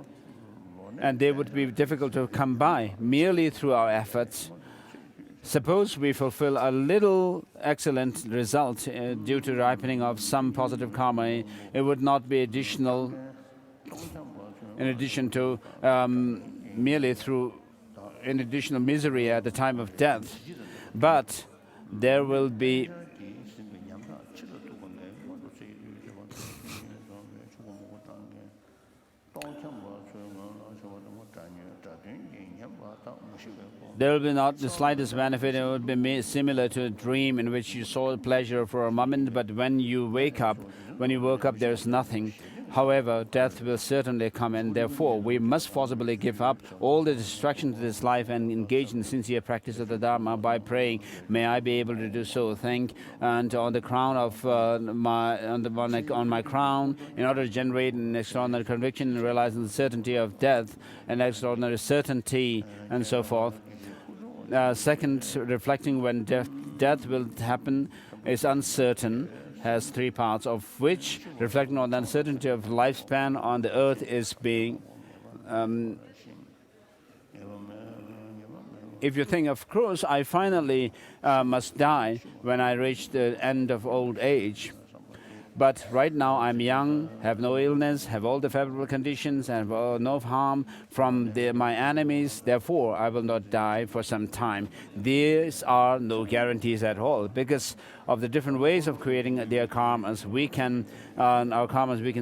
A: and they would be difficult to come by merely through our efforts. Suppose we fulfill a little excellent result due to ripening of some positive karma, it would not be additional, in addition to merely through an additional misery at the time of death, but there will be there will be not the slightest benefit. It would be similar to a dream in which you saw pleasure for a moment, but when you woke up, there is nothing. However, death will certainly come, and therefore we must forcibly give up all the distractions of this life and engage in sincere practice of the Dharma by praying. May I be able to do so. And on the crown of on my crown, in order to generate an extraordinary conviction and realizing the certainty of death, an extraordinary certainty, and so forth. Second, reflecting when death will happen is uncertain, has three parts, of which reflecting on the uncertainty of lifespan on the earth is being. If you think, of course, I finally must die when I reach the end of old age. But right now I'm young, have no illness, have all the favorable conditions, and have no harm from my enemies. Therefore, I will not die for some time. These are no guarantees at all. Because of the different ways of creating their karmas, we can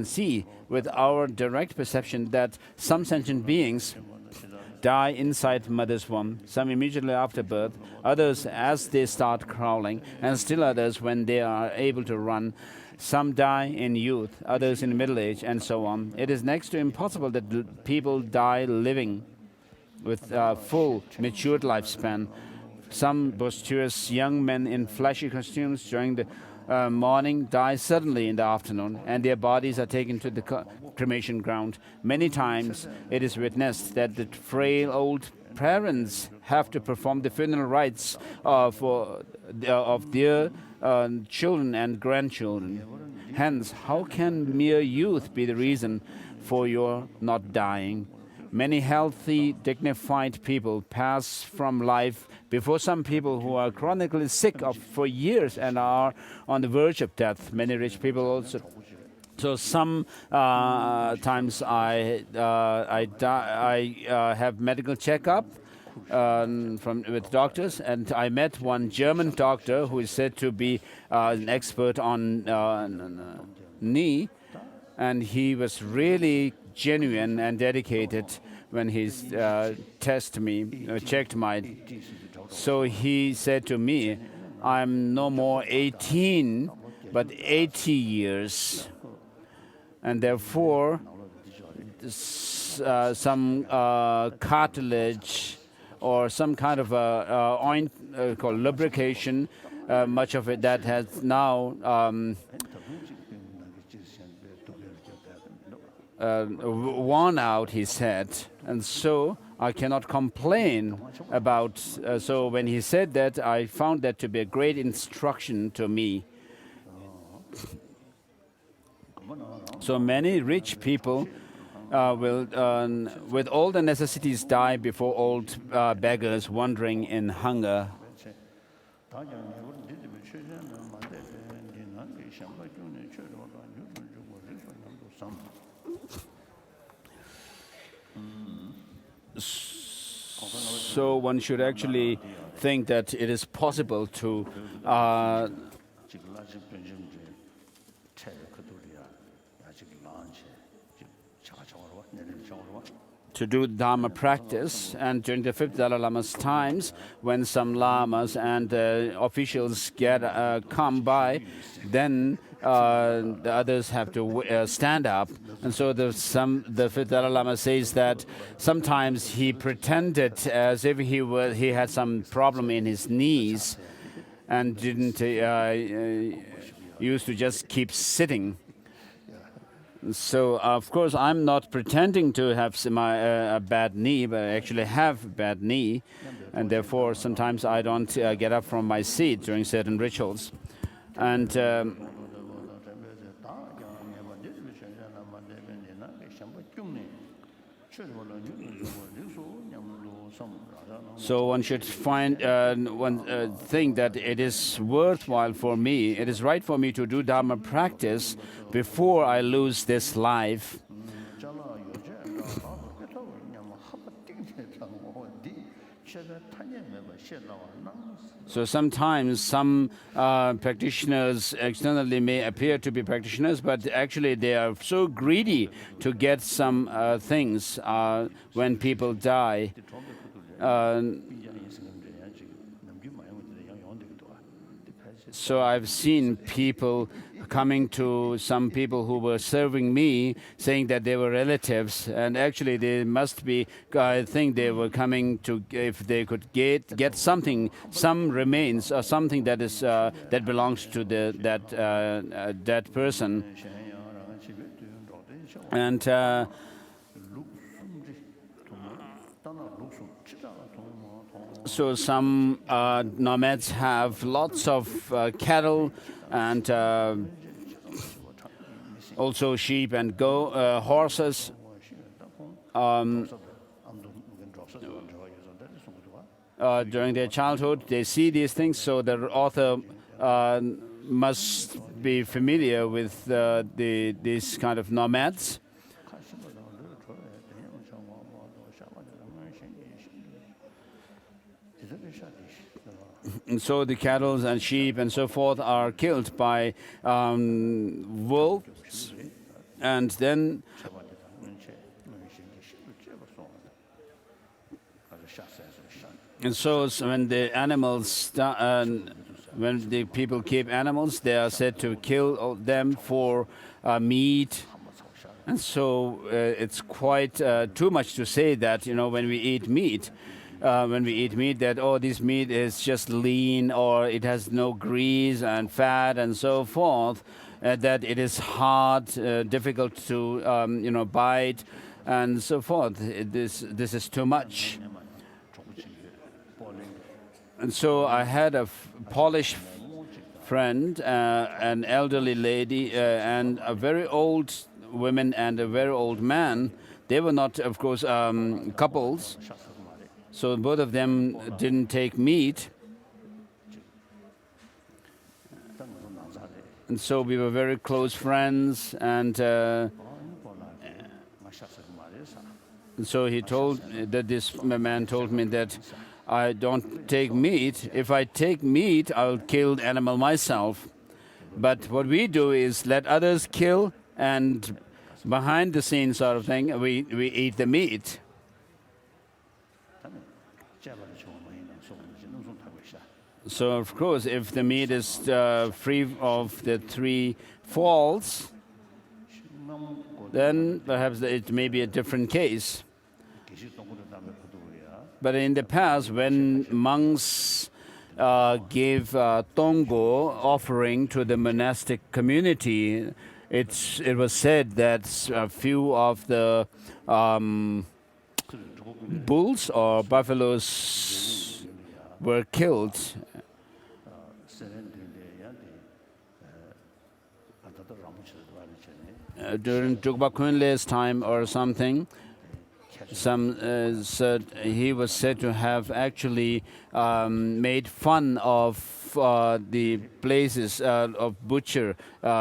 A: see with our direct perception that some sentient beings die inside mother's womb, some immediately after birth, others as they start crawling, and still others when they are able to run. Some die in youth, others in middle age, and so on. It is next to impossible that people die living with full, matured lifespan. Some boisterous young men in flashy costumes during the morning die suddenly in the afternoon, and their bodies are taken to the cremation ground. Many times it is witnessed that the frail old parents have to perform the funeral rites of their children and grandchildren. Hence, how can mere youth be the reason for your not dying? Many healthy, dignified people pass from life before some people who are chronically sick for years and are on the verge of death. Many rich people also. So some times I have medical checkup with doctors, and I met one German doctor who is said to be an expert on knee, and he was really genuine and dedicated when he checked my. So he said to me, "I'm no more 18, but 80 years, and therefore some cartilage or some kind of called lubrication, much of it that has now worn out," he said. And so I cannot complain about. So when he said that, I found that to be a great instruction to me. So many rich people will, with all the necessities, die before old beggars wandering in hunger. So one should actually think that it is possible to do Dharma practice. And during the fifth Dalai Lama's times, when some lamas and officials come by, then the others have to stand up. And so the fifth Dalai Lama says that sometimes he pretended as if he had some problem in his knees and didn't used to just keep sitting. So, of course, I'm not pretending to have a bad knee, but I actually have a bad knee, and therefore sometimes I don't get up from my seat during certain rituals. And so one should find think that it is worthwhile for me, it is right for me to do Dharma practice before I lose this life. So sometimes some practitioners externally may appear to be practitioners, but actually they are so greedy to get some things when people die. So I've seen people coming to some people who were serving me, saying that they were relatives, and actually they must be. I think they were coming to if they could get something, some remains or something that is that belongs to that person, and. So some nomads have lots of cattle and also sheep and horses. During their childhood, they see these things, so the author must be familiar with these kind of nomads. And so the cattle and sheep and so forth are killed by wolves, and then when the animals when the people keep animals, they are said to kill them for meat. And so it's quite too much to say that, when we eat meat, that, this meat is just lean, or it has no grease and fat and so forth, that it is hard, difficult to, bite and so forth. This is too much. And so I had a Polish friend, an elderly lady, and a very old woman and a very old man. They were not, of course, couples. So both of them didn't take meat. And so we were very close friends, and so this man told me that I don't take meat. If I take meat, I'll kill the animal myself. But what we do is let others kill, and behind the scenes sort of thing, we eat the meat. So, of course, if the meat is free of the three faults, then perhaps it may be a different case. But in the past, when monks gave tongo offering to the monastic community, it was said that a few of the bulls or buffaloes were killed. During Drukpa Khunle's time or something, said he was said to have actually made fun of the places of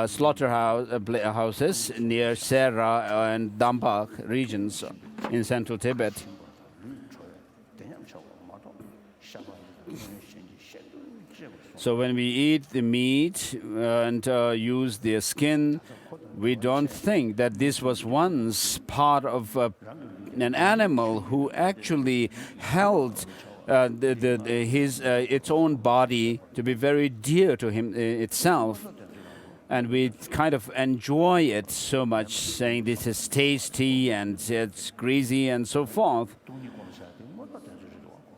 A: slaughterhouses near Sera and Dampak regions in central Tibet. So when we eat the meat and use the skin, we don't think that this was once part of an animal who actually held its own body to be very dear to him itself. And we kind of enjoy it so much, saying this is tasty and it's greasy and so forth.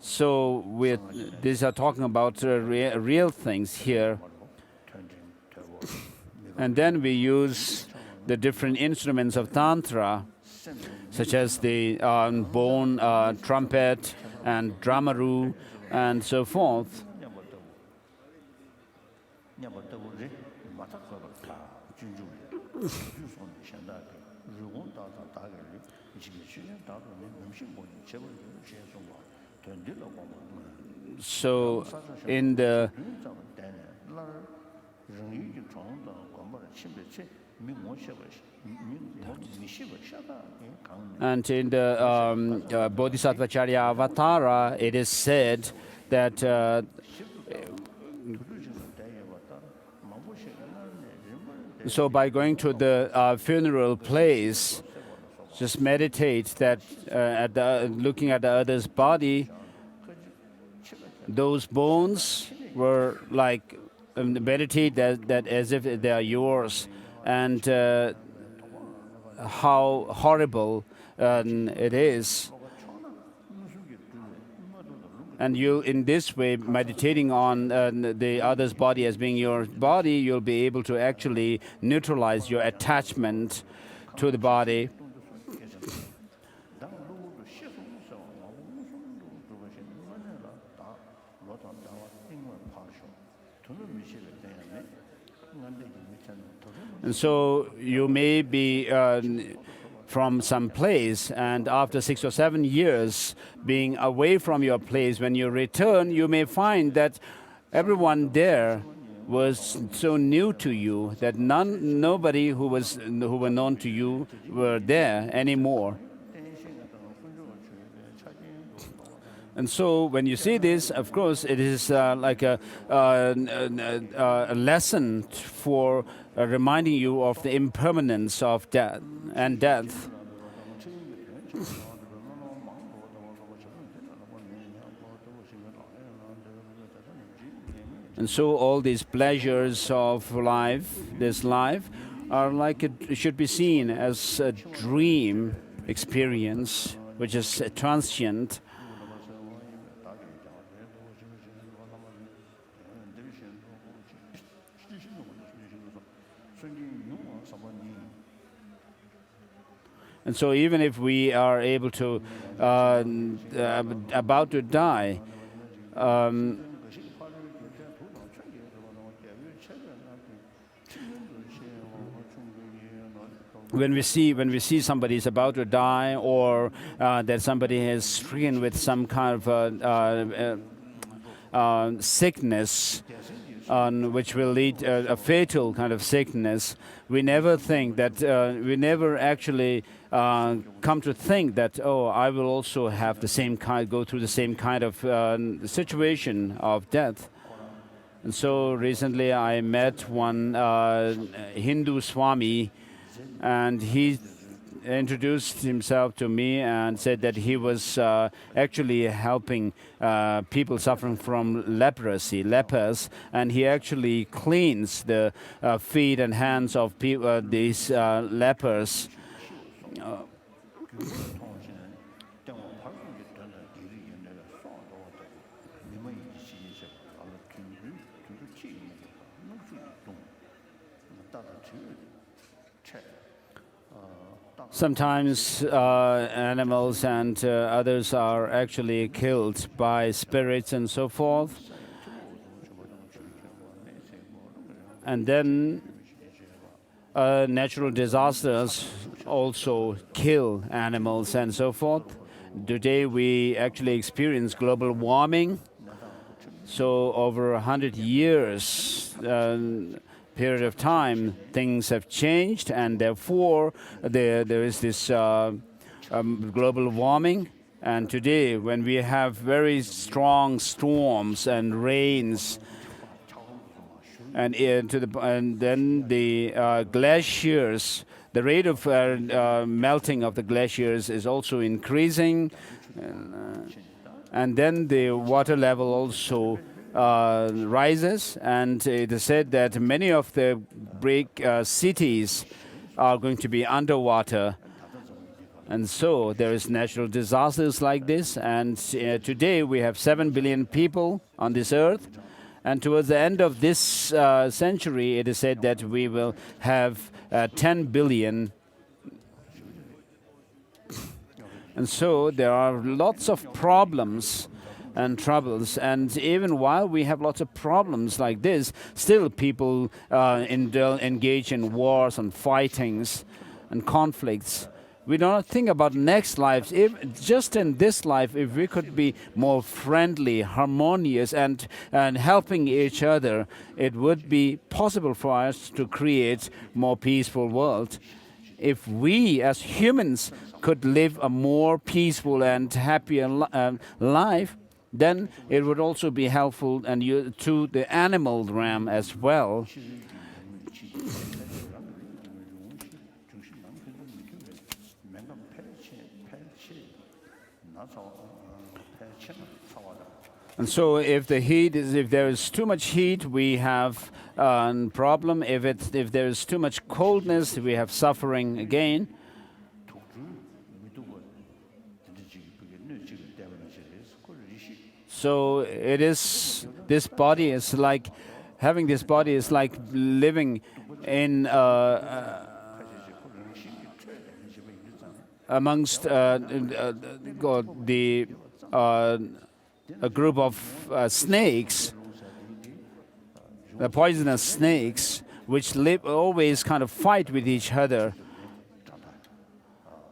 A: So these are talking about real things here. And then we use the different instruments of Tantra, such as the bone trumpet and dramaru and so forth. So in the Bodhisattvacharya Avatara, it is said that so by going to the funeral place, just meditate that looking at the other's body, those bones were like meditate that as if they are yours, and how horrible it is. And you, in this way, meditating on the other's body as being your body, you'll be able to actually neutralize your attachment to the body. And so you may be from some place, and after 6 or 7 years being away from your place, when you return, you may find that everyone there was so new to you that nobody who were known to you were there anymore. And so when you see this, of course, it is like a lesson for reminding you of the impermanence of death and death. And so all these pleasures of life, this life, are like it should be seen as a dream experience, which is transient. And so even if we are able to, about to die, when we see somebody is about to die, or that somebody is stricken with some kind of sickness, which will lead a fatal kind of sickness, we never think that, we never actually come to think that, oh, I will also have the same kind, go through the same kind of situation of death. And so recently I met one Hindu Swami, and he introduced himself to me and said that he was actually helping people suffering from leprosy, lepers, and he actually cleans the feet and hands of these lepers. Sometimes animals and others are actually killed by spirits and so forth. And then natural disasters also kill animals and so forth. Today we actually experience global warming. So over 100 years period of time, things have changed, and therefore there is this global warming. And today, when we have very strong storms and rains, and then the glaciers, the rate of melting of the glaciers is also increasing, and then the water level also rises, and it is said that many of the big cities are going to be underwater. And so there is natural disasters like this, and today we have 7 billion people on this earth, and towards the end of this century it is said that we will have 10 billion. And so there are lots of problems and troubles, and even while we have lots of problems like this, still people engage in wars and fightings and conflicts. We do not think about next lives. If just in this life, if we could be more friendly, harmonious, and helping each other, it would be possible for us to create more peaceful world. If we as humans could live a more peaceful and happier life, then it would also be helpful and to the animal realm as well. And so if there is too much heat, we have a problem. If there is too much coldness, we have suffering again. So it is, this body is like, having this body is like living in amongst a group of snakes, the poisonous snakes, which always kind of fight with each other.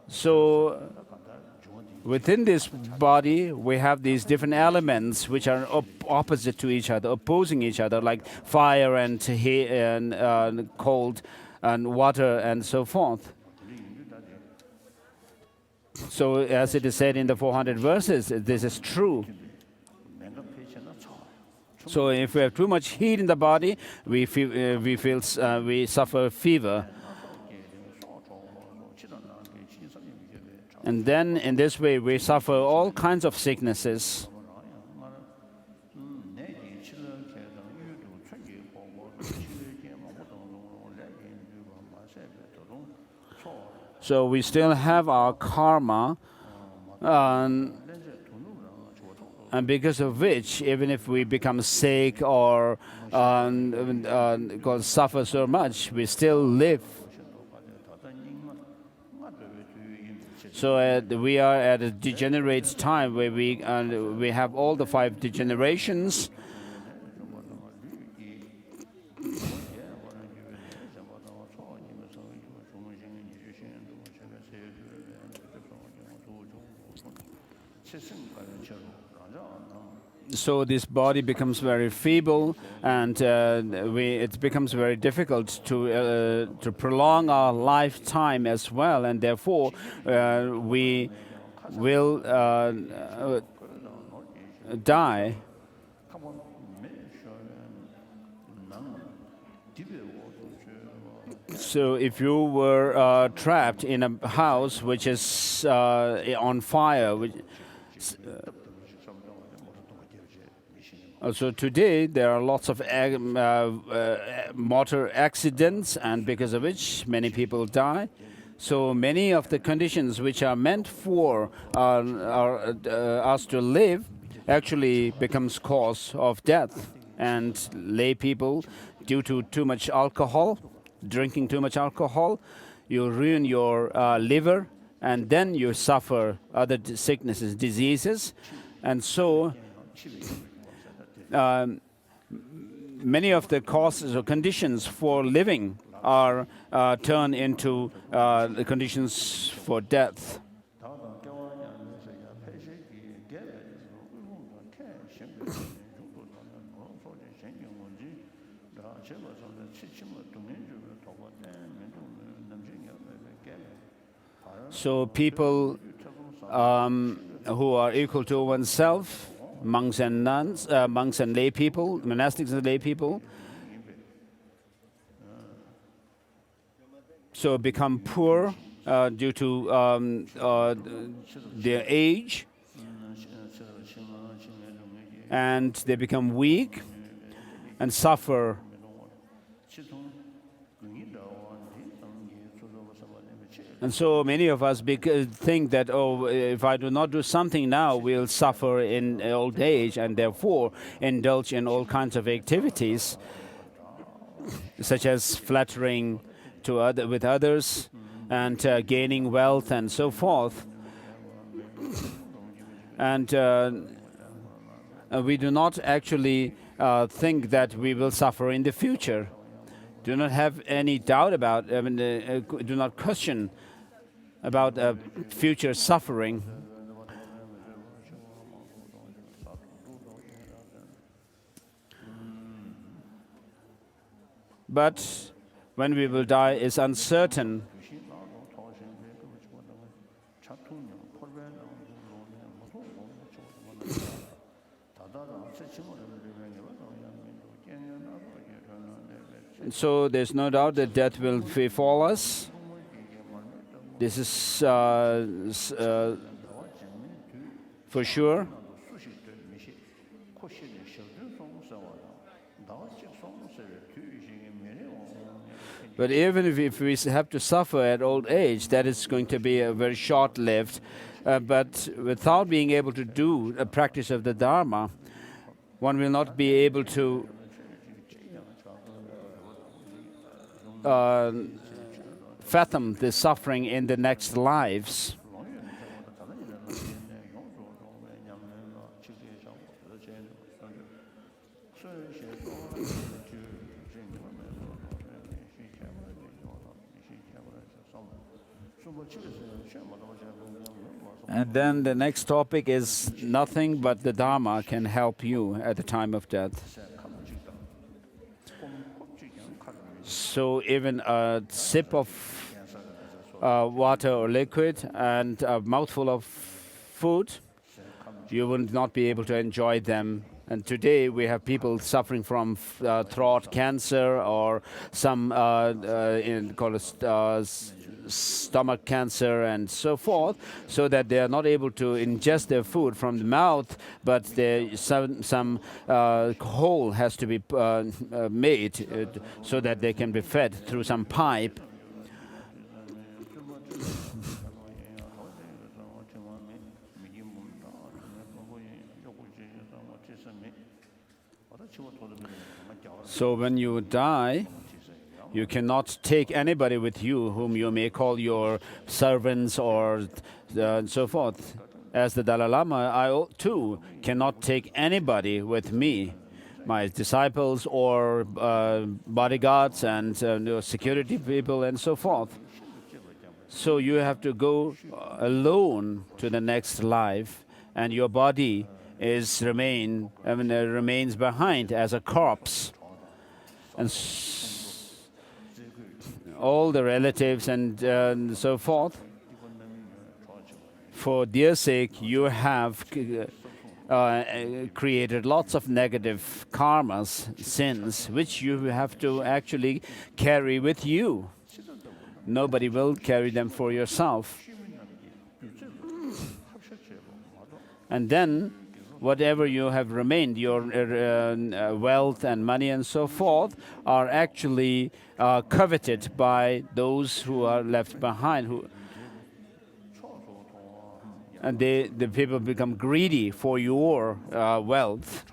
A: So within this body, we have these different elements which are opposite to each other, opposing each other, like fire and cold and water and so forth. So as it is said in the 400 verses, this is true. So if we have too much heat in the body, we suffer fever. And then in this way, we suffer all kinds of sicknesses. So we still have our karma, and because of which, even if we become sick or suffer so much, we still live. So we are at a degenerate time where we have all the 5 degenerations. So this body becomes very feeble, and it becomes very difficult to prolong our lifetime as well, and therefore we will die. So if you were trapped in a house which is on fire, so today there are lots of motor accidents, and because of which many people die. So many of the conditions which are meant for us to live actually becomes cause of death. And lay people, due to too much alcohol, drinking too much alcohol, you ruin your liver, and then you suffer other sicknesses, diseases. And so many of the causes or conditions for living are turned into the conditions for death. So people who are equal to oneself, monks and nuns, monks and lay people, monastics and lay people, so become poor due to their age, and they become weak and suffer. And so many of us think that, oh, if I do not do something now, we'll suffer in old age, and therefore indulge in all kinds of activities, such as flattering with others and gaining wealth and so forth. And we do not actually think that we will suffer in the future. Do not have any doubt about, do not question about future suffering. But when we will die is uncertain. So there's no doubt that death will befall us. This is for sure. But even if we have to suffer at old age, that is going to be a very short-lived. But without being able to do a practice of the Dharma, one will not be able to fathom the suffering in the next lives. And then the next topic is nothing but the Dharma can help you at the time of death. So even a sip of water or liquid and a mouthful of food, you will not be able to enjoy them. And today we have people suffering from throat cancer or some stomach cancer and so forth, so that they are not able to ingest their food from the mouth, but some hole has to be made so that they can be fed through some pipe. So when you die, you cannot take anybody with you whom you may call your servants or so forth. As the Dalai Lama, I too cannot take anybody with me, my disciples or bodyguards and security people and so forth. So you have to go alone to the next life, and your body remains behind as a corpse. And all the relatives and so forth, for their sake, you have created lots of negative karmas, sins, which you have to actually carry with you. Nobody will carry them for yourself. And then, whatever you have remained, your wealth and money and so forth, are actually coveted by those who are left behind. And the people become greedy for your wealth.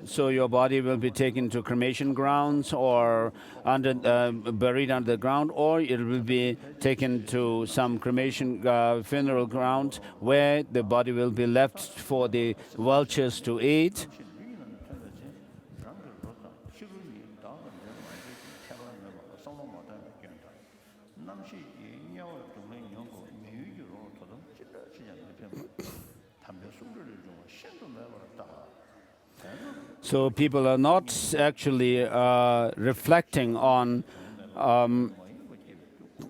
A: So your body will be taken to cremation grounds or buried under the ground, or it will be taken to some cremation funeral ground where the body will be left for the vultures to eat. So people are not actually reflecting on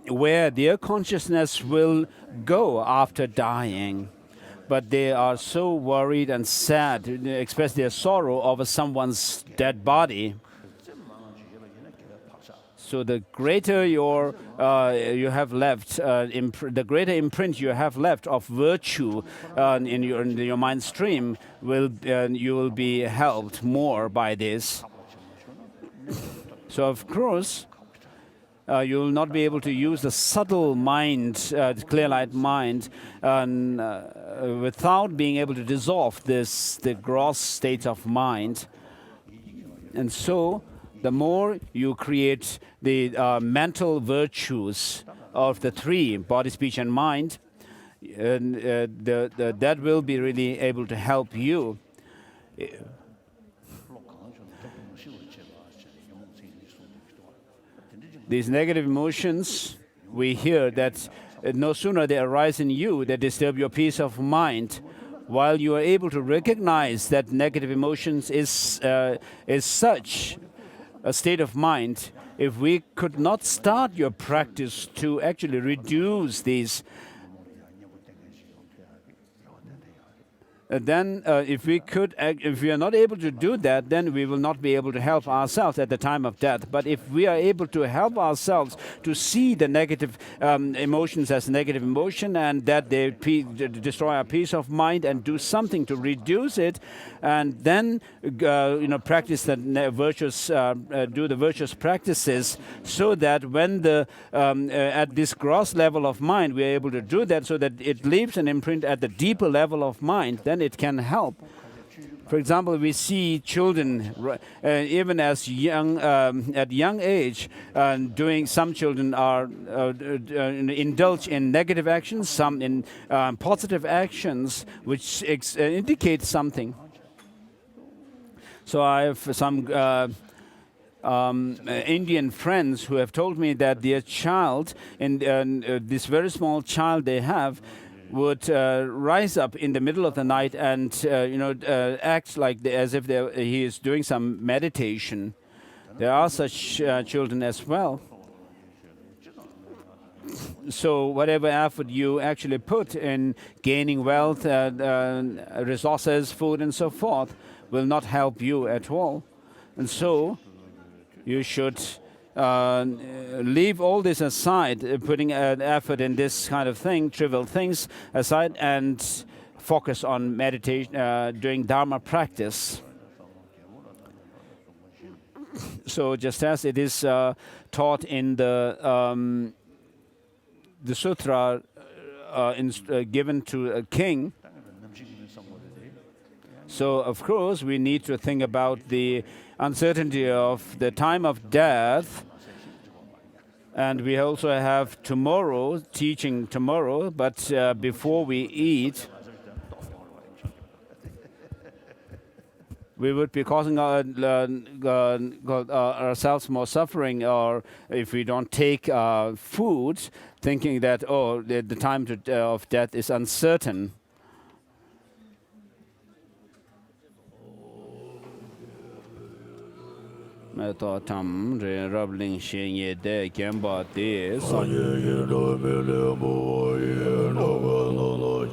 A: where their consciousness will go after dying. But they are so worried and sad to express their sorrow over someone's dead body. So the greater you have left, the greater imprint you have left of virtue in your mind stream, you will be helped more by this. So of course, you will not be able to use the subtle mind, clear light mind, without being able to dissolve the gross state of mind. And so, the more you create the mental virtues of the three, body, speech, and mind, that will be really able to help you. These negative emotions, we hear that no sooner they arise in you, they disturb your peace of mind. While you are able to recognize that negative emotions is such a state of mind, if we could not start your practice to actually reduce these, then if we are not able to do that, then we will not be able to help ourselves at the time of death. But if we are able to help ourselves to see the negative emotions as negative emotion, and that they destroy our peace of mind, and do something to reduce it, and then practice the virtuous, do the virtuous practices, so that when the at this gross level of mind we are able to do that, so that it leaves an imprint at the deeper level of mind, then it can help. For example, we see children, even as young, at young age, some children are indulge in negative actions, some in positive actions, which indicate something. So I have some Indian friends who have told me that their child, this very small child they have, would rise up in the middle of the night and act like as if he is doing some meditation. There are such children as well. So whatever effort you actually put in gaining wealth, resources, food, and so forth, will not help you at all. And so you should leave all this aside, putting an effort in this kind of thing, trivial things aside, and focus on meditation, doing Dharma practice. So just as it is taught in the sutra given to a king, so of course we need to think about the uncertainty of the time of death, and we also have tomorrow, teaching tomorrow, but before we eat, we would be causing ourselves more suffering, or if we don't take food, thinking that, the time of death is uncertain. Meta tam re rabling shin ye de gemba de san ye ye do be le bo ye no no no